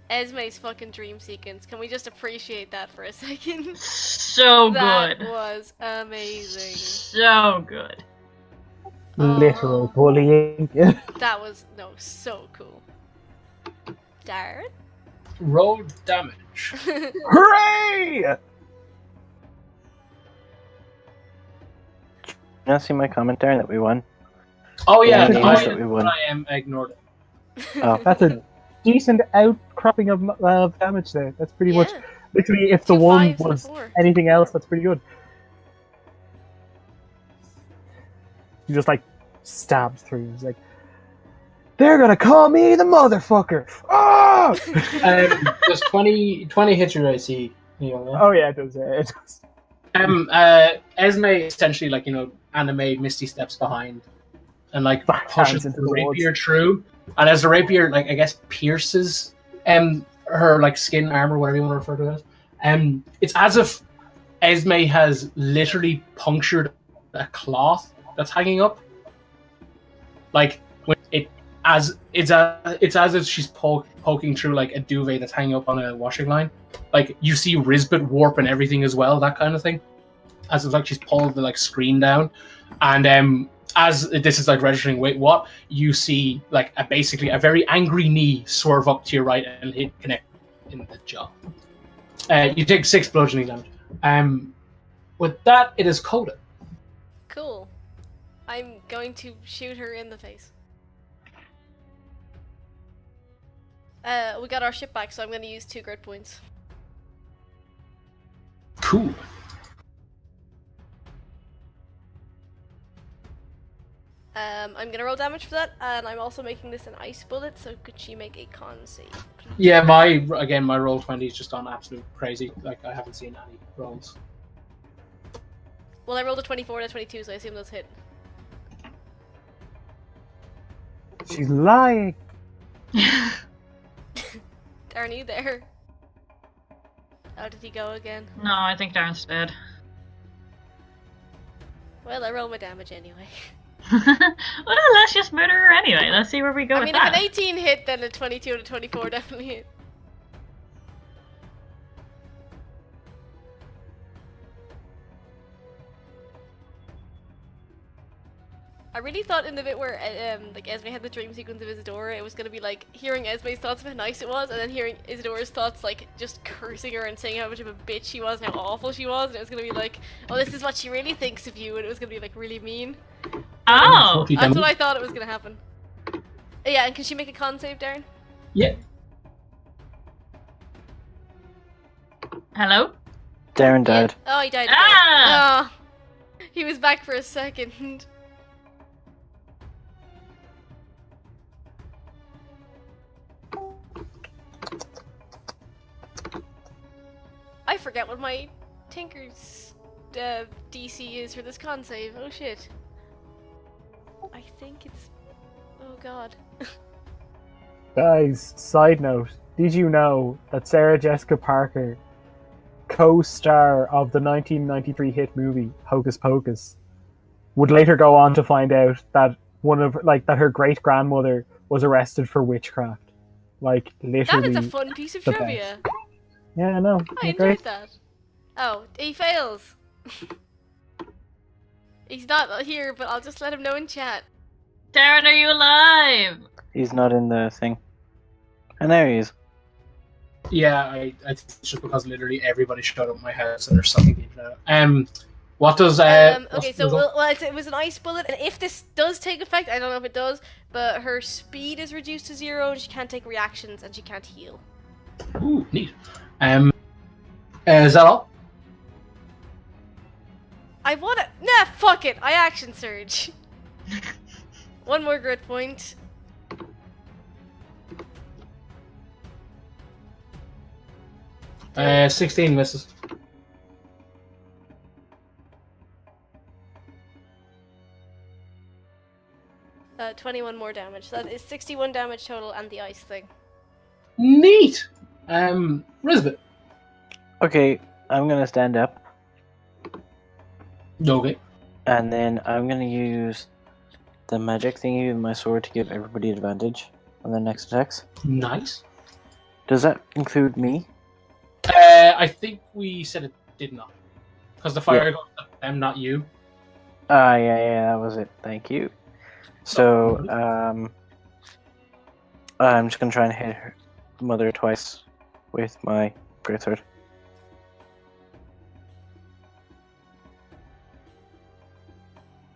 Esme's fucking dream sequence. Can we just appreciate that for a second? So That good. was amazing. So good. Literal bullying. That was, no, so cool. Darren? Roll damage. Hooray! You not see my comment, Darren, that we won? Oh yeah, Yeah, nice that we won. I ignored it. Oh. That's a decent outcropping of damage there. That's pretty much Yeah. literally if the 2 one fives and a was 4. anything else, that's pretty good. He just like stabs through. He's like, they're gonna call me the motherfucker. Oh! There's 20 hits your AC. You know, Oh yeah, it does. Yeah, it does. Esme essentially, like, you know, anime Misty steps behind and like Backhands pushes into the the rapier through, and as the rapier, like, I guess pierces her like skin armor, whatever you want to refer to it as, it's as if Esme has literally punctured a cloth that's hanging up. Like when it's as if she's poking through like a duvet that's hanging up on a washing line. Like you see Rizbit warp and everything as well, that kind of thing. As it's like she's pulled the like screen down, and as this is like registering, wait, what? You see like basically a very angry knee swerve up to your right and hit connect in the jaw. You take 6 bludgeoning damage. With that, it is Coda. Cool. I'm going to shoot her in the face. We got our ship back, so I'm going to use 2 grit points. Cool. I'm going to roll damage for that, and I'm also making this an ice bullet, so could she make a con save, please? Yeah, my roll 20 is just on absolute crazy. Like I haven't seen any rolls. Well, I rolled a 24 and a 22, so I assume those hit. She's lying. Darren, are you there? How did he go again? No, I think Darren's dead. Well, I rolled my damage anyway. Well, let's just murder her anyway. Let's see where we go I with mean, that. if an 18 hit, then a 22 and a 24 definitely hit. I really thought in the bit where like Esme had the dream sequence of Isidora, it was gonna be like hearing Esme's thoughts of how nice it was, and then hearing Isidora's thoughts like just cursing her and saying how much of a bitch she was and how awful she was, and it was gonna be like, oh, this is what she really thinks of you, and it was gonna be like really mean. Oh! That's what I thought it was gonna happen. Yeah, and can she make a con save, Darren? Yeah. Hello? Darren died. Yeah. Oh, he died again. Ah! Oh, he was back for a second. I forget what my Tinker's DC is for this con save. Oh shit. I think it's... Oh god. Guys, side note, did you know that Sarah Jessica Parker, co-star of the 1993 hit movie Hocus Pocus, would later go on to find out that that her great grandmother was arrested for witchcraft? Like literally. That is a fun piece of trivia. Best. Yeah, I know. I enjoyed that. Oh, he fails. He's not here, but I'll just let him know in chat. Darren, are you alive? He's not in the thing. And there he is. Yeah, I think it's just because literally everybody showed up at my house and there's something deep now. What does okay, so it was an ice bullet, and if this does take effect, I don't know if it does, but her speed is reduced to 0, and she can't take reactions, and she can't heal. Ooh, neat. Is that all? I wanna... Nah, fuck it! I action surge. One more grit point. Uh, 16 misses. Uh, 21 more damage. That is 61 damage total and the ice thing. Neat! Rizbit. Okay, I'm gonna stand up, Okay. and then I'm gonna use the magic thingy with my sword to give everybody advantage on their next attacks. Nice. Does that include me? I think we said it did not. Because the fire goes to them, not you. Yeah, that was it. Thank you. So, I'm just gonna try and hit her mother twice with my greatsword.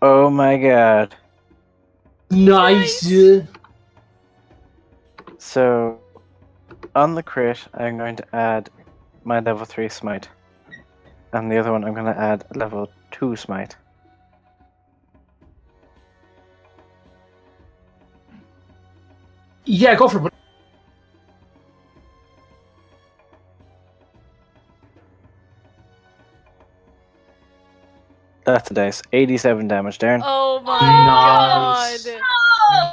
Oh my god. Nice! So, on the crit, I'm going to add my level 3 smite. And the other one, I'm going to add level 2 smite. Yeah, go for it. That's a dice. 87 damage, Darren. Oh my Nice. god!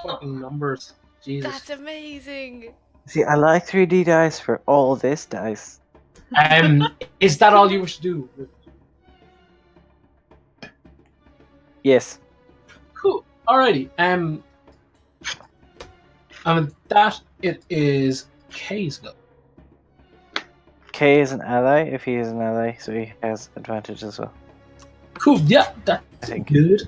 Fucking numbers. Jesus. That's amazing! See, I like 3D dice for all this dice. Is that all you wish to do? Yes. Cool. Alrighty. That it is K's go. K is an ally. If he is an ally, so he has advantage as well. Cool. Yeah, that's I think. good.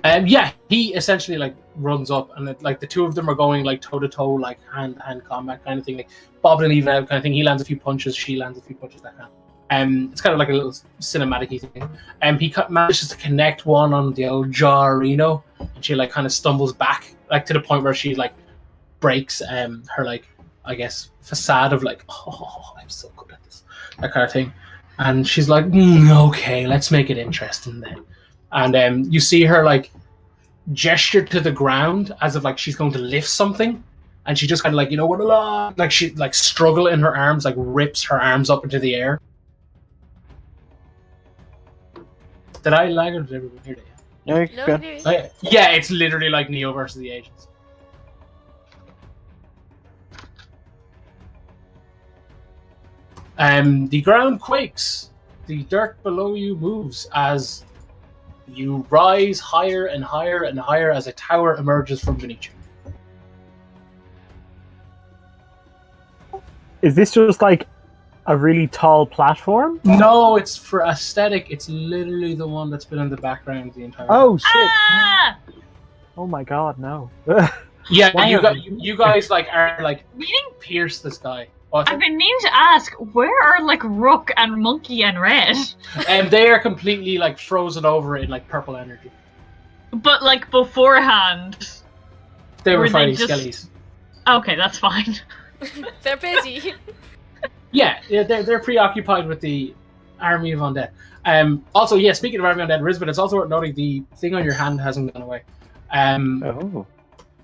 Yeah, he essentially like runs up, and like the two of them are going like toe to toe, like hand combat kind of thing, like bobbing and even out kind of thing. He lands a few punches, she lands a few punches. That kind. It's kind of like a little cinematic-y thing. He manages to connect one on the old jaw, and she like kind of stumbles back, like to the point where she like breaks her like I guess facade of like, oh, I'm so good at this, that kind of thing. And she's like, okay, let's make it interesting then. And you see her like gesture to the ground as if like she's going to lift something, and she just kind of like, what, like she like struggle in her arms, like rips her arms up into the air. Did I lag or did everyone hear that? No, you No, can. no. Yeah, it's literally like Neo versus the Agents. The ground quakes. The dirt below you moves as you rise higher and higher and higher as a tower emerges from beneath you. Is this just like a really tall platform? No, it's for aesthetic. It's literally the one that's been in the background the entire time. Oh shit! Ah! Oh my god, no. Yeah, Why you guys like are like pierce the sky. I've been meaning to ask, where are like Rook and Monkey and Red? And they are completely like frozen over in like purple energy. But like beforehand, They were Were they fighting just- skellies. okay, that's fine. They're busy. Yeah, they're preoccupied with the army of undead. Also, yeah, speaking of army of undead, Rizbit, it's also worth noting the thing on your hand hasn't gone away. Oh.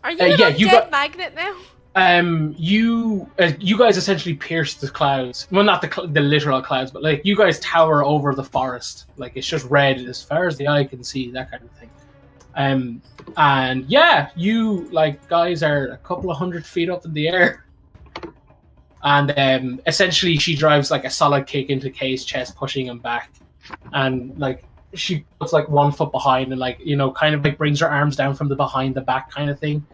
Are you yeah, an you undead got- magnet now? You guys essentially pierce the clouds. Well, not the literal clouds, but like you guys tower over the forest. Like it's just red as far as the eye can see, that kind of thing. And yeah, you like guys are a couple of 100 feet up in the air. And essentially she drives like a solid kick into Kay's chest, pushing him back. And like she puts like 1 foot behind and like, kind of like brings her arms down from the behind the back kind of thing.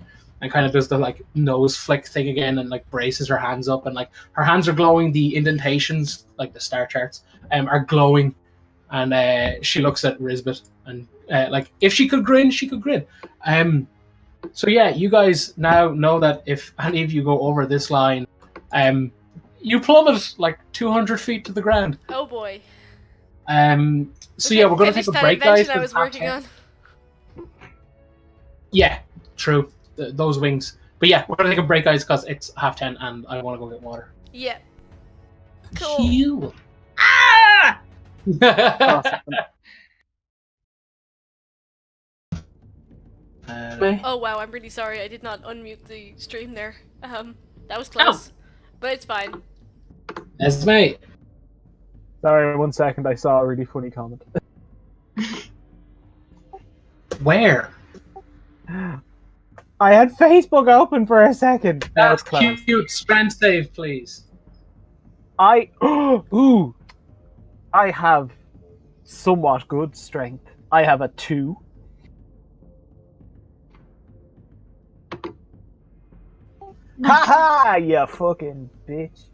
And kind of does the like nose flick thing again and like braces her hands up, and like her hands are glowing. The indentations, like the star charts, are glowing. And she looks at Rizbit and like if she could grin, she could grin. So yeah, you guys now know that if any of you go over this line, you plummet like 200 feet to the ground. Oh boy. So yeah, we're gonna take a break, guys. I was working on. Yeah, true. Those wings. But yeah, we're gonna take a break, guys, because it's 10:30 and I want to go get water. Yeah. Cool. Cool. Ah! Oh wow, I'm really sorry. I did not unmute the stream there. That was close, but it's fine. Esme. Sorry, 1 second. I saw a really funny comment. Where? I had Facebook open for a second. Now it's closed. Cute. Strength save, please. I have somewhat good strength. I have a 2. Haha, you fucking bitch.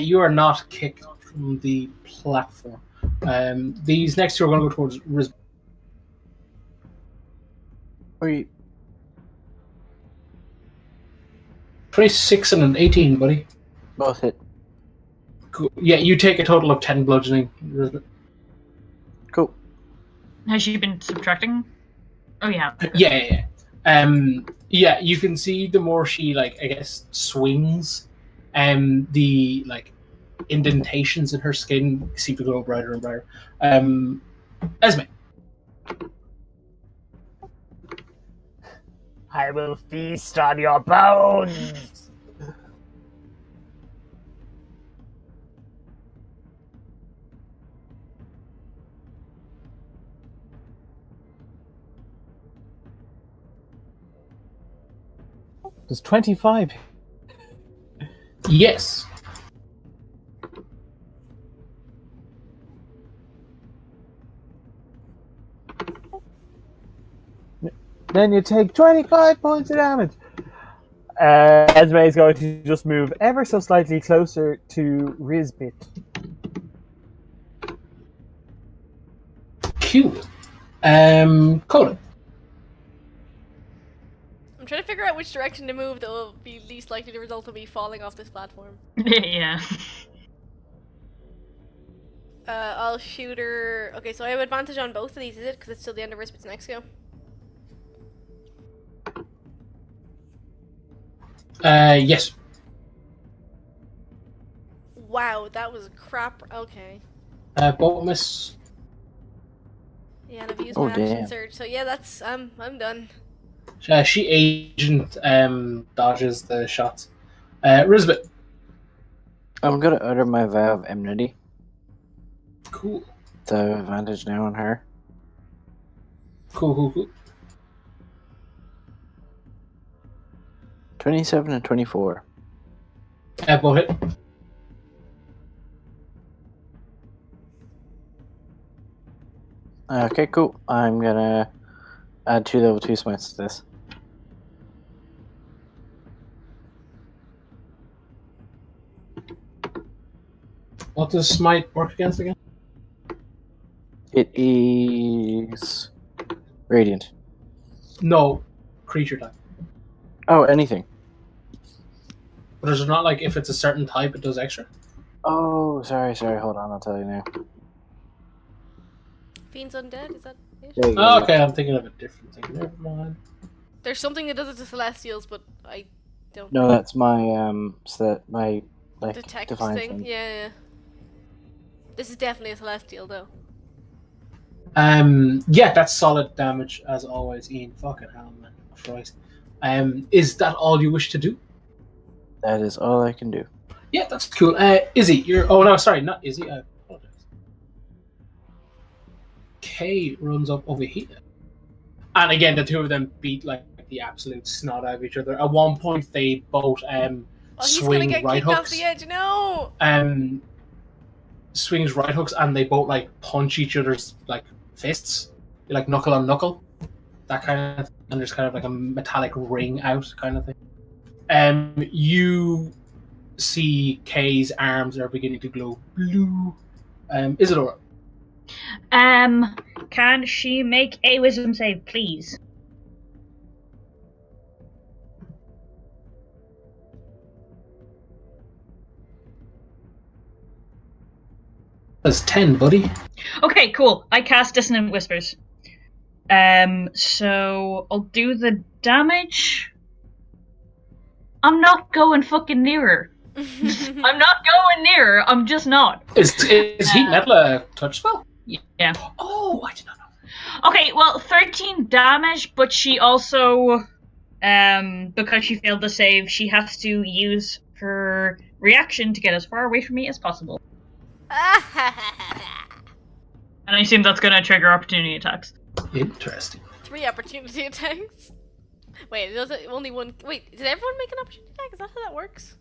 You are not kicked from the platform. These next two are going to go towards Rizbit. Wait. 26 and an 18, buddy. Both hit. Cool. Yeah, you take a total of 10 bludgeoning, Rizbit. Cool. Has she been subtracting? Oh yeah. Yeah. Yeah, you can see the more she like I guess swings, the like indentations in her skin seem to grow brighter and brighter. Esme. I will feast on your bones. Does 25? Yes. then you take 25 points of damage. Esme is going to just move ever so slightly closer to Rizbit. Cool. Coda. I'm trying to figure out which direction to move that will be least likely to result in me falling off this platform. Yeah. I'll shoot her. Okay, so I have advantage on both of these, is it? Because it's still the end of Rizbit's next go. Yes. Wow, that was crap. Okay. Both miss. Yeah, and I've used Oh, my action damn. surge, so yeah, that's I'm done. She agent dodges the shots. Rizbit. I'm gonna utter my vow of enmity. Cool. So advantage now on her. Cool. 27 and 24. Both hit. Okay, cool. I'm gonna add 2 level 2 smites to this. What does smite work against again? It is radiant. No, creature type. Oh, anything. But is it not like if it's a certain type, it does extra? Oh, sorry. Hold on, I'll tell you now. Fiend's undead, is that it? There you go. Oh, okay, I'm thinking of a different thing. Never mind. There's something that does it to Celestials, but I don't No, that's my my like detect divine thing. Yeah. This is definitely a Celestial, though. Yeah, that's solid damage as always, Ian. Fucking hell, man. Christ. Is that all you wish to do? That is all I can do. Yeah, that's cool. Izzy, you're. Oh no, sorry, not Izzy. I apologize. Kay runs up over here, and again, the two of them beat like the absolute snot out of each other. At one point, they both Oh, he's swing gonna get right kicked off hooks. the edge. No. Swings right hooks, and they both like punch each other's like fists, like knuckle on knuckle, that kind of thing. And there's kind of like a metallic ring out kind of thing. You see Kay's arms are beginning to glow blue. Isidora. Can she make a wisdom save, please? That's 10, buddy. Okay, cool. I cast Dissonant Whispers. So I'll do the damage. I'm not going fucking near her. I'm not going near her. I'm just not. Is heat metal a touch spell? Yeah. Oh, I did not know. Okay, well, 13 damage, but she also, because she failed the save, she has to use her reaction to get as far away from me as possible. And I assume that's going to trigger opportunity attacks. Interesting. 3 opportunity attacks. Wait, there's only one. Wait, did everyone make an opportunity attack? Is that how that works?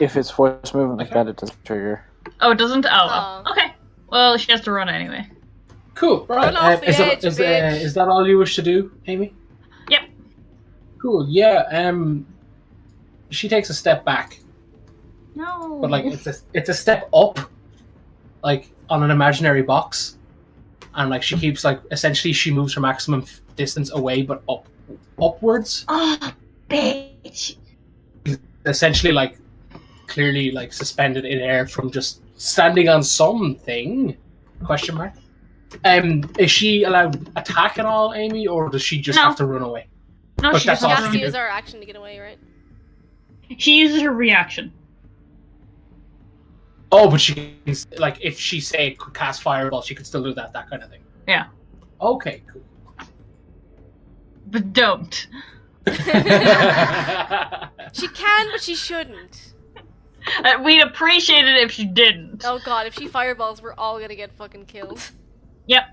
If it's force movement like that, it doesn't trigger. Oh, it doesn't? Oh, well. Oh. Okay. Well, she has to run anyway. Cool. Right. Run off the edge, bitch. Is that all you wish to do, Amy? Yep. Cool. Yeah. She takes a step back, No. but like it's a step up, like on an imaginary box, and like she keeps like essentially she moves her maximum distance away, but upwards. Oh, bitch. Essentially, like clearly like suspended in air from just standing on something. Question mark. Is she allowed attack and all, Amy, or does she just No. have to run away? No, But she that's doesn't all She have has she to can use do. our action to get away, right? She uses her reaction. Oh, but she can, like if she say could cast fireball, she could still do that kind of thing. Yeah. Okay, cool. But don't. She can, but she shouldn't. We'd appreciate it if she didn't. Oh god, if she fireballs, we're all gonna get fucking killed. Yep.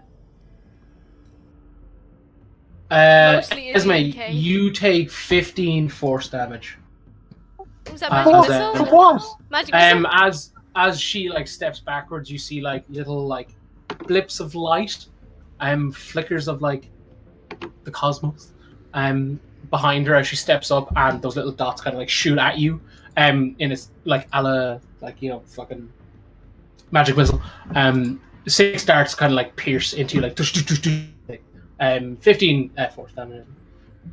Mostly Izzy Esme, and Kay. you take 15 force damage. Was that Uh, magic as missile? a- For what? Magic missile? As she like steps backwards, you see like little like blips of light, flickers of like the cosmos, behind her as she steps up, and those little dots kind of like shoot at you, in its like fucking magic whistle. 6 darts kind of like pierce into you, like 15 force damage.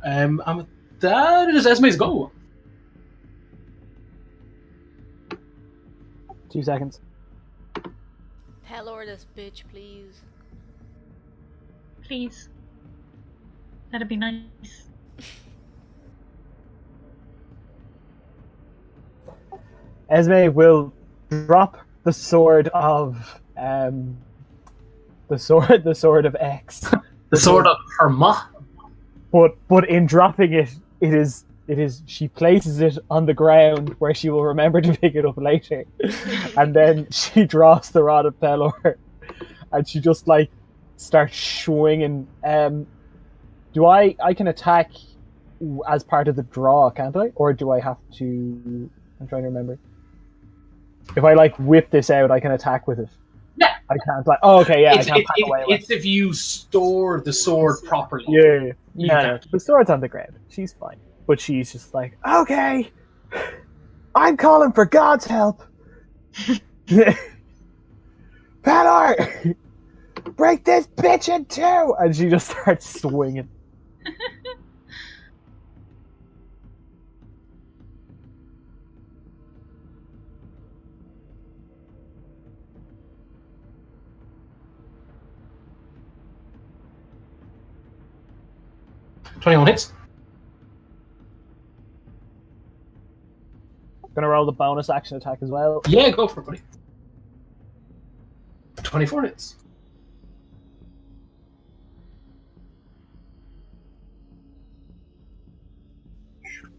And with that, it is Esme's go. 2 seconds. Pelor this bitch, please. Please. That'd be nice. Esme will drop the sword of the sword of X. The sword of her ma. But in dropping it, it is she places it on the ground where she will remember to pick it up later. And then she draws the rod of Pelor and she just like starts swinging. Do I can attack as part of the draw, can't I? Or do I have to? I'm trying to remember. If I like whip this out, I can attack with it. Yeah. I can't like. Oh, okay, yeah. I can't pack away with it's if you store the sword properly. Yeah. No, the sword's on the ground. She's fine, but she's just like, okay, I'm calling for God's help. Pelor, break this bitch in two, and she just starts swinging. $21 hits. Gonna roll the bonus action attack as well. Yeah, go for it, buddy. 24 hits.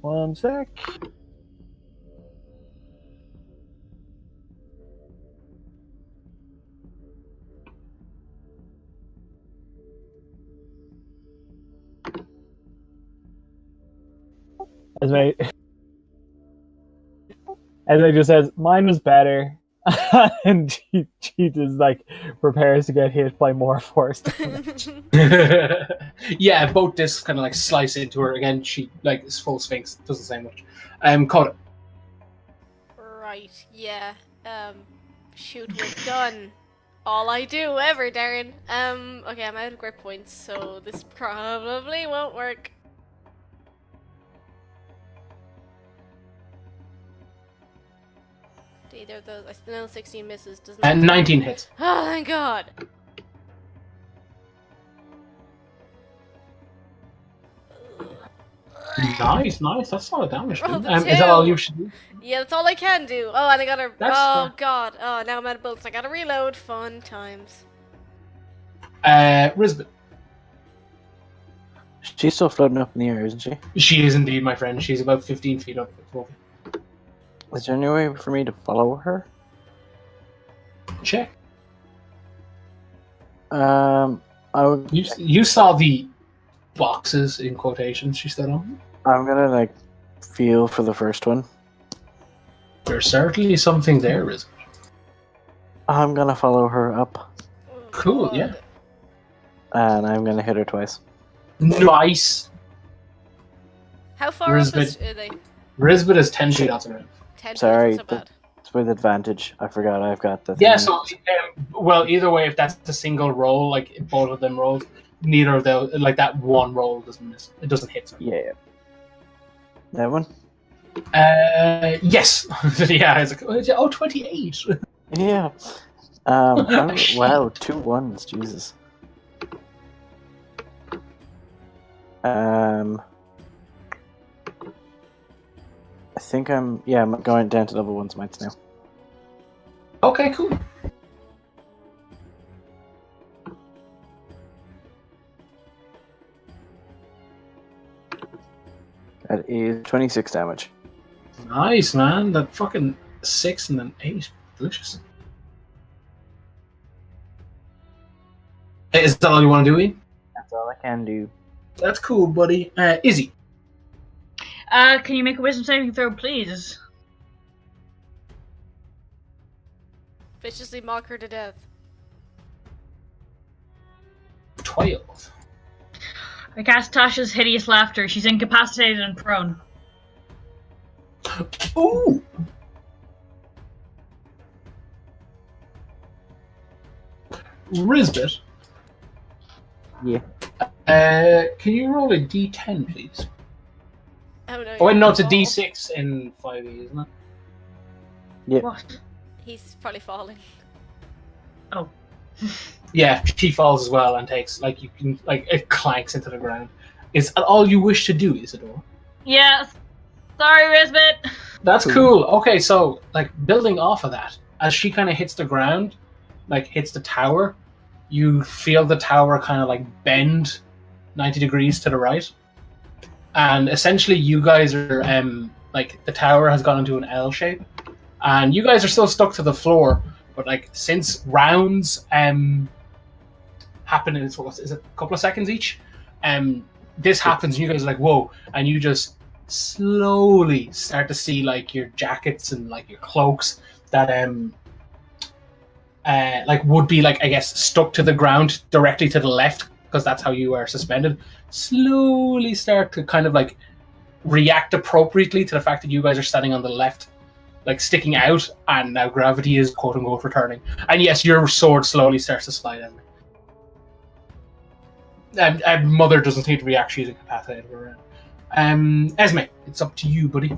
One sec. Esme just says, mine was better. And she just like prepares to get hit by more force damage. Yeah, both discs kind of like slice into her again. She like is full sphinx, doesn't say much. Coda. Right, yeah. Shoot with gun. All I do ever, Darren. Okay, I'm out of grip points, so this probably won't work. Either of those. I still know 16 misses. Doesn't. And 19 hits. Oh, thank God. Nice. That's a lot of damage. Roll the Is that all two. you should do? Yeah, that's all I can do. Oh, and I gotta. That's oh fair. God. Oh, now I'm out of bullets. I gotta reload. Fun times. Rizbit. She's still floating up in the air, isn't she? She is indeed, my friend. She's about 15 feet up. Is there any way for me to follow her? Check. I would. You saw the boxes in quotations she stood on. I'm gonna like feel for the first one. There's certainly something there, Rizbit. I'm gonna follow her up, Oh, Cool, God. yeah. and I'm gonna hit her twice. Nice. How far up Rizbit. are they? Rizbit is 10 feet off the ground. 10 Sorry, feet, that's not bad. It's with advantage. I forgot I've got the. Yeah, thing. so, well, either way, if that's a single roll, like if both of them rolls, neither of those, like that one roll doesn't miss. It doesn't hit. Yeah. That one? Yes. Yeah, it's like, oh, 28. Yeah. Wow, 2 1s, Jesus. I think I'm going down to level 1 smites now. Okay, cool. That is 26 damage. Nice, man. That fucking 6 and then 8. Delicious. Is that all you want to do, Ian? That's all I can do. That's cool, buddy. Izzy. Can you make a wisdom saving throw, please? Viciously mock her to death. 12. I cast Tasha's hideous laughter. She's incapacitated and prone. Ooh! Rizbit, Yeah. can you roll a d10, please? Oh no. Oh, wait, no, it's a fall. d6 in 5e, isn't it? Yeah. What? He's probably falling. Oh. Yeah, she falls as well and takes, like, you can, like, it clanks into the ground. Is that all you wish to do, Isidora? Yes. Sorry, Rizbit. That's cool. Okay, so, like, building off of that, as she kind of hits the ground, like, hits the tower, you feel the tower kind of, like, bend 90 degrees to the right. And essentially, you guys are, like, the tower has gone into an L shape. And you guys are still stuck to the floor, but, like, since rounds happen in, is it a couple of seconds each? This happens, and you guys are like, whoa, and you just slowly start to see, like, your jackets and, like, your cloaks that, like, would be, like, I guess, stuck to the ground directly to the left, because that's how you are suspended, slowly start to kind of, like, react appropriately to the fact that you guys are standing on the left, like, sticking out, and now gravity is quote-unquote returning. And yes, your sword slowly starts to slide in. And Mother doesn't seem to react, she's incapacitated. Esme, it's up to you, buddy.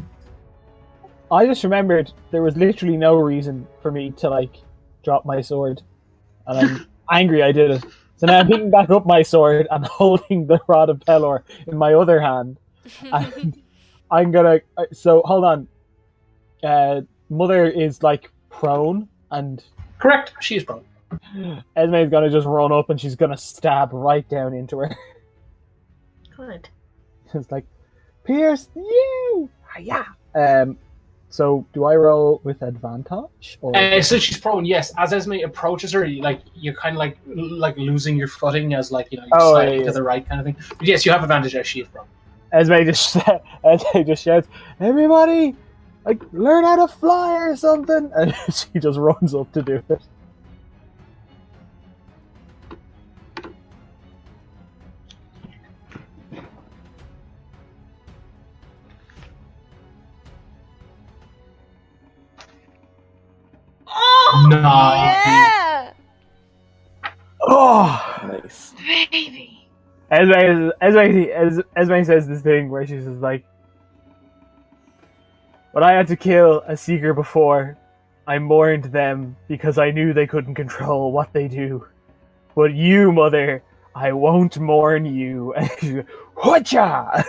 I just remembered there was literally no reason for me to, like, drop my sword. And I'm angry I did it. So now I'm picking back up my sword and holding the Rod of Pelor in my other hand. And I'm gonna... So, hold on. Mother is, like, prone, and... Correct, she is prone. Esme is gonna just run up and she's gonna stab right down into her. Good. It's like, pierce you! Yeah. So do I roll with advantage? Or So she's prone, yes. As Esme approaches her, you're kind of like losing your footing as, like, you know, you're sliding to the right kind of thing. But yes, you have advantage as she is prone. Esme just shouts, everybody, like, learn how to fly or something, and she just runs up to do it. Oh, Nice. Yeah! Oh, Nice. baby. Esme says this thing where she's just like, when I had to kill a seeker before, I mourned them because I knew they couldn't control what they do. But you, Mother, I won't mourn you. And she's like, whatcha?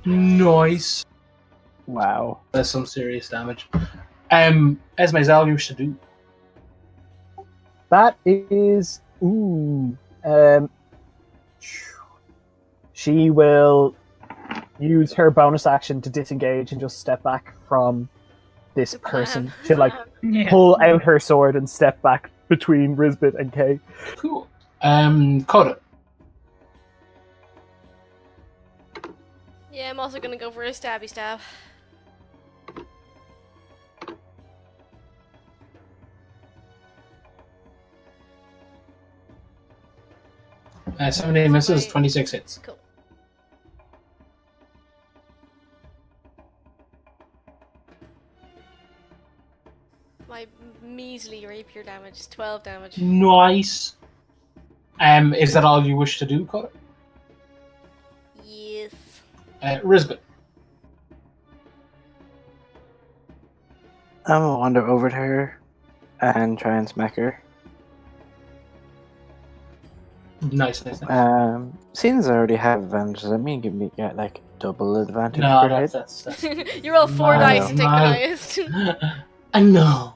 Nice. Wow. That's some serious damage. Esme, is that all you wish to do? That is... Ooh. She will use her bonus action to disengage and just step back from this person. She'll, like, Yeah. pull out her sword and step back between Rizbit and Kay. Cool. Coda. Yeah, I'm also gonna go for a stabby stab. 17 misses, 26 hits. Cool. My measly rapier damage, 12 damage. Nice. Is that all you wish to do, Coda? Yes. Rizbit. I'm gonna wander over to her and try and smack her. Nice. Since I already have advantage, does that mean give me like double advantage No, per hit? that's You roll 4 No, dice and take the no. highest. I know.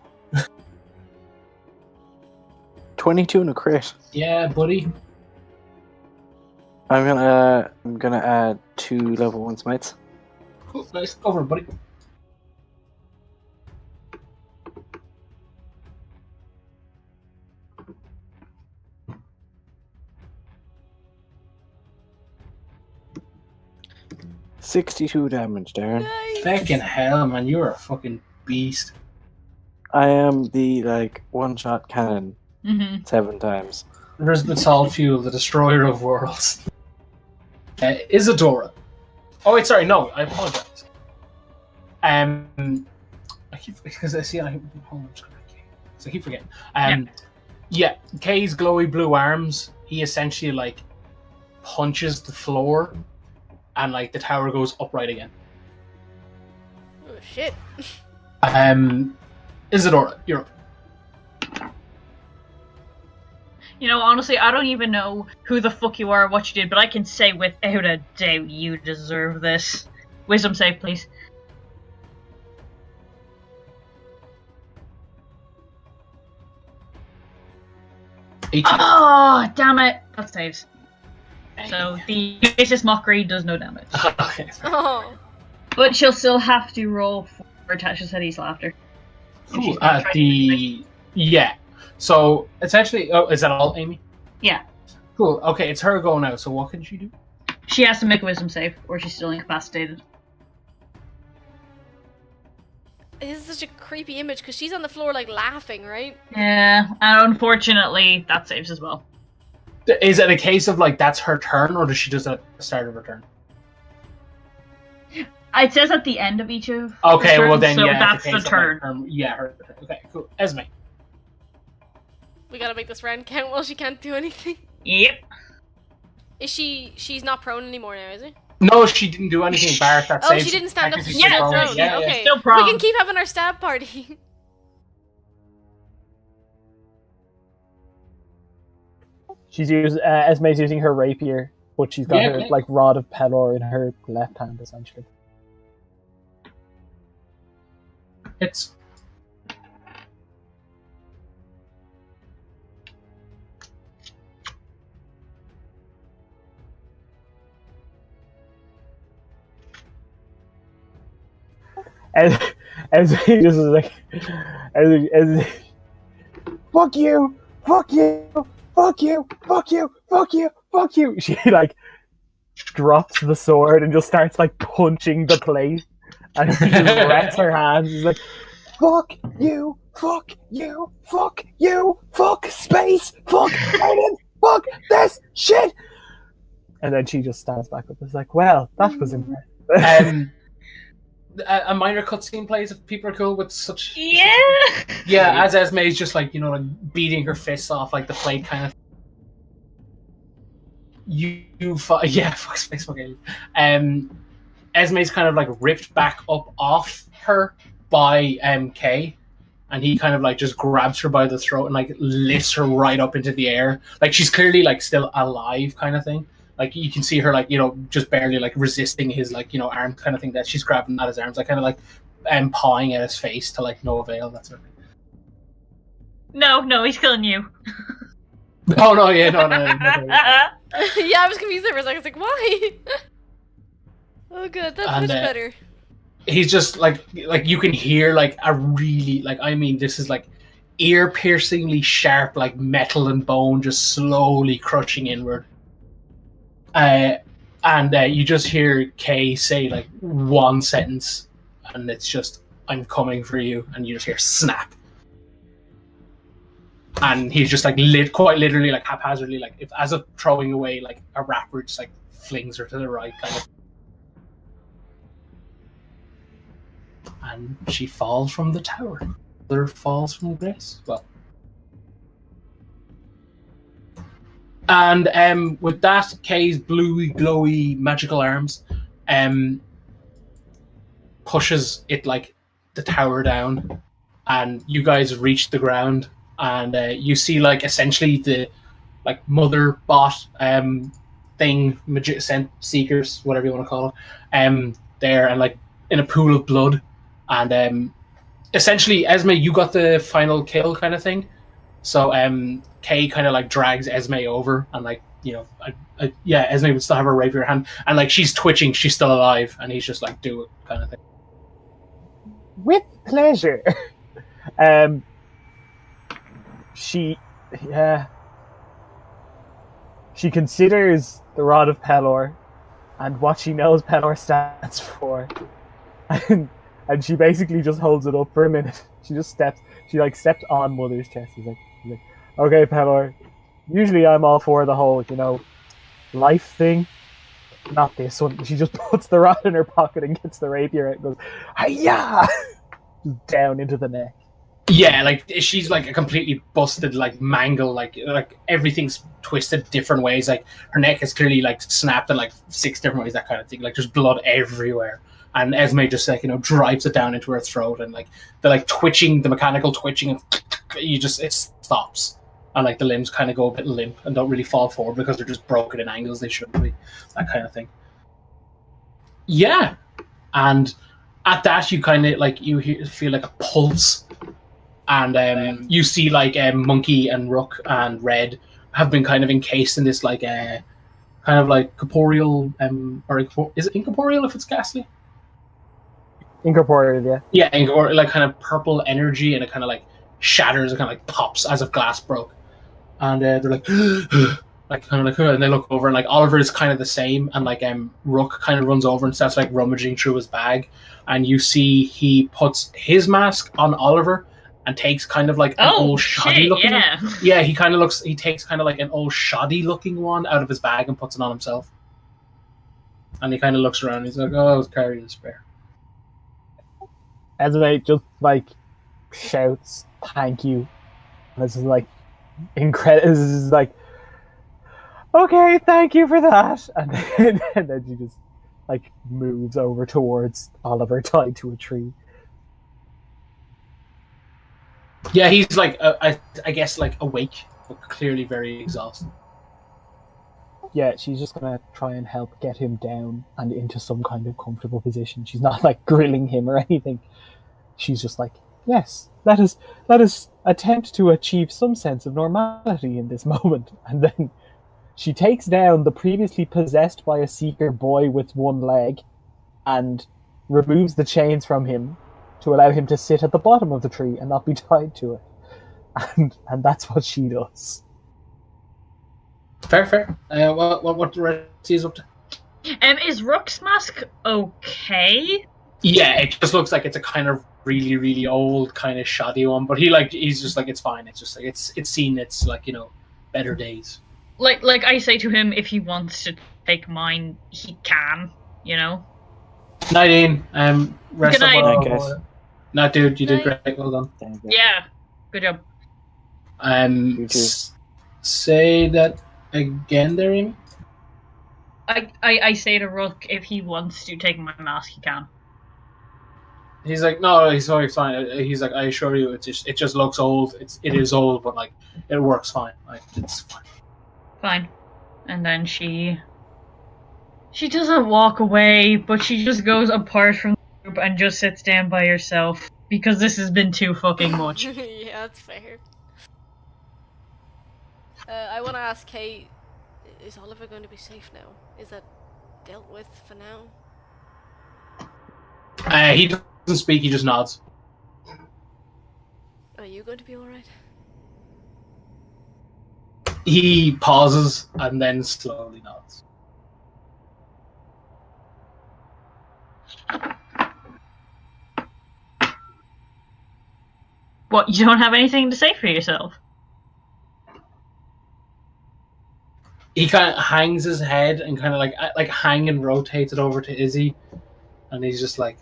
22 and a crit. Yeah, buddy. I'm gonna add 2 level 1 smites. Cool. Nice. Go for it, buddy. 62 damage, Darren. Nice. Fucking hell, man, you're a fucking beast. I am the, one-shot cannon Mm-hmm. 7 times. Rizbit Solid Fuel, the destroyer of worlds. Isidora. Oh wait, sorry, no, I apologize. I keep because I see I hold on, so I keep forgetting. Yeah, Kay's glowy blue arms. He essentially like punches the floor, and like the tower goes upright again. Oh shit. Isidora, you're up. You know, honestly, I don't even know who the fuck you are or what you did, but I can say without a doubt you deserve this. Wisdom save, please. Oh, damn it. That saves. So the vicious mockery does no damage. Okay. Oh. But she'll still have to roll for Tasha's Headies Laughter. Cool. Yeah. So essentially, is that all, Amy? Yeah. Cool. Okay, it's her go now. So what can she do? She has to make a wisdom save, or she's still incapacitated. This is such a creepy image because she's on the floor like laughing, right? Yeah, and unfortunately, that saves as well. Is it a case of like that's her turn, or does she just at the start of her turn? It says at the end of each of. Okay, the well turns, then so yeah, that's it's a the case of, turn. Like, her turn. Okay, cool. Esme. We gotta make this round count while she can't do anything. Yep. Is she's not prone anymore now, is it? No, she didn't do anything. Barrett, that Oh, saves. she didn't stand up. Technically, She's she's still prone. prone. Yeah, Okay. Still prone. We can keep having our stab party. Esme's using her rapier, but she's got her rod of Pelor in her left hand essentially. It's as he just is like, as fuck you, fuck you, fuck you, fuck you, fuck you, fuck you. She like drops the sword and just starts like punching the plate, and she just wrecks her hands. She's like, fuck you, fuck you, fuck you, fuck space, fuck Aiden, fuck this shit. And then she just stands back up and is like, well, that was impressive. A minor cutscene plays if people are cool with such. Yeah. As Esme is just like like beating her fists off like the plate kind of. Fuck space, fuck you. Esme's kind of like ripped back up off her by Kay, and he kind of like just grabs her by the throat and like lifts her right up into the air. Like she's clearly like still alive, kind of thing. Like you can see her like just barely like resisting his like arm kind of thing that she's grabbing at his arms, like kind of like pawing at his face to like no avail, that sort of thing. No, he's killing you. Oh no, yeah, no. Yeah, I was confused there for a second. I was like, why? Oh good, that's much better. He's just like you can hear like a really this is like ear-piercingly sharp like metal and bone just slowly crushing inward. And you just hear Kay say like one sentence, and it's just "I'm coming for you," and you just hear snap, and he's just like quite literally like haphazardly like if as of throwing away like a wrapper, just like flings her to the right kind of, and she falls from the tower. There falls from grace. Well. And with that, Kay's bluey, glowy, magical arms pushes it like the tower down, and you guys reach the ground, and you see like essentially the like mother bot thing, seekers, whatever you want to call it, there, and like in a pool of blood, and essentially Esme, you got the final kill kind of thing. So Kay kind of like drags Esme over, and like Esme would still have her rapier hand, and like she's twitching, she's still alive, and he's just like do it kind of thing. With pleasure. She considers the Rod of Pelor, and what she knows Pelor stands for. And she basically just holds it up for a minute. She steps on Mother's chest. She's like, okay, Pelor, usually I'm all for the whole, life thing. Not this one. She just puts the rod in her pocket and gets the rapier out and goes, hi-ya! Down into the neck. Yeah, like she's like a completely busted, like mangle, like everything's twisted different ways. Like her neck is clearly like snapped in like 6 different ways, that kind of thing. Like there's blood everywhere, and Esme just like drives it down into her throat, and like the twitching, the mechanical twitching, and it stops, and like the limbs kind of go a bit limp and don't really fall forward because they're just broken in angles they shouldn't be, that kind of thing. Yeah, and at that you kind of like feel like a pulse. And you see like Monkey and Rook and Red have been kind of encased in this like kind of like corporeal or is it incorporeal if it's ghastly? Incorporeal, yeah. Yeah, incorporeal, like kind of purple energy, and it kind of like shatters, it kind of like pops as if glass broke, and they're like like kind of like, and they look over, and like Oliver is kind of the same, and like Rook kind of runs over and starts like rummaging through his bag, and you see he puts his mask on Oliver. And takes kind of like an old shoddy looking one. Yeah, he takes kind of like an old shoddy looking one out of his bag and puts it on himself. And he kind of looks around and he's like, oh, I was carrying a spare. Esme just like shouts, thank you. And this is like incredible. This is like, okay, thank you for that. And then she just like moves over towards Oliver tied to a tree. Yeah, he's like, I guess, like awake, but clearly very exhausted. Yeah, she's just gonna try and help get him down and into some kind of comfortable position. She's not like grilling him or anything. She's just like, yes, let us attempt to achieve some sense of normality in this moment. And then she takes down the previously possessed by a seeker boy with one leg and removes the chains from him to allow him to sit at the bottom of the tree and not be tied to it. And that's what she does. Fair. What the rest is up to? Is Rook's mask okay? Yeah, it just looks like it's a kind of really, really old, kind of shoddy one. But he's just like, it's fine. It's just like it's seen its like better days. Like I say to him, if he wants to take mine, he can. Night, Ian. Rest Good night. up. Guys. No, dude, you did great. Well done. Yeah, good job. Say that again, there, Amy. I say to Rook, if he wants to take my mask, he can. He's like, no, he's fine. He's like, I assure you, it just looks old. It is old, but like, it works fine. Like, it's fine. Fine. And then she doesn't walk away, but she just goes apart from the group and just sits down by herself because this has been too fucking much. Yeah, that's fair. I want to ask Kate, is Oliver going to be safe now? Is that dealt with for now? He doesn't speak, he just nods. Are you going to be alright? He pauses and then slowly nods. What, you don't have anything to say for yourself? He kind of hangs his head and kind of like hang and rotates it over to Izzy, and he's just like,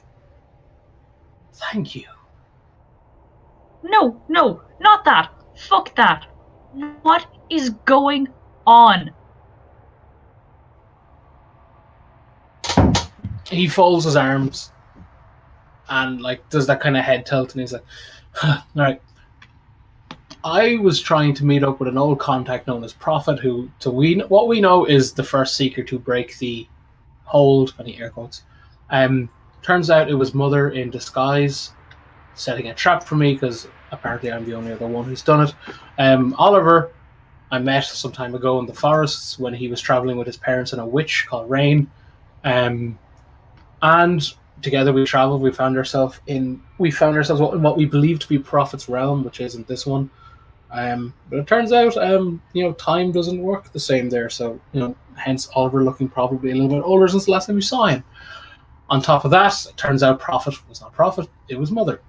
thank you. No, not that. Fuck that. What is going on? He folds his arms and like does that kind of head tilt, and he's like, all right. I was trying to meet up with an old contact known as Prophet, who, what we know, is the first seeker to break the hold, and he air quotes. Turns out it was Mother in disguise, setting a trap for me, because apparently I'm the only other one who's done it. Oliver, I met some time ago in the forests when he was traveling with his parents and a witch called Rain. And together we traveled. We found ourselves in what we believe to be Prophet's realm, which isn't this one. But it turns out, time doesn't work the same there. So, hence Oliver looking probably a little bit older since the last time we saw him. On top of that, it turns out Prophet was not Prophet, it was Mother.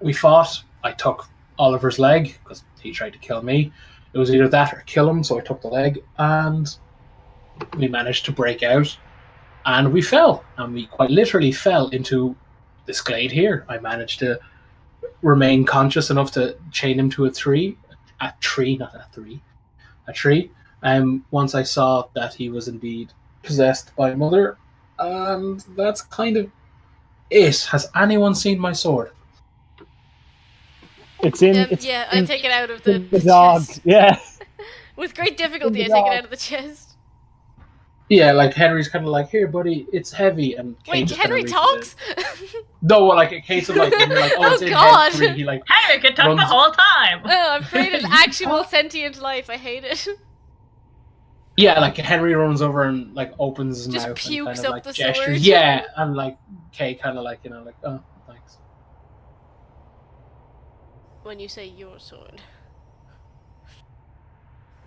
We fought. I took Oliver's leg because he tried to kill me. It was either that or kill him, so I took the leg, and we managed to break out. And we fell, and we quite literally fell into this glade here. I managed to remain conscious enough to chain him to a tree. Once I saw that he was indeed possessed by Mother, and that's kind of it. Has anyone seen my sword? It's in. I take it out of the dog. chest. Yeah. With great difficulty, I take it out of the chest. Yeah, like Henry's kind of like, here, buddy, it's heavy, and Wait, Henry talks? No, like a case of like, and you're like, oh it's in God. Henry. He like Henry could talk the whole time. Oh, I've created actual sentient life. I hate it. Yeah, like Henry runs over and like opens his Just mouth pukes and kind of up like the gestures. sword. Yeah, and like Kay kind of like like, oh, thanks. When you say your sword.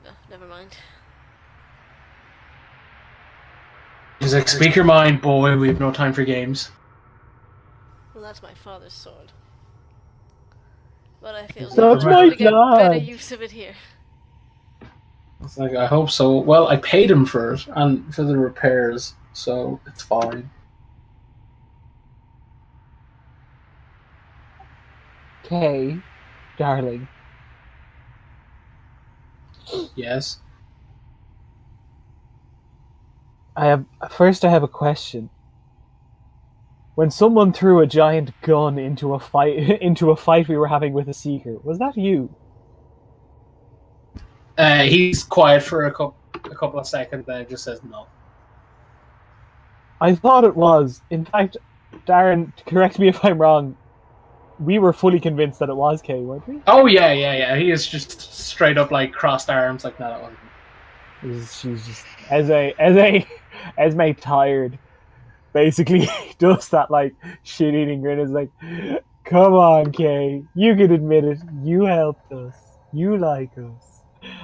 No, never mind. He's like, speak your mind, boy. We have no time for games. Well, that's my father's sword. But I feel So like it's I'm my gonna get better blood. use of it here. It's like, I hope so. Well, I paid him for it and for the repairs, so it's fine. Kay, darling. Yes. I have a question. When someone threw a giant gun into a fight we were having with a seeker, was that you? He's quiet for a couple of seconds, then just says no. I thought it was. In fact, Darren, correct me if I'm wrong. We were fully convinced that it was Kay, weren't we? Oh yeah. He is just straight up like crossed arms, like no, that wasn't. She's just Esme tired. Basically, does that like shit-eating grin. Is like, come on, Kay, you can admit it. You helped us. You like us.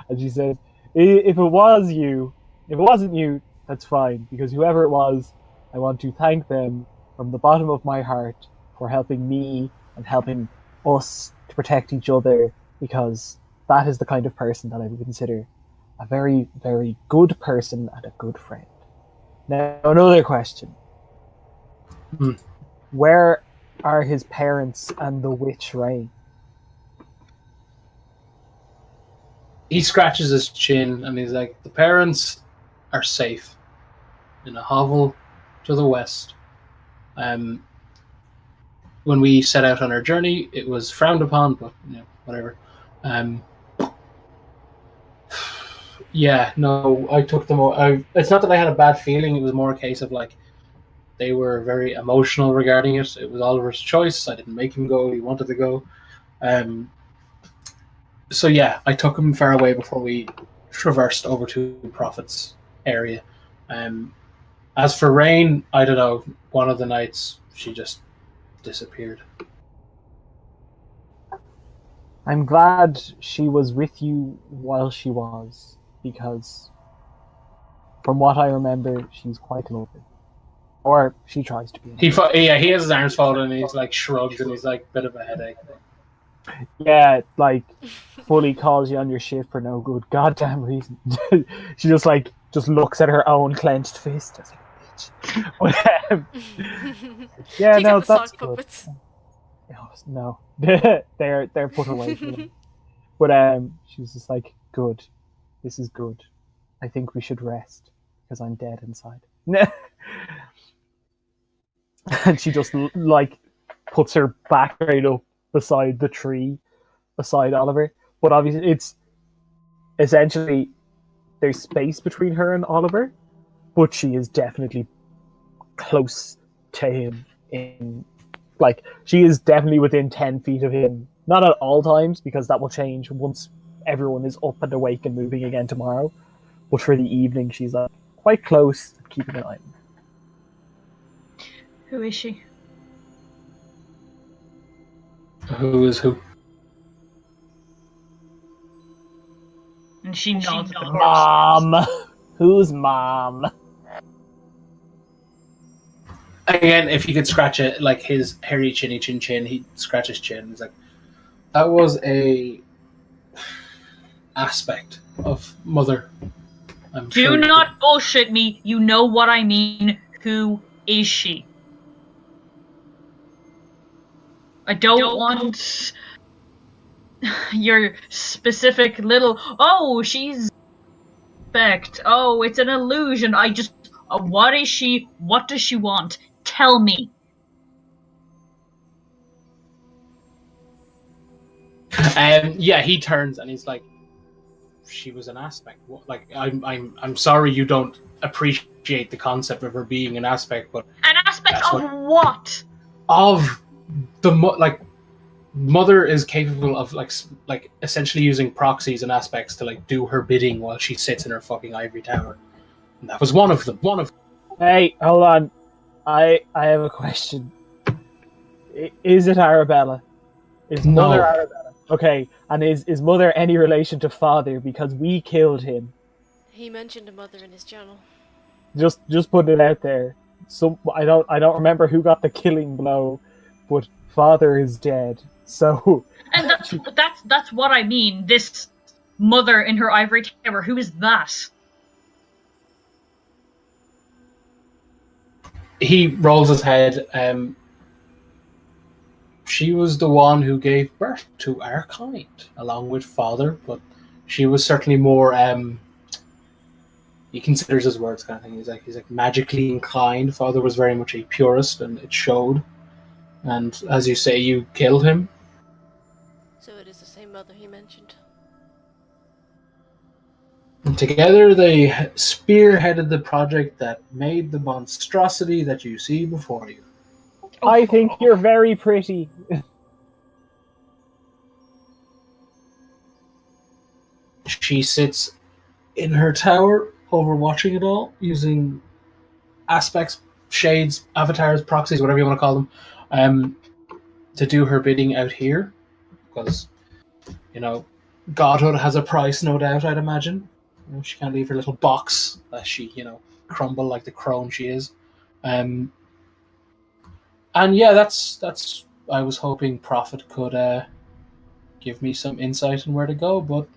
And she said, if it wasn't you, that's fine. Because whoever it was, I want to thank them from the bottom of my heart for helping me and helping us to protect each other. Because that is the kind of person that I would consider a very, very good person and a good friend. Now, another question. Where are his parents and the witch Rain? He scratches his chin and he's like, the parents are safe in a hovel to the west. When we set out on our journey, it was frowned upon, but whatever. I took them. It's not that I had a bad feeling. It was more a case of like they were very emotional regarding it. It was Oliver's choice. I didn't make him go. He wanted to go. So yeah, I took him far away before we traversed over to Prophet's area. As for Rain, I don't know. One of the nights she just disappeared. I'm glad she was with you while she was, because from what I remember, she's quite lovely. Or she tries to be. He has his arms folded and he's like shrugs and he's like, bit of a headache. Yeah, like fully calls you on your shit for no good goddamn reason. She just looks at her own clenched fist. Just like, bitch. Yeah, no, that's good. Puppets. No, they're put away. But she was just like, good. This is good. I think we should rest because I'm dead inside. And she just like puts her back right up beside the tree, beside Oliver. But obviously, it's essentially there's space between her and Oliver, but she is definitely close to him. She is definitely within 10 feet of him. Not at all times, because that will change once everyone is up and awake and moving again tomorrow. But for the evening, she's quite close, keeping an eye on him. Who is she? Who is who? And she nods at the corpse. Mom! Who's mom? Again, if he could scratch it, like his hairy chinny chin, he'd scratch his chin. He's like, that was a aspect of mother. Do not bullshit me. You know what I mean. Who is she? I don't want your specific little, oh, she's aspect. Oh, it's an illusion. I just, what is she? What does she want? Tell me. Yeah, he turns and he's like, she was an aspect. Like, I'm sorry you don't appreciate the concept of her being an aspect, but an aspect of what? Of the mother is capable of like essentially using proxies and aspects to like do her bidding while she sits in her fucking ivory tower. And that was one of them. Hey, hold on. I have a question. Is it Arabella? Is Mother Arabella? Okay, and is Mother any relation to Father because we killed him? He mentioned a mother in his journal. Just putting it out there. So I don't remember who got the killing blow, but Father is dead. So and that's what I mean. This mother in her ivory tower. Who is that? He rolls his head. She was the one who gave birth to our kind, along with Father, but she was certainly more. He considers his words kind of thing. He's like magically inclined. Father was very much a purist, and it showed. And as you say, you killed him. So it is the same mother he mentioned. And together they spearheaded the project that made the monstrosity that you see before you. I think you're very pretty. She sits in her tower, overwatching it all, using aspects, shades, avatars, proxies, whatever you want to call them, to do her bidding out here. Because, godhood has a price, no doubt, I'd imagine. She can't leave her little box lest she, crumble like the crone she is. And yeah, that's. I was hoping Prophet could give me some insight on where to go, but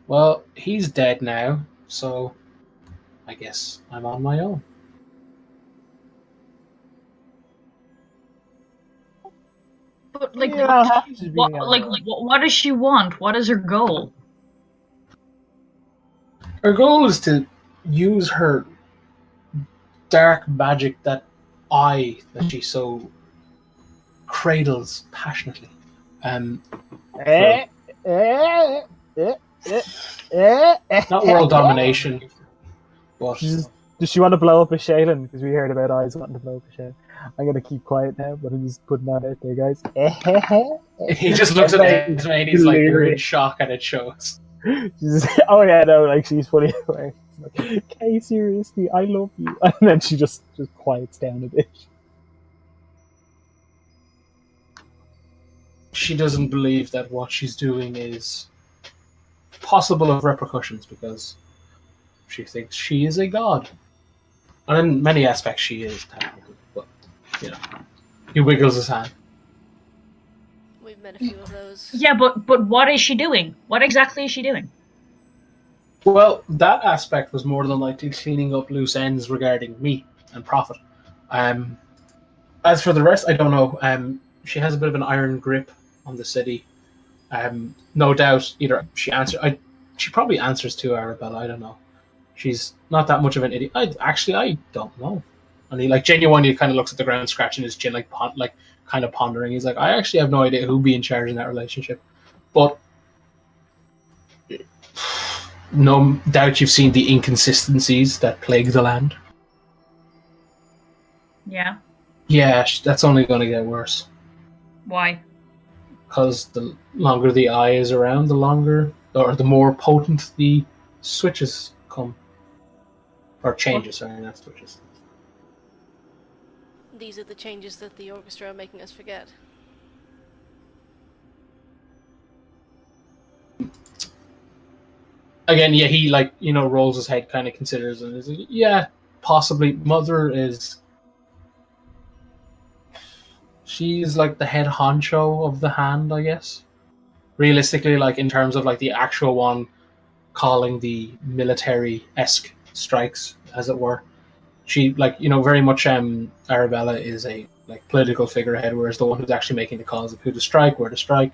well, he's dead now, so I guess I'm on my own. But what does she want? What is her goal? Her goal is to use her dark magic, that eye that she so cradles passionately. Not world domination, but does she want to blow up a Shaylin? Because we heard about eyes wanting to blow up a Shaylin. I'm gonna keep quiet now, but I'm just putting that out there, guys. He just looks at Esme and he's like, you're in shock, and it shows. Oh yeah, no, like she's fully aware. Like, okay, seriously, I love you. And then she just quiets down a bit. She doesn't believe that what she's doing is possible of repercussions because she thinks she is a god. And in many aspects she is, technically. But, he wiggles his hand. We've met a few of those. Yeah, but what is she doing? What exactly is she doing? Well, that aspect was more than likely cleaning up loose ends regarding me and Prophet. As for the rest, I don't know. She has a bit of an iron grip on the city. No doubt, either she probably answers to Arabella. I don't know. She's not that much of an idiot. I don't know. And he genuinely kind of looks at the ground, scratching his chin, kind of pondering. He's like, I actually have no idea who'd be in charge in that relationship, but no doubt you've seen the inconsistencies that plague the land. Yeah. Yeah, that's only going to get worse. Why? Because the longer the eye is around, the more potent the switches come. Or changes, sorry, not switches. These are the changes that the orchestra are making us forget. again, yeah, he like rolls his head, kind of considers, and is like, yeah, possibly. Mother is she's like the head honcho of the hand, I guess. Realistically, like in terms of like the actual one calling the military-esque strikes, as it were. She like very much Arabella is a like political figurehead, whereas the one who's actually making the calls of who to strike, where to strike,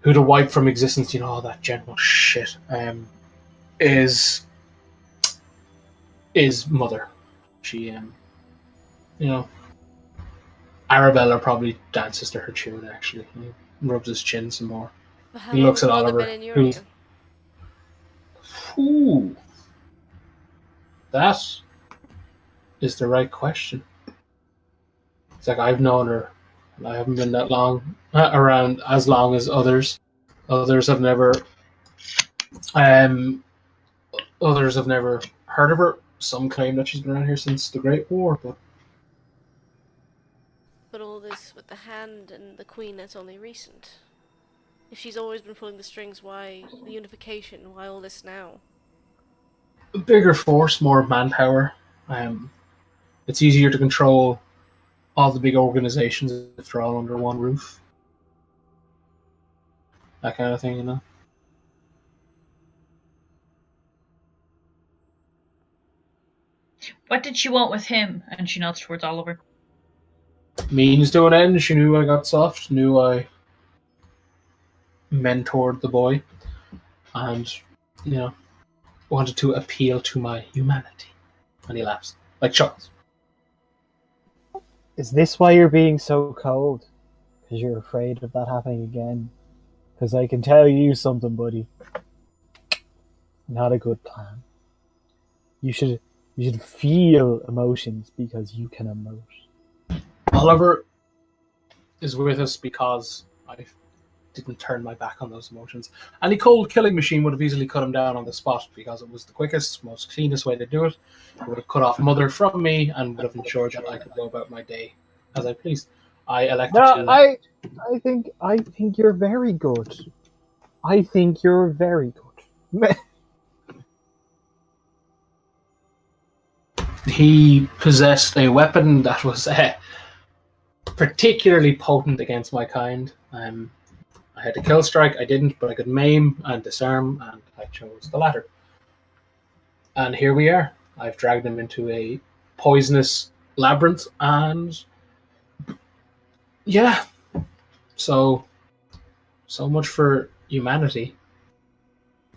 who to wipe from existence, all that general shit, is Mother. She Arabella probably dances to her tune, actually. He rubs his chin some more. But how He long looks has at Mother Oliver. been in your Who's, ooh, that is the right question. It's like I've known her. I haven't been that long around, as long as others. Others have never. Um, Others have never heard of her. Some claim that she's been around here since the Great War, But all this with the hand and the queen, that's only recent. If she's always been pulling the strings, why the unification? Why all this now? a bigger force, more manpower. It's easier to control all the big organizations if they're all under one roof. That kind of thing. What did she want with him? And she nods towards Oliver. Means to an end. She knew I got soft, knew I mentored the boy, and, wanted to appeal to my humanity. And he laughs. Like chuckles. Is this why you're being so cold? Because you're afraid of that happening again? Because I can tell you something, buddy. Not a good plan. You should feel emotions because you can emote. Oliver is with us because I didn't turn my back on those emotions. Any cold killing machine would have easily cut him down on the spot because it was the quickest, most cleanest way to do it. It would have cut off Mother from me and would have ensured that I could go about my day as I pleased. I elected to. I think you're very good. I think you're very good. He possessed a weapon that was particularly potent against my kind. I had to kill strike, I didn't, but I could maim and disarm, and I chose the latter. And here we are. I've dragged him into a poisonous labyrinth, and yeah, so much for humanity.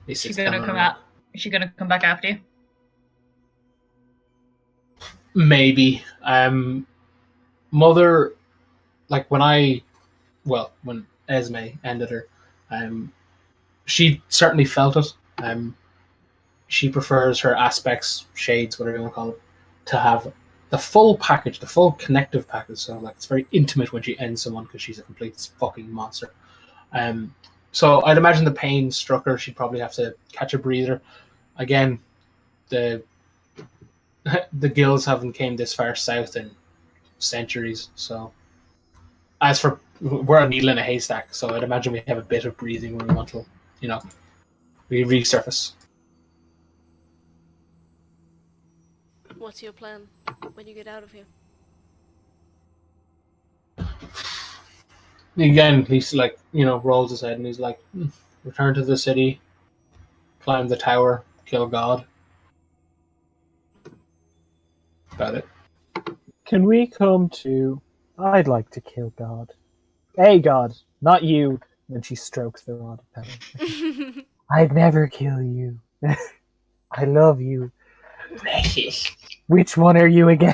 Is she gonna come out? Is she gonna come back after you? Maybe. Mother, like when Esme ended her, she certainly felt it. She prefers her aspects, shades, whatever you want to call it, to have the full package, the full connective package. So like it's very intimate when she ends someone because she's a complete fucking monster. So I'd imagine the pain struck her. She'd probably have to catch a breather. Again, the gills haven't came this far south in centuries. So as for we're a needle in a haystack, so I'd imagine we have a bit of breathing room until we resurface. What's your plan when you get out of here? Again, he's like, rolls his head and he's like, return to the city, climb the tower, kill God. About it. Can we come to... I'd like to kill God. Hey, God, not you. And then she strokes the rod pedal. I'd never kill you. I love you. Which one are you again?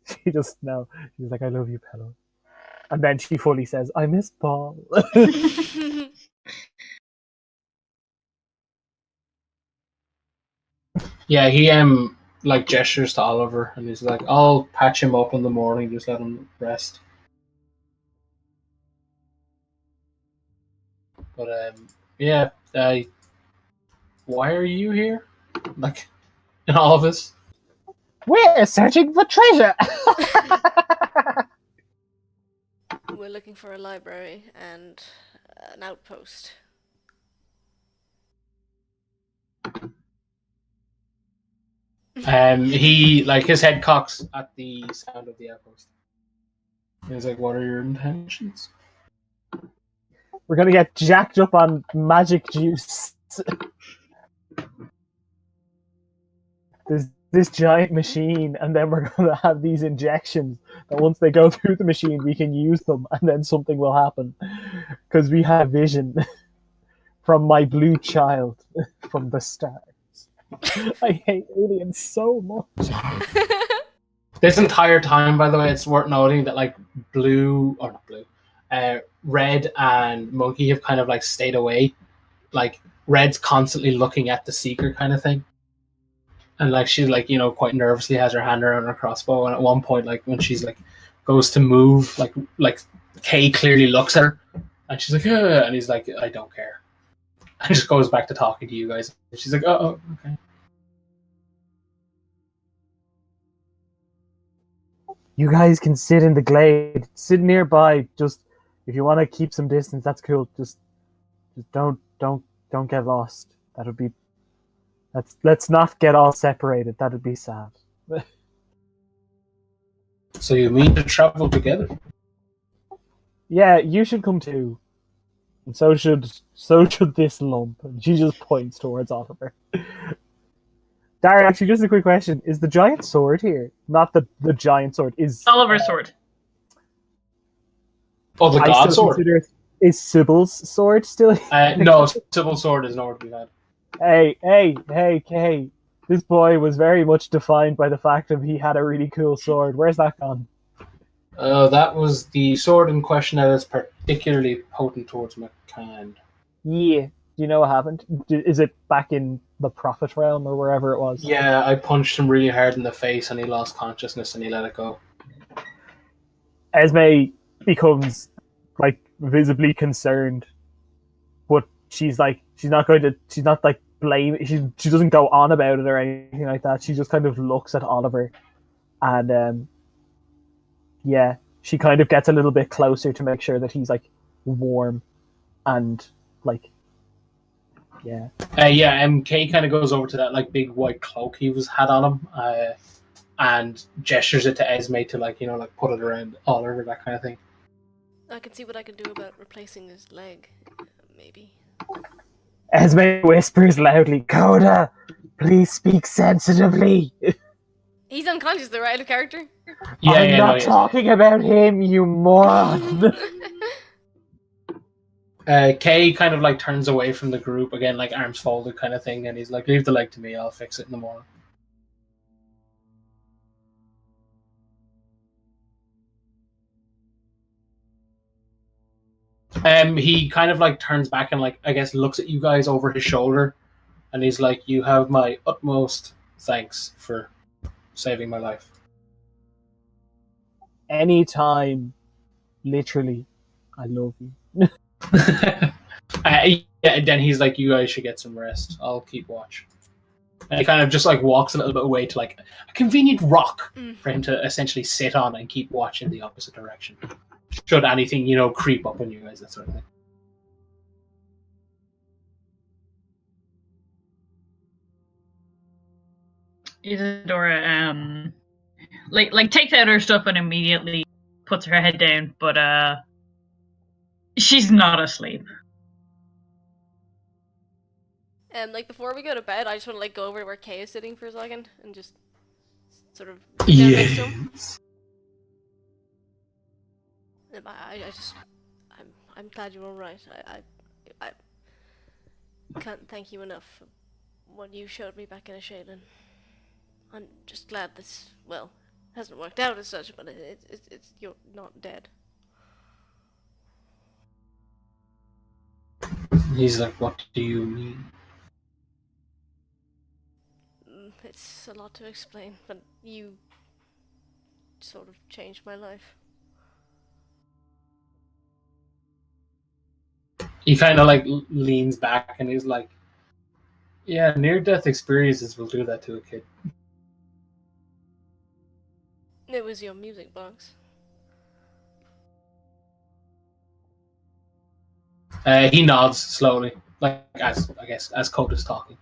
She just, no. She's like, I love you, Pedal. And then she fully says, I miss Paul. Yeah, he like gestures to Oliver and he's like, I'll patch him up in the morning, just let him rest. But yeah, why are you here? Like, in all of this? We're searching for treasure! We're looking for a library, and an outpost. He like his head cocks at the sound of the outpost. He's like, "What are your intentions?" We're gonna get jacked up on magic juice. There's this giant machine, and then we're gonna have these injections that once they go through the machine, we can use them, and then something will happen. Because we have vision from my blue child from the stars. I hate aliens so much. This entire time, by the way, it's worth noting that like Red and Monkey have kind of like stayed away. Like Red's constantly looking at the Seeker kind of thing. And like she's like, quite nervously has her hand around her crossbow, and at one point, like when she's like goes to move, like Kay clearly looks at her, and she's like, "Ugh," and he's like, "I don't care," and just goes back to talking to you guys. And she's like, "Oh, okay." You guys can sit in the glade, sit nearby. Just if you want to keep some distance, that's cool. Just don't get lost. That'll be. Let's not get all separated. That'd be sad. So you mean to travel together? Yeah, you should come too. And so should this lump. And she just points towards Oliver. Darren, actually, just a quick question: is the giant sword here? Not the giant sword. Is Oliver's sword. Oh, the god sword. Is Sybil's sword still here? No, Sybil's sword is nowhere to be had. Hey! This boy was very much defined by the fact that he had a really cool sword. Where's that gone? That was the sword in question that is particularly potent towards McCann. Yeah. Do you know what happened? Is it back in the Prophet realm or wherever it was? Yeah, I punched him really hard in the face and he lost consciousness and he let it go. Esme becomes like visibly concerned, but she's like she's not like blame. She doesn't go on about it or anything like that. She just kind of looks at Oliver, and yeah, she kind of gets a little bit closer to make sure that he's like warm and like. Yeah. Kay kind of goes over to that like big white cloak he had on him, and gestures it to Esme to like put it around Oliver, that kind of thing. I can see what I can do about replacing his leg, maybe. Esme whispers loudly, "Coda, please speak sensitively." He's unconscious, though, right, out of character? I'm not talking about him, you moron. Kay kind of like turns away from the group again, like arms folded kind of thing, and he's like, "Leave the leg to me, I'll fix it in the morning." He kind of like turns back and like I guess looks at you guys over his shoulder, and he's like, "You have my utmost thanks for saving my life." Anytime, literally, I love you. And then he's like, "You guys should get some rest. I'll keep watch." And he kind of just like walks a little bit away to like a convenient rock for him to essentially sit on and keep watch in the opposite direction. Should anything, creep up on you guys, that sort of thing. Isidora like takes out her stuff and immediately puts her head down, but she's not asleep. Like before we go to bed, I just want to like go over to where Kay is sitting for a second and just sort of Yes. I'm glad you're all right. I can't thank you enough for what you showed me back in Ashaylin. I'm just glad this, well, hasn't worked out as such, but it's you're not dead. He's like, "What do you mean?" It's a lot to explain, but you sort of changed my life. He kind of like leans back and he's like, "Yeah, near-death experiences will do that to a kid." It was your music box. He nods slowly, like as Coda's talking.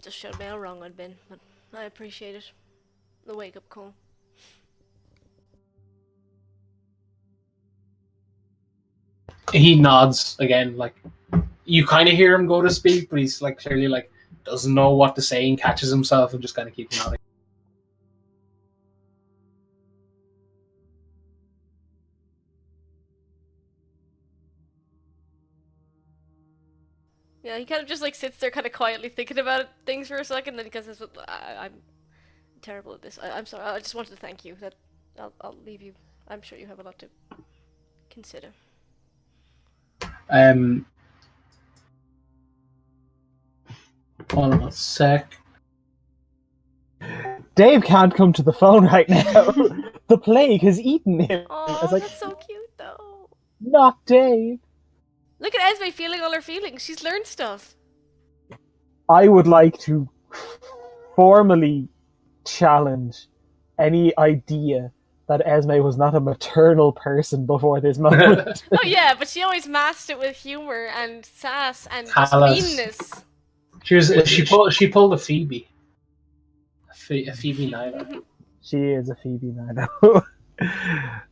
Just showed me how wrong I'd been, but I appreciate it. The wake-up call. He nods again, like you kind of hear him go to speak, but he's like clearly like doesn't know what to say and catches himself and just kind of keeps nodding. Yeah, he kind of just like sits there, kind of quietly thinking about things for a second. Then because I'm terrible at this. I'm sorry. I just wanted to thank you. That I'll leave you. I'm sure you have a lot to consider. Hold on a sec. Dave can't come to the phone right now. The plague has eaten him. Oh, like, that's so cute though. Not Dave. Look at Esme feeling all her feelings. She's learned stuff. I would like to formally challenge any idea that Esme was not a maternal person before this moment. Oh yeah, but she always masked it with humor and sass and just Callous. meanness. She pulled a Phoebe. A Phoebe Nyla. She is a Phoebe now.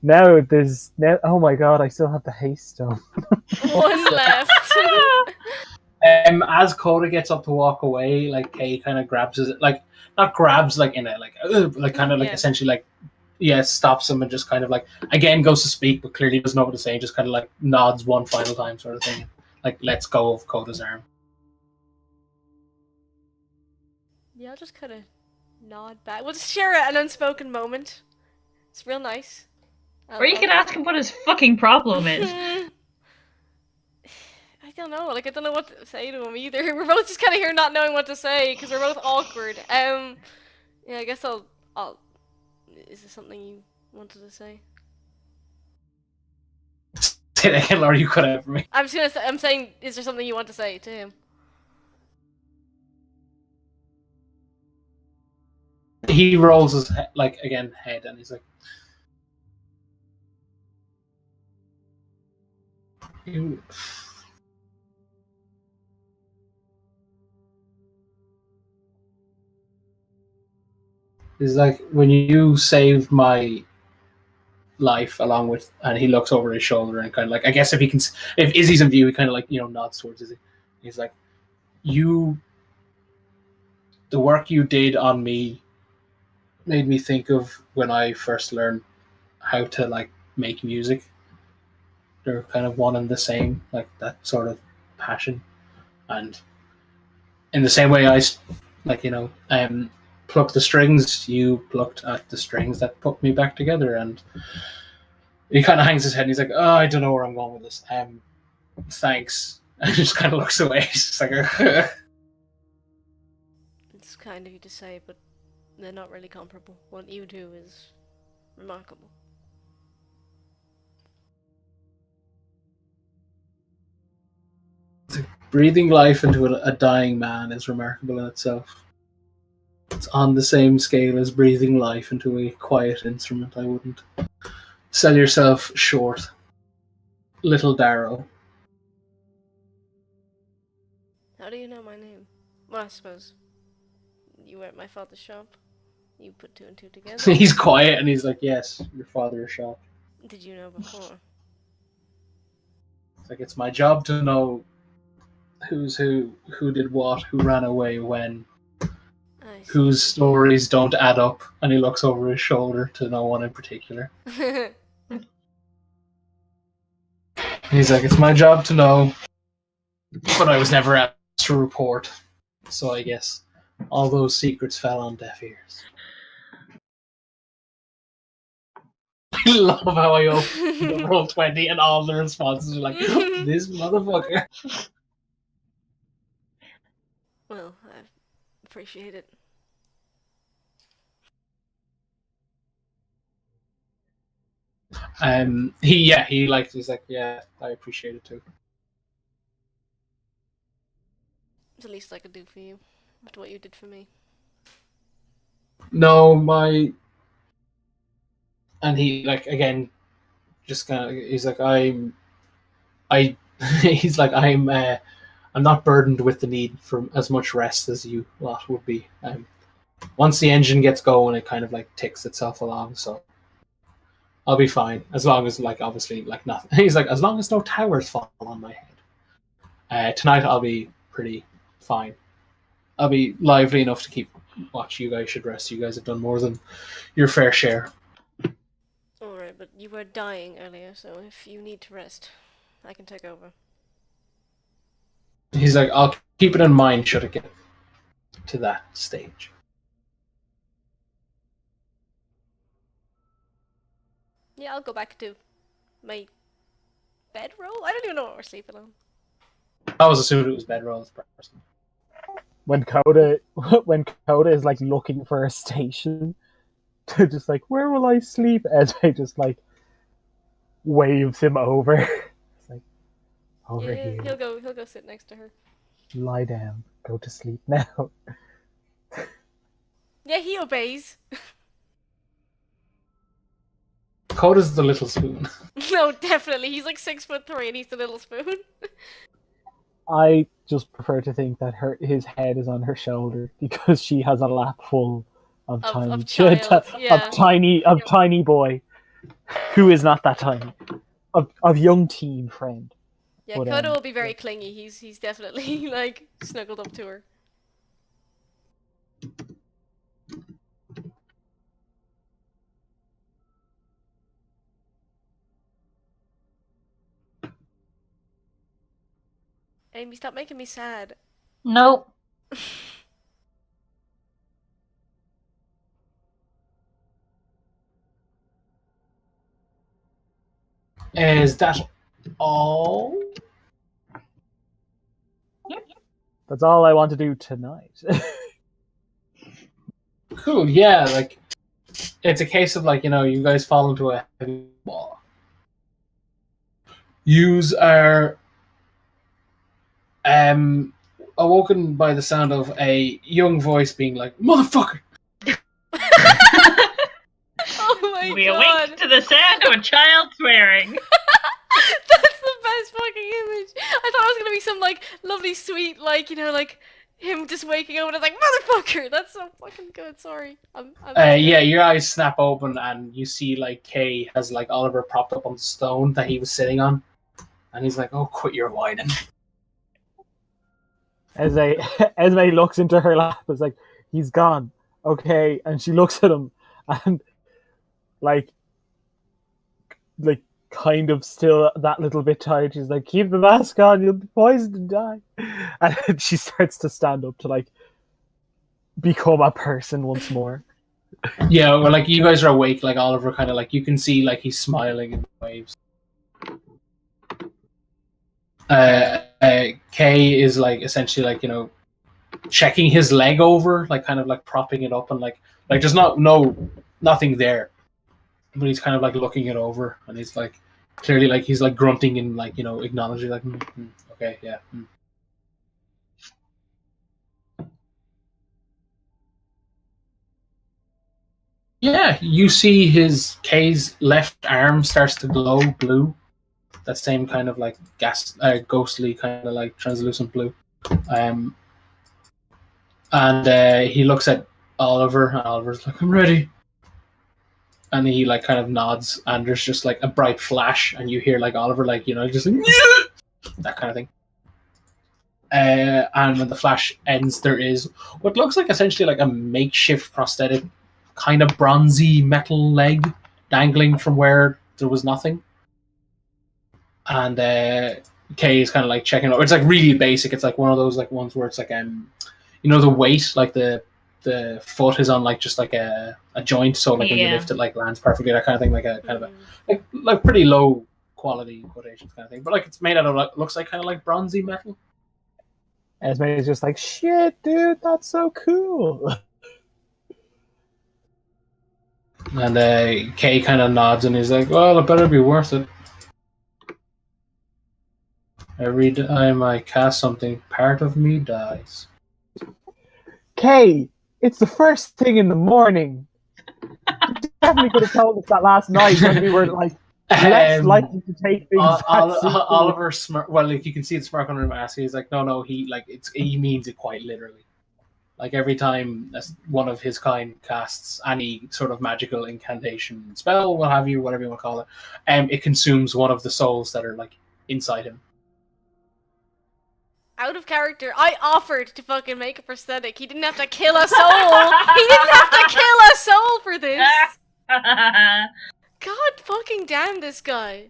Now, oh my god, I still have the haste stone. One left. As Coda gets up to walk away, like Kay kind of grabs his, like not grabs like in it, like kind of like essentially like stops him and just kind of like again goes to speak, but clearly doesn't know what to say. Just kind of like nods one final time, sort of thing, like lets go of Coda's arm. Yeah, I'll just kind of nod back. We'll just share an unspoken moment. It's real nice. Or you could ask him what his fucking problem is. I don't know. Like I don't know what to say to him either. We're both just kind of here not knowing what to say because we're both awkward. Yeah, I guess I'll. Is there something you wanted to say? Say that again, Laura. You cut out for me. I'm saying, is there something you want to say to him? He rolls his head, head, and he's like, He's like, when you saved my life along with, and he looks over his shoulder and kind of like, I guess if Izzy's in view, he kind of like, nods towards Izzy. He's like, the work you did on me made me think of when I first learned how to like make music. They're kind of one and the same, like that sort of passion. And in the same way I plucked the strings, you plucked at the strings that put me back together. And he kind of hangs his head and he's like, oh, I don't know where I'm going with this. Thanks. And he just kind of looks away. He's just like, It's kind of you to say, but they're not really comparable. What you do is remarkable. breathing life into a dying man is remarkable in itself. It's on the same scale as breathing life into a quiet instrument. I wouldn't sell yourself short, little Darrow. How do you know my name? Well, I suppose you were at my father's shop. You put two and two together. He's quiet and he's like, yes, your father's shop. Did you know before? It's like, it's my job to know who's who did what, who ran away when, whose stories don't add up, and he looks over his shoulder to no one in particular. He's like, it's my job to know, but I was never asked to report, so I guess all those secrets fell on deaf ears. I love how I opened the Roll20 and all the responses are like, this motherfucker. Well, I appreciate it. He's like, yeah, I appreciate it too. It's the least I could do for you, after what you did for me. No, and he like again, just kind of he's like he's like I'm not burdened with the need for as much rest as you lot would be. Once the engine gets going, it kind of like ticks itself along, so I'll be fine as long as like obviously like nothing. He's like as long as no towers fall on my head. Tonight I'll be pretty fine. I'll be lively enough to keep watch. You guys should rest. You guys have done more than your fair share. Alright, but you were dying earlier, so if you need to rest, I can take over. He's like, I'll keep it in mind should it get to that stage. Yeah, I'll go back to my bedroll? I don't even know what we're sleeping on. I was assuming it was bedrolls, personally. When Coda is like looking for a station to just like, where will I sleep? Esme just like waves him over. It's like, over here. He'll go sit next to her. Lie down. Go to sleep now. Yeah, he obeys. Coda's the little spoon. No, definitely. He's like 6'3" and he's the little spoon. I just prefer to think that his head is on her shoulder because she has a lap full of tiny boy who is not that tiny, of young teen friend. Yeah, but, Coda will be very clingy. He's definitely like snuggled up to her. Amy, stop making me sad. Nope. Is that all? That's all I want to do tonight. Cool, yeah, like, it's a case of, like, you know, you guys fall into a heavy wall. Yous are awoken by the sound of a young voice being like, "Motherfucker!" Oh my We god! awake to the sound of a child swearing. That's the best fucking image. I thought it was gonna be some like lovely, sweet, like you know, like him just waking up and it's like motherfucker. That's so fucking good. Sorry. Yeah, your eyes snap open and you see like Kay has like Oliver propped up on the stone that he was sitting on, and he's like, "Oh, quit your whining." Esme looks into her lap. It's like, he's gone. Okay, and she looks at him and like kind of still that little bit tired. She's like, keep the mask on, you'll be poisoned and die. And she starts to stand up to like become a person once more. Yeah, well, like you guys are awake, like Oliver kind of like you can see like he's smiling in waves. Kay is like essentially like, you know, checking his leg over, like kind of like propping it up and like there's nothing there, but he's kind of like looking it over and he's like clearly like he's like grunting and like, you know, acknowledging like okay, yeah. Yeah, you see Kay's left arm starts to glow blue. That same kind of like ghostly kind of like translucent blue. And he looks at Oliver, and Oliver's like, "I'm ready." And he like kind of nods, and there's just like a bright flash, and you hear like Oliver like, you know, just like that kind of thing. And when the flash ends, there is what looks like essentially like a makeshift prosthetic, kind of bronzy metal leg dangling from where there was nothing. And Kay is kind of like checking out. It's like really basic. It's like one of those like ones where it's like you know, the weight, like the foot is on like just like a joint, so like when you lift it, like lands perfectly. That kind of thing, like a kind of a like pretty low quality quotations kind of thing. But like it's made out of like, looks like kind of like bronzy metal. Esme is just like, shit, dude, that's so cool. And Kay kind of nods and he's like, "Well, it better be worth it. Every time I cast something, part of me dies." Kay, it's the first thing in the morning. definitely could have told us that last night when we were like less likely to take things. Oliver smirk. Well, like you can see the smirk on her mask. He's like, no, he means it quite literally. Like every time one of his kind casts any sort of magical incantation, spell, what have you, whatever you want to call it, it consumes one of the souls that are like inside him. Out of character, I offered to fucking make a prosthetic. He didn't have to kill a soul. He didn't have to kill a soul for this. God fucking damn this guy.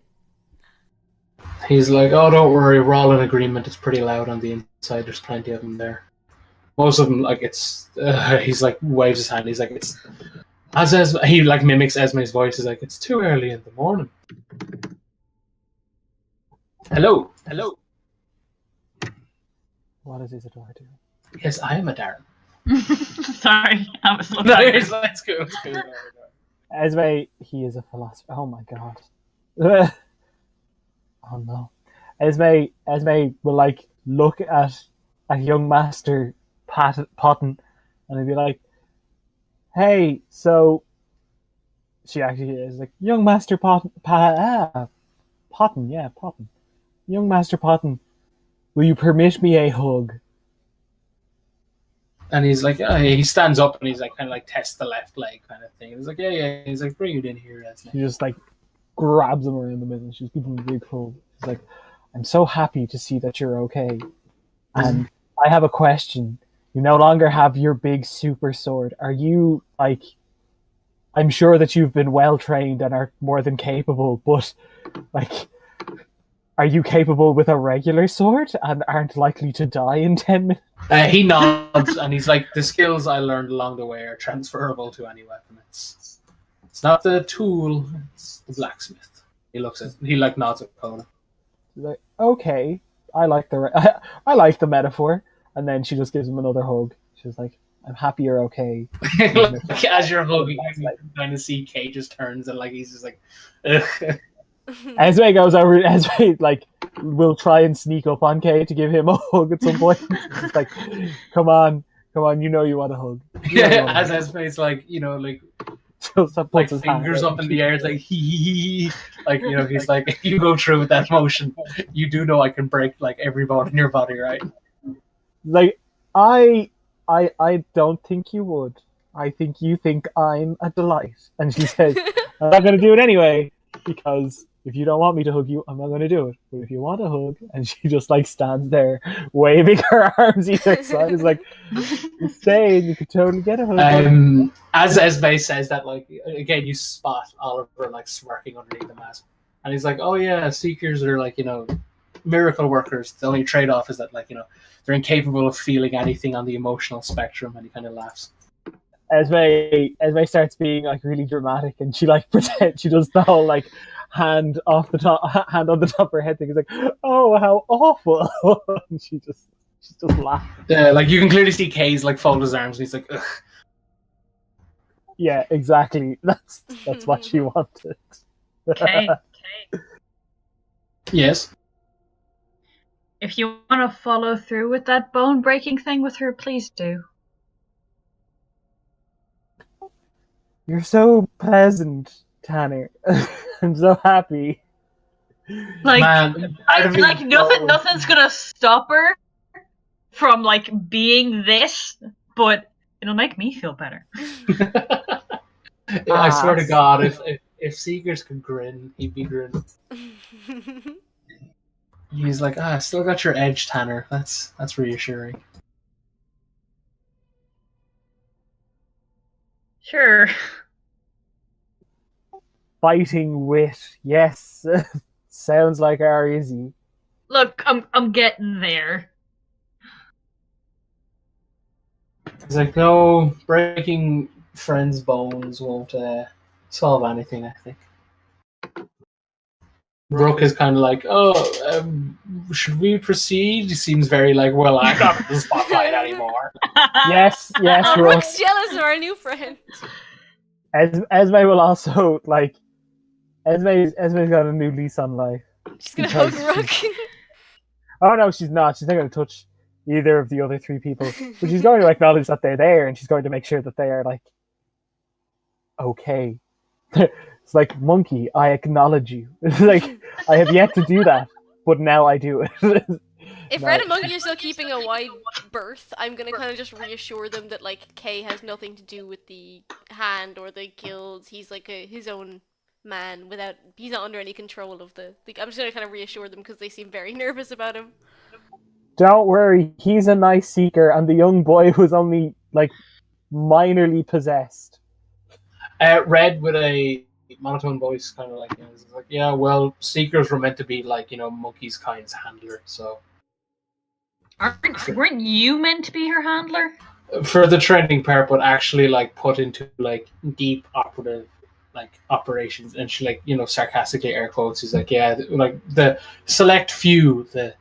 He's like, oh, don't worry, we're all in agreement. It's pretty loud on the inside. There's plenty of them there. Most of them, like, it's... he's like, waves his hand. He's like, it's... As Esme, he, like, mimics Esme's voice. He's like, it's too early in the morning. Hello. What is Isidora doing? Yes, I am a Darren. Sorry, I was looking. No, it's cool. Esme, he is a philosopher. Oh my god. Oh no. Esme will, like, look at a young master Potton, and he'd be like, hey, so she actually is like, young master Potton, young master Potton, will you permit me a hug? And he's like, he stands up and he's like, kind of like tests the left leg kind of thing. He's like, yeah. He's like, bring it in here. He just like grabs him around the middle. She's giving him a big hug. He's like, I'm so happy to see that you're okay. And I have a question. You no longer have your big super sword. Are you, like... I'm sure that you've been well trained and are more than capable, but, like... Are you capable with a regular sword and aren't likely to die in 10 minutes? He nods and he's like, the skills I learned along the way are transferable to any weapon. It's not the tool, it's the blacksmith. He nods at Coda. He's like, okay, I like the metaphor. And then she just gives him another hug. She's like, I'm happy you're okay. As you're hugging, you can kind of see Kay just turns and like he's just like, ugh. Esme goes over. Esme like will try and sneak up on Kay to give him a hug at some point. It's like, come on, you know you want a hug. As Esme's like, like fingers up in the air, it's like he, like he's like, if you go through with that motion, you do know I can break like every bone in your body, right? Like I don't think you would. I think you think I'm a delight. And she says, I'm not going to do it anyway because if you don't want me to hug you, I'm not going to do it. But if you want a hug, and she just like stands there waving her arms either side, is like, you're saying you could totally get a hug. As Esme says that, like again, you spot Oliver like smirking underneath the mask, and he's like, "Oh yeah, Seekers are like miracle workers. The only trade-off is that like they're incapable of feeling anything on the emotional spectrum." And he kind of laughs. Esme starts being like really dramatic, and she like pretends she does the whole like hand on the top of her head thing. It's like, oh, how awful! And she just laughs. Yeah, like you can clearly see Kay's like fold his arms, and he's like, ugh. Yeah, exactly. That's what she wanted. Okay. Yes. If you want to follow through with that bone breaking thing with her, please do. You're so pleasant, Tanner. I'm so happy. Like, Man, nothing's gonna stop her from like being this, but it'll make me feel better. I swear to God, if Seekers could grin, he'd be grinning. He's like, I still got your edge, Tanner. That's reassuring. Sure. Fighting wit, yes. Sounds like our Izzy. Look, I'm getting there. He's like, no, breaking friends' bones won't solve anything, I think. Rook is kind of like, should we proceed? He seems very like, well, I'm not in the spotlight anymore. Yes, Rook. Rook's jealous of our new friend. Esme will also, like, Esme's got a new lease on life. She's gonna hug Rook. Oh no, she's not. She's not going to touch either of the other three people. But she's going to acknowledge that they're there, and she's going to make sure that they are, like, okay. It's like, monkey, I acknowledge you. It's like, I have yet to do that, but now I do it. If No. Red and Monkey are still keeping a wide berth, I'm gonna kind of just reassure them that like Kay has nothing to do with the hand or the guilds. He's like his own man without. He's not under any control of the. I'm just gonna kind of reassure them because they seem very nervous about him. Don't worry, he's a nice seeker, and the young boy was only, like, minorly possessed. Red with a monotone voice, kind of like, it's like, yeah, well, seekers were meant to be like, Monkey's kind's handler, so. Weren't you meant to be her handler? For the training part, but actually, like, put into, like, deep operative, like, operations, and she, like, sarcastically air quotes, he's like, yeah, like, the select few, the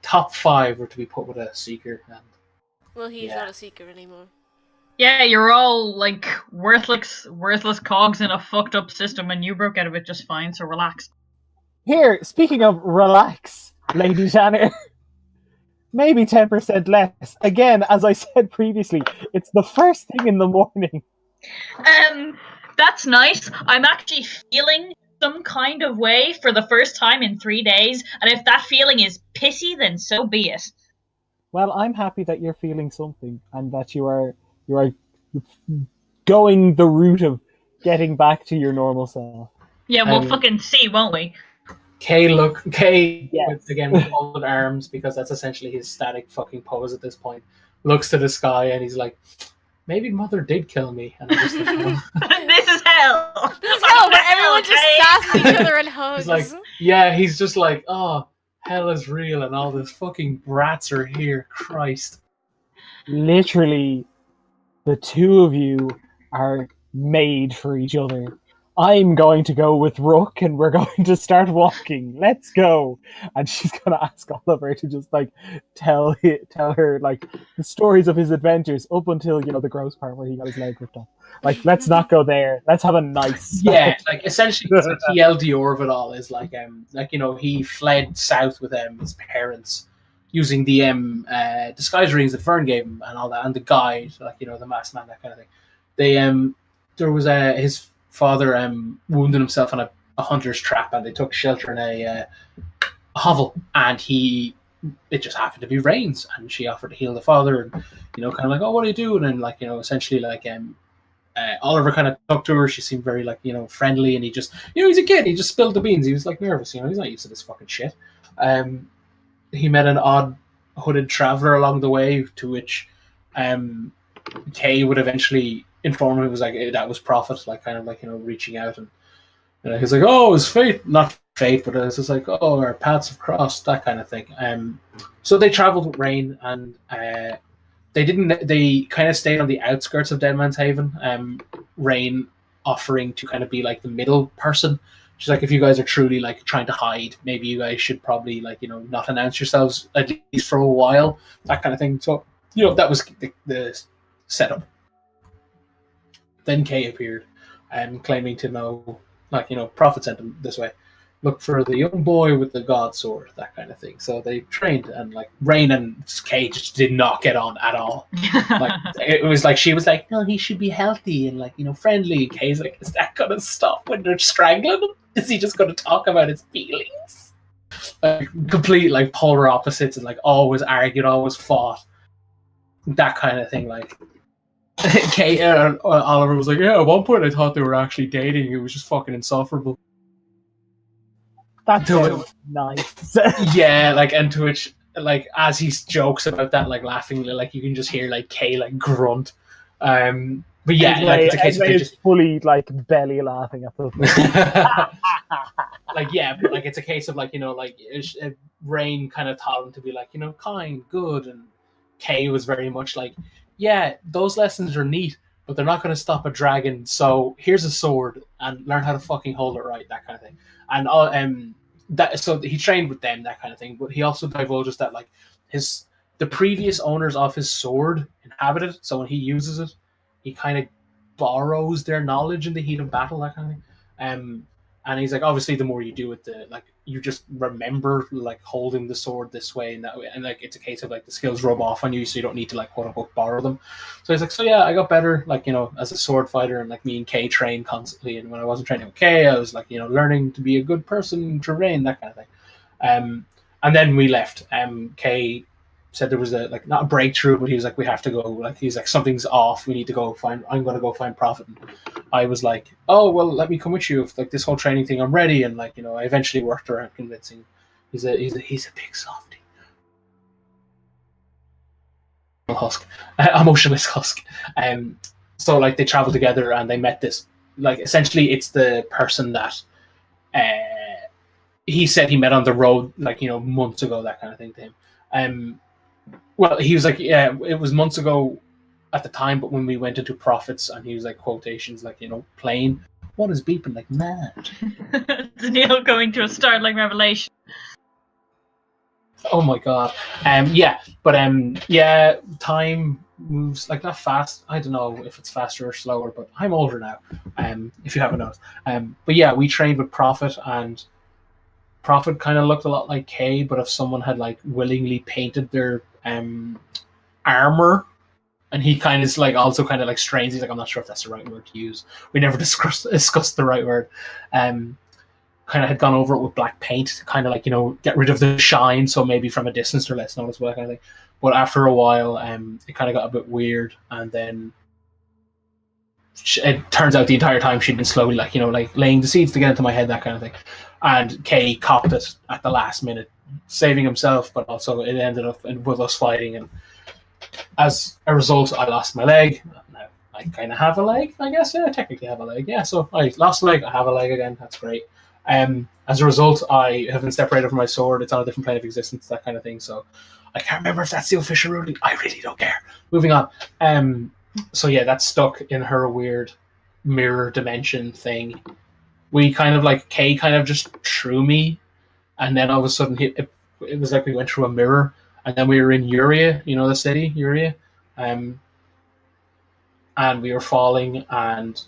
top 5 were to be put with a seeker, and Well, he's not a seeker anymore. Yeah, you're all like worthless cogs in a fucked up system, and you broke out of it just fine. So relax. Here, speaking of relax, Lady Tanner, maybe 10% less. Again, as I said previously, it's the first thing in the morning. That's nice. I'm actually feeling some kind of way for the first time in 3 days, and if that feeling is pissy, then so be it. Well, I'm happy that you're feeling something, and that you are going the route of getting back to your normal self. Yeah, we'll fucking see, won't we? Kay Yes. once again with folded arms, because that's essentially his static fucking pose at this point, looks to the sky and he's like, maybe Mother did kill me. And I'm just like, This is hell. This is hell where everyone just sasses each other and hugs. He's like, yeah, he's just like, oh, hell is real and all these fucking brats are here. Christ. Literally, the two of you are made for each other. I'm going to go with Rook and we're going to start walking. Let's go. And she's going to ask Oliver to just, like, tell her, like, the stories of his adventures up until, the gross part where he got his leg ripped off. Like, let's not go there. Let's have a nice... Yeah, like, essentially, the TLDR of it all is, like, he fled south with his parents using the disguise rings that Vern gave him and all that, and the guide, like, the masked man, that kind of thing. They, there was his father wounded himself in a hunter's trap, and they took shelter in a hovel, and it just happened to be Rains, and she offered to heal the father, and kind of like, oh, what do you do? And then, like, essentially, like, Oliver kind of talked to her. She seemed very, like, friendly, and he just, he's a kid, he just spilled the beans, he was, like, nervous, he's not used to this fucking shit. He met an odd hooded traveler along the way, to which Kay would eventually inform him. It was like, that was Prophet, like, kind of like, reaching out, and he's like, oh, it was fate, not fate, but it's just like, oh, our paths have crossed, that kind of thing. So they traveled with Rain, and they kind of stayed on the outskirts of Dead Man's Haven. Rain offering to kind of be like the middle person. She's like, if you guys are truly, like, trying to hide, maybe you guys should probably, like, not announce yourselves at least for a while, that kind of thing. So, that was the setup. Then Kay appeared, claiming to know, like, Prophet sent him this way. Look for the young boy with the god sword, that kind of thing. So they trained, and, like, Rain and Kay just did not get on at all. Like, it was like, she was like, no, he should be healthy and, like, friendly. And Kay's like, is that gonna stop when they're strangling him? Is he just gonna talk about his feelings? Like, complete, like, polar opposites, and, like, always argued, always fought, that kind of thing. Like, Kay and Oliver was like, yeah, at one point I thought they were actually dating. It was just fucking insufferable. That's nice. Yeah, like, and to which, like, as he jokes about that, like, laughingly, like, you can just hear, like, Kay, like, grunt. But yeah, like, it's a case of they just fully, like, belly laughing at the like, yeah, but, like, it's a case of, like, like, Rain kind of taught him to be, like, kind, good, and Kay was very much like, yeah, those lessons are neat, but they're not going to stop a dragon, so here's a sword, and learn how to fucking hold it right, that kind of thing. And so he trained with them, that kind of thing, but he also divulges that, like, the previous owners of his sword inhabit it, so when he uses it, he kind of borrows their knowledge in the heat of battle, that kind of thing. And he's like, obviously, the more you do it, the, like, you just remember like holding the sword this way and that way, and like it's a case of like the skills rub off on you, so you don't need to like quote unquote borrow them. So he's like, so yeah, I got better, like, you know, as a sword fighter, and like me and Kay trained constantly, and when I wasn't training with Kay, I was like, you know, learning to be a good person, to train, that kind of thing. And then we left. Kay said there was a like not a breakthrough, but he was like, we have to go. Like he's like, something's off. We need to go find. I'm going to go find Prophet. And I was like, oh well, let me come with you. If like this whole training thing, I'm ready. And like, you know, I eventually worked around convincing. He's a big softie. Husk, emotionless husk. So like they traveled together and they met this. Like essentially, it's the person that he said he met on the road, like, you know, months ago, that kind of thing to him. Well, he was like, yeah, it was months ago at the time, but when we went into Prophets, and he was like, quotations, like, you know, playing, what is beeping like mad? It's Neil going to a startling revelation. Oh my god. Yeah, but yeah, time moves like not fast. I don't know if it's faster or slower, but I'm older now. If you haven't noticed. But yeah, we trained with Prophet, and Prophet kind of looked a lot like Kay, but if someone had like willingly painted their armor, and he kind of like also kind of like strains. He's like, I'm not sure if that's the right word to use. We never discussed the right word. Kind of had gone over it with black paint to kind of like, you know, get rid of the shine, so maybe from a distance they're less noticeable, that kind of thing. But after a while, it kind of got a bit weird, and then it turns out the entire time she'd been slowly, like, you know, like laying the seeds to get into my head, that kind of thing. And Kay copped it at the last minute, saving himself, but also it ended up with us fighting. And as a result, I lost my leg. Now I kind of have a leg, I guess. Yeah, I technically have a leg. Yeah, so I lost a leg. I have a leg again. That's great. As a result, I have been separated from my sword. It's on a different plane of existence, that kind of thing. So I can't remember if that's the official ruling. I really don't care. Moving on. So yeah, that's stuck in her weird mirror dimension thing. We kind of like, Kay kind of just threw me, and then all of a sudden it was like we went through a mirror, and then we were in Uria, you know, the city, Uria. And we were falling, and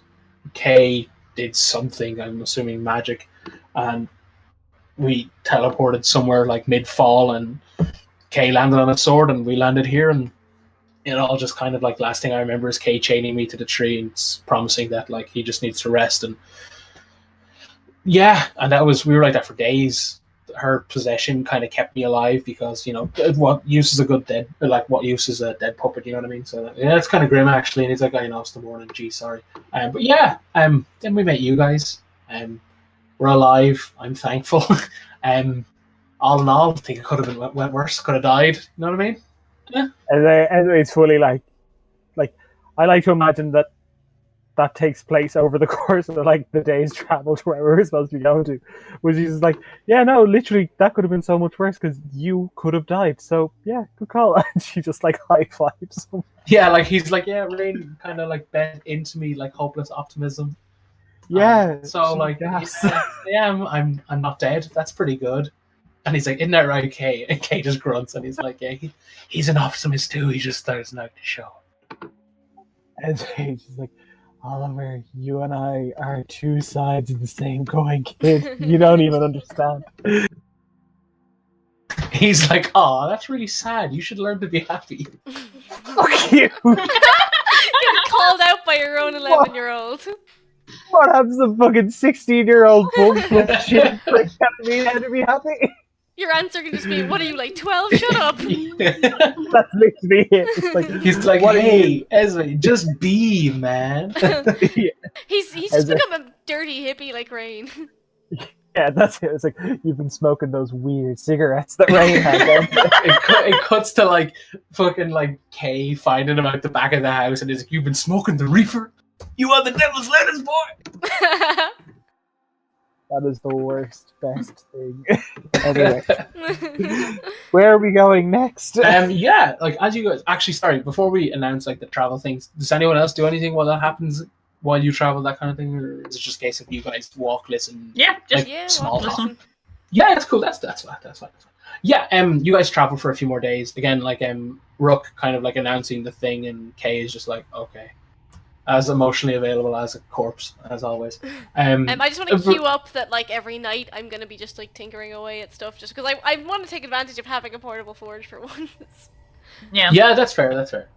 Kay did something, I'm assuming magic, and we teleported somewhere like mid-fall, and Kay landed on a sword, and we landed here, and it all just kind of like, last thing I remember is Kay chaining me to the tree and promising that like he just needs to rest. And yeah, and that was, we were like that for days. Her possession kind of kept me alive because, you know, what use is a good dead, like what use is a dead puppet, you know what I mean? So yeah, it's kind of grim actually. And he's like, I know, it's the morning, gee, sorry. But yeah, then we met you guys. We're alive. I'm thankful. All in all, I think it could have been went worse. Could have died. You know what I mean? Yeah. And it's fully like I like to imagine that takes place over the course of like the day's travel to where we're supposed to be going to, which is like, yeah, no, literally that could have been so much worse because you could have died. So yeah, good call. And she just like high fives him. Yeah, like he's like, yeah, Rain kind of like bent into me like hopeless optimism. Yeah. So like, yeah, I'm not dead. That's pretty good. And he's like, isn't that right, Kay? And Kay just grunts, and he's like, yeah, he's an optimist too. He just doesn't like to show. And he's just like, Oliver, you and I are two sides of the same coin, kid. You don't even understand. He's like, oh, that's really sad. You should learn to be happy. Fuck you. Getting called out by your own 11-year-old. What happens to fucking 16-year-old bullshit shit like telling me how to be happy? Your answer can just be, what are you, like 12? Shut up. That's literally it. It's like, he's like, hey, Esme, just be, man. Yeah. He's just become a dirty hippie like Rain. Yeah, that's it. It's like, you've been smoking those weird cigarettes that Rain had. It cuts to like fucking like Kay finding him out the back of the house, and he's like, you've been smoking the reefer? You are the devil's lettuce, boy. That is the worst, best thing. Anyway, where are we going next? Yeah, like as you guys, actually, sorry, before we announce like the travel things, does anyone else do anything while that happens, while you travel, that kind of thing, or is it just a case of you guys walk, listen? Yeah, just like, small talk. listen. Yeah, that's cool. That's fine. Yeah, you guys travel for a few more days. Again, like Rook kind of like announcing the thing, and Kay is just like, okay. as emotionally available as a corpse, as always. I just want to queue up that like every night I'm gonna be just like tinkering away at stuff, just because I want to take advantage of having a portable forge for once. Yeah, that's fair. That's fair.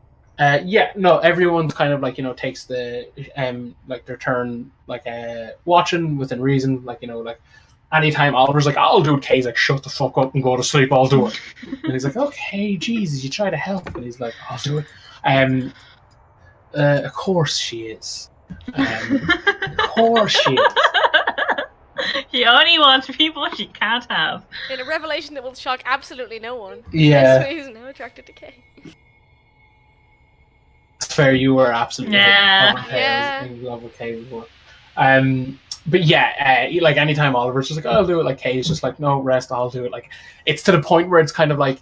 No, everyone's kind of like takes the like their turn, like watching within reason, like like anytime Oliver's like, I'll do it, Kay's like, shut the fuck up and go to sleep, I'll do it. And he's like, okay, Jesus, you try to help, and he's like, I'll do it. Of course she is. Of course she is. He only wants people she can't have. In a revelation that will shock absolutely no one. Yeah. Esme is now attracted to Kay. It's fair, you were absolutely in love with Kay before. But yeah, like anytime Oliver's just like, oh, I'll do it, like Kay's just like, no, rest, I'll do it. Like, it's to the point where it's kind of like,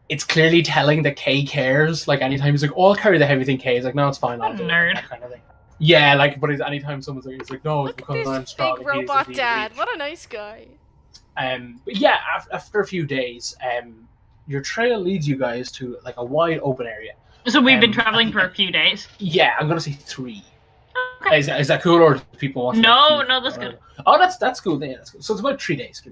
it's clearly telling that Kay cares. Like, anytime he's like, oh, I'll carry the heavy thing, Kay's like, no, it's fine, I'll do it. That kind of thing. Yeah, like, but anytime someone's like, he's like, no, it's because I'm strong. Big robot dad, what a nice guy. But yeah, after a few days, your trail leads you guys to like a wide open area. So we've been traveling for a few days. Yeah, I'm gonna say 3. Okay. Is that cool, or do people want? No, that's good. Oh, that's cool. Yeah, that's cool. So it's about 3 days.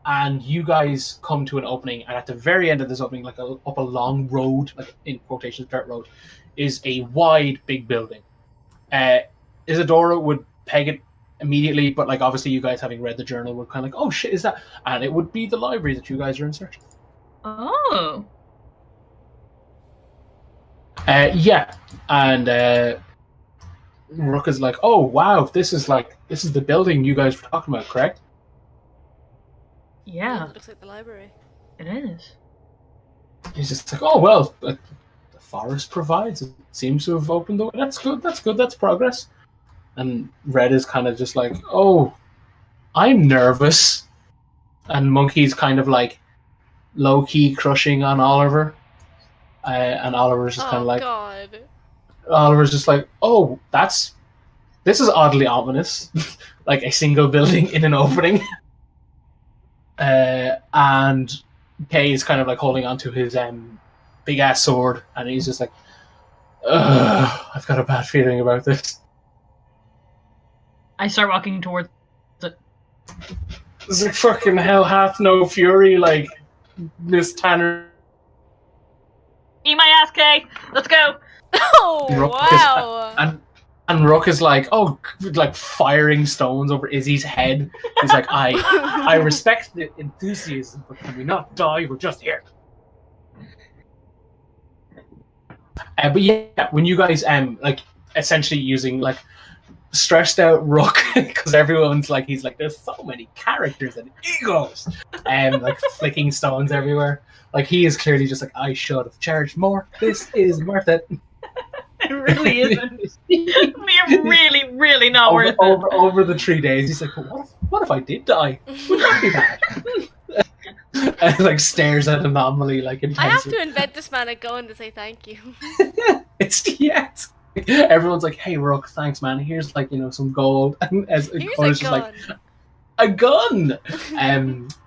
And you guys come to an opening, and at the very end of this opening, like up a long road, like in quotations, dirt road, is a wide, big building. Isidora would peg it immediately, but like obviously you guys having read the journal would kind of like, oh shit, is that? And it would be the library that you guys are in search of. Oh. Yeah, and Rook is like, oh wow, this is the building you guys were talking about, correct? Yeah. It looks like the library. It is. He's just like, oh well, the forest provides. It seems to have opened the way. That's good. That's progress. And Red is kind of just like, oh, I'm nervous. And Monkey's kind of like low key crushing on Oliver. And Oliver's just kind of like, God. Oliver's just like, oh, this is oddly ominous. Like a single building in an opening. And Kay is kind of like holding onto his big ass sword, and he's just like, ugh, I've got a bad feeling about this. I start walking towards it. It's like, fucking hell hath no fury, like Miss Tanner. Eat my ass, Kay! Let's go! Oh, wow! And Rook is like, oh, like firing stones over Izzy's head. He's like, I respect the enthusiasm, but can we not die? We're just here. But yeah, when you guys like essentially using like stressed out Rook, because everyone's like, he's like, there's so many characters and egos, and like flicking stones everywhere. Like he is clearly just like, I should have charged more. This is worth it. It really isn't. We're really, really not worth it. Over the 3 days, he's like, but what if I did die? Would that be bad? And like stares at Anomaly like intensely. I have to invent this man a gun to say thank you. It's everyone's like, hey Rook, thanks man. Here's like some gold. And as Here's a gun. Like, a gun.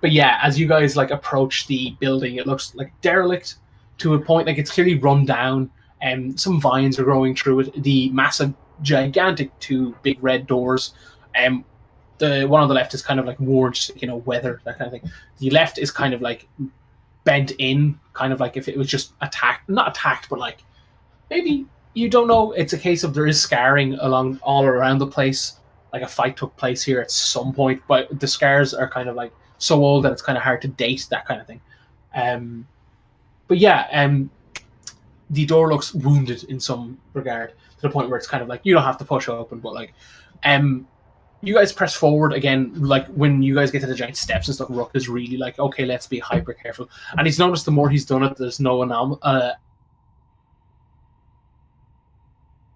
But yeah, as you guys like approach the building, it looks like derelict to a point. Like it's clearly run down. Some vines are growing through it. The massive, gigantic 2 big red doors. The one on the left is kind of like worn, weather, that kind of thing. The left is kind of like bent in, kind of like if it was just not attacked, but like maybe, you don't know. It's a case of there is scarring all around the place. Like a fight took place here at some point, but the scars are kind of like so old that it's kind of hard to date, that kind of thing. But yeah, the door looks wounded in some regard, to the point where it's kind of like you don't have to push open, but like, you guys press forward again. Like when you guys get to the giant steps and stuff, Rook is really like, okay, let's be hyper careful. And he's noticed the more he's done it, there's no anomaly.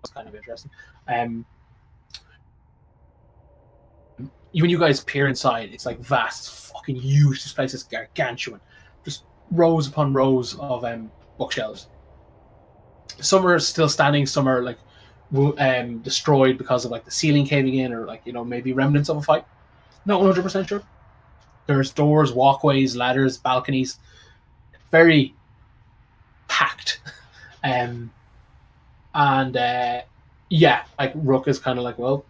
It's kind of interesting. When you guys peer inside, it's like vast, fucking huge. This place is gargantuan. Just rows upon rows of bookshelves. Some are still standing, some are like destroyed because of like the ceiling caving in, or like maybe remnants of a fight. Not 100% sure. There's doors, walkways, ladders, balconies. Very packed. And yeah, like Rook is kind of like, well,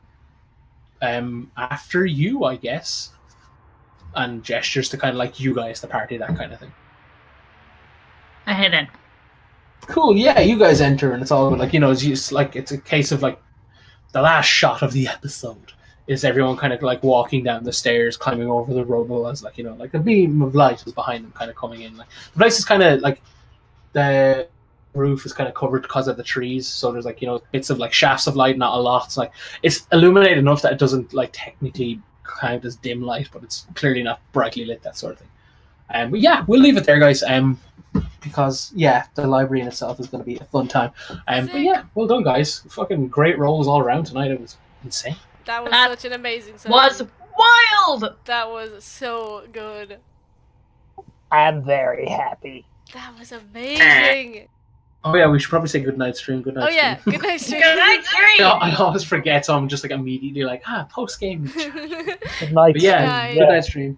after you, I guess, and gestures to kind of like you guys, the party, that kind of thing. I head in. Cool, yeah, you guys enter, and it's all like, it's just like it's a case of like the last shot of the episode is everyone kind of like walking down the stairs, climbing over the rubble as like like a beam of light is behind them, kind of coming in. Like the place is kind of like the roof is kind of covered because of the trees, so there's like bits of like shafts of light, not a lot. It's like it's illuminated enough that it doesn't like technically count as dim light, but it's clearly not brightly lit, that sort of thing. But yeah, we'll leave it there, guys. Because yeah, the library in itself is going to be a fun time. But yeah, well done, guys. Fucking great rolls all around tonight. It was insane. That was such an amazing session. Was wild. That was so good. I'm very happy. That was amazing. Oh yeah, we should probably say good night stream. Good night. Oh yeah, stream. good night stream. Good night, stream. I always forget, so I'm just like immediately like post game. Good night. But yeah, Night. good night stream.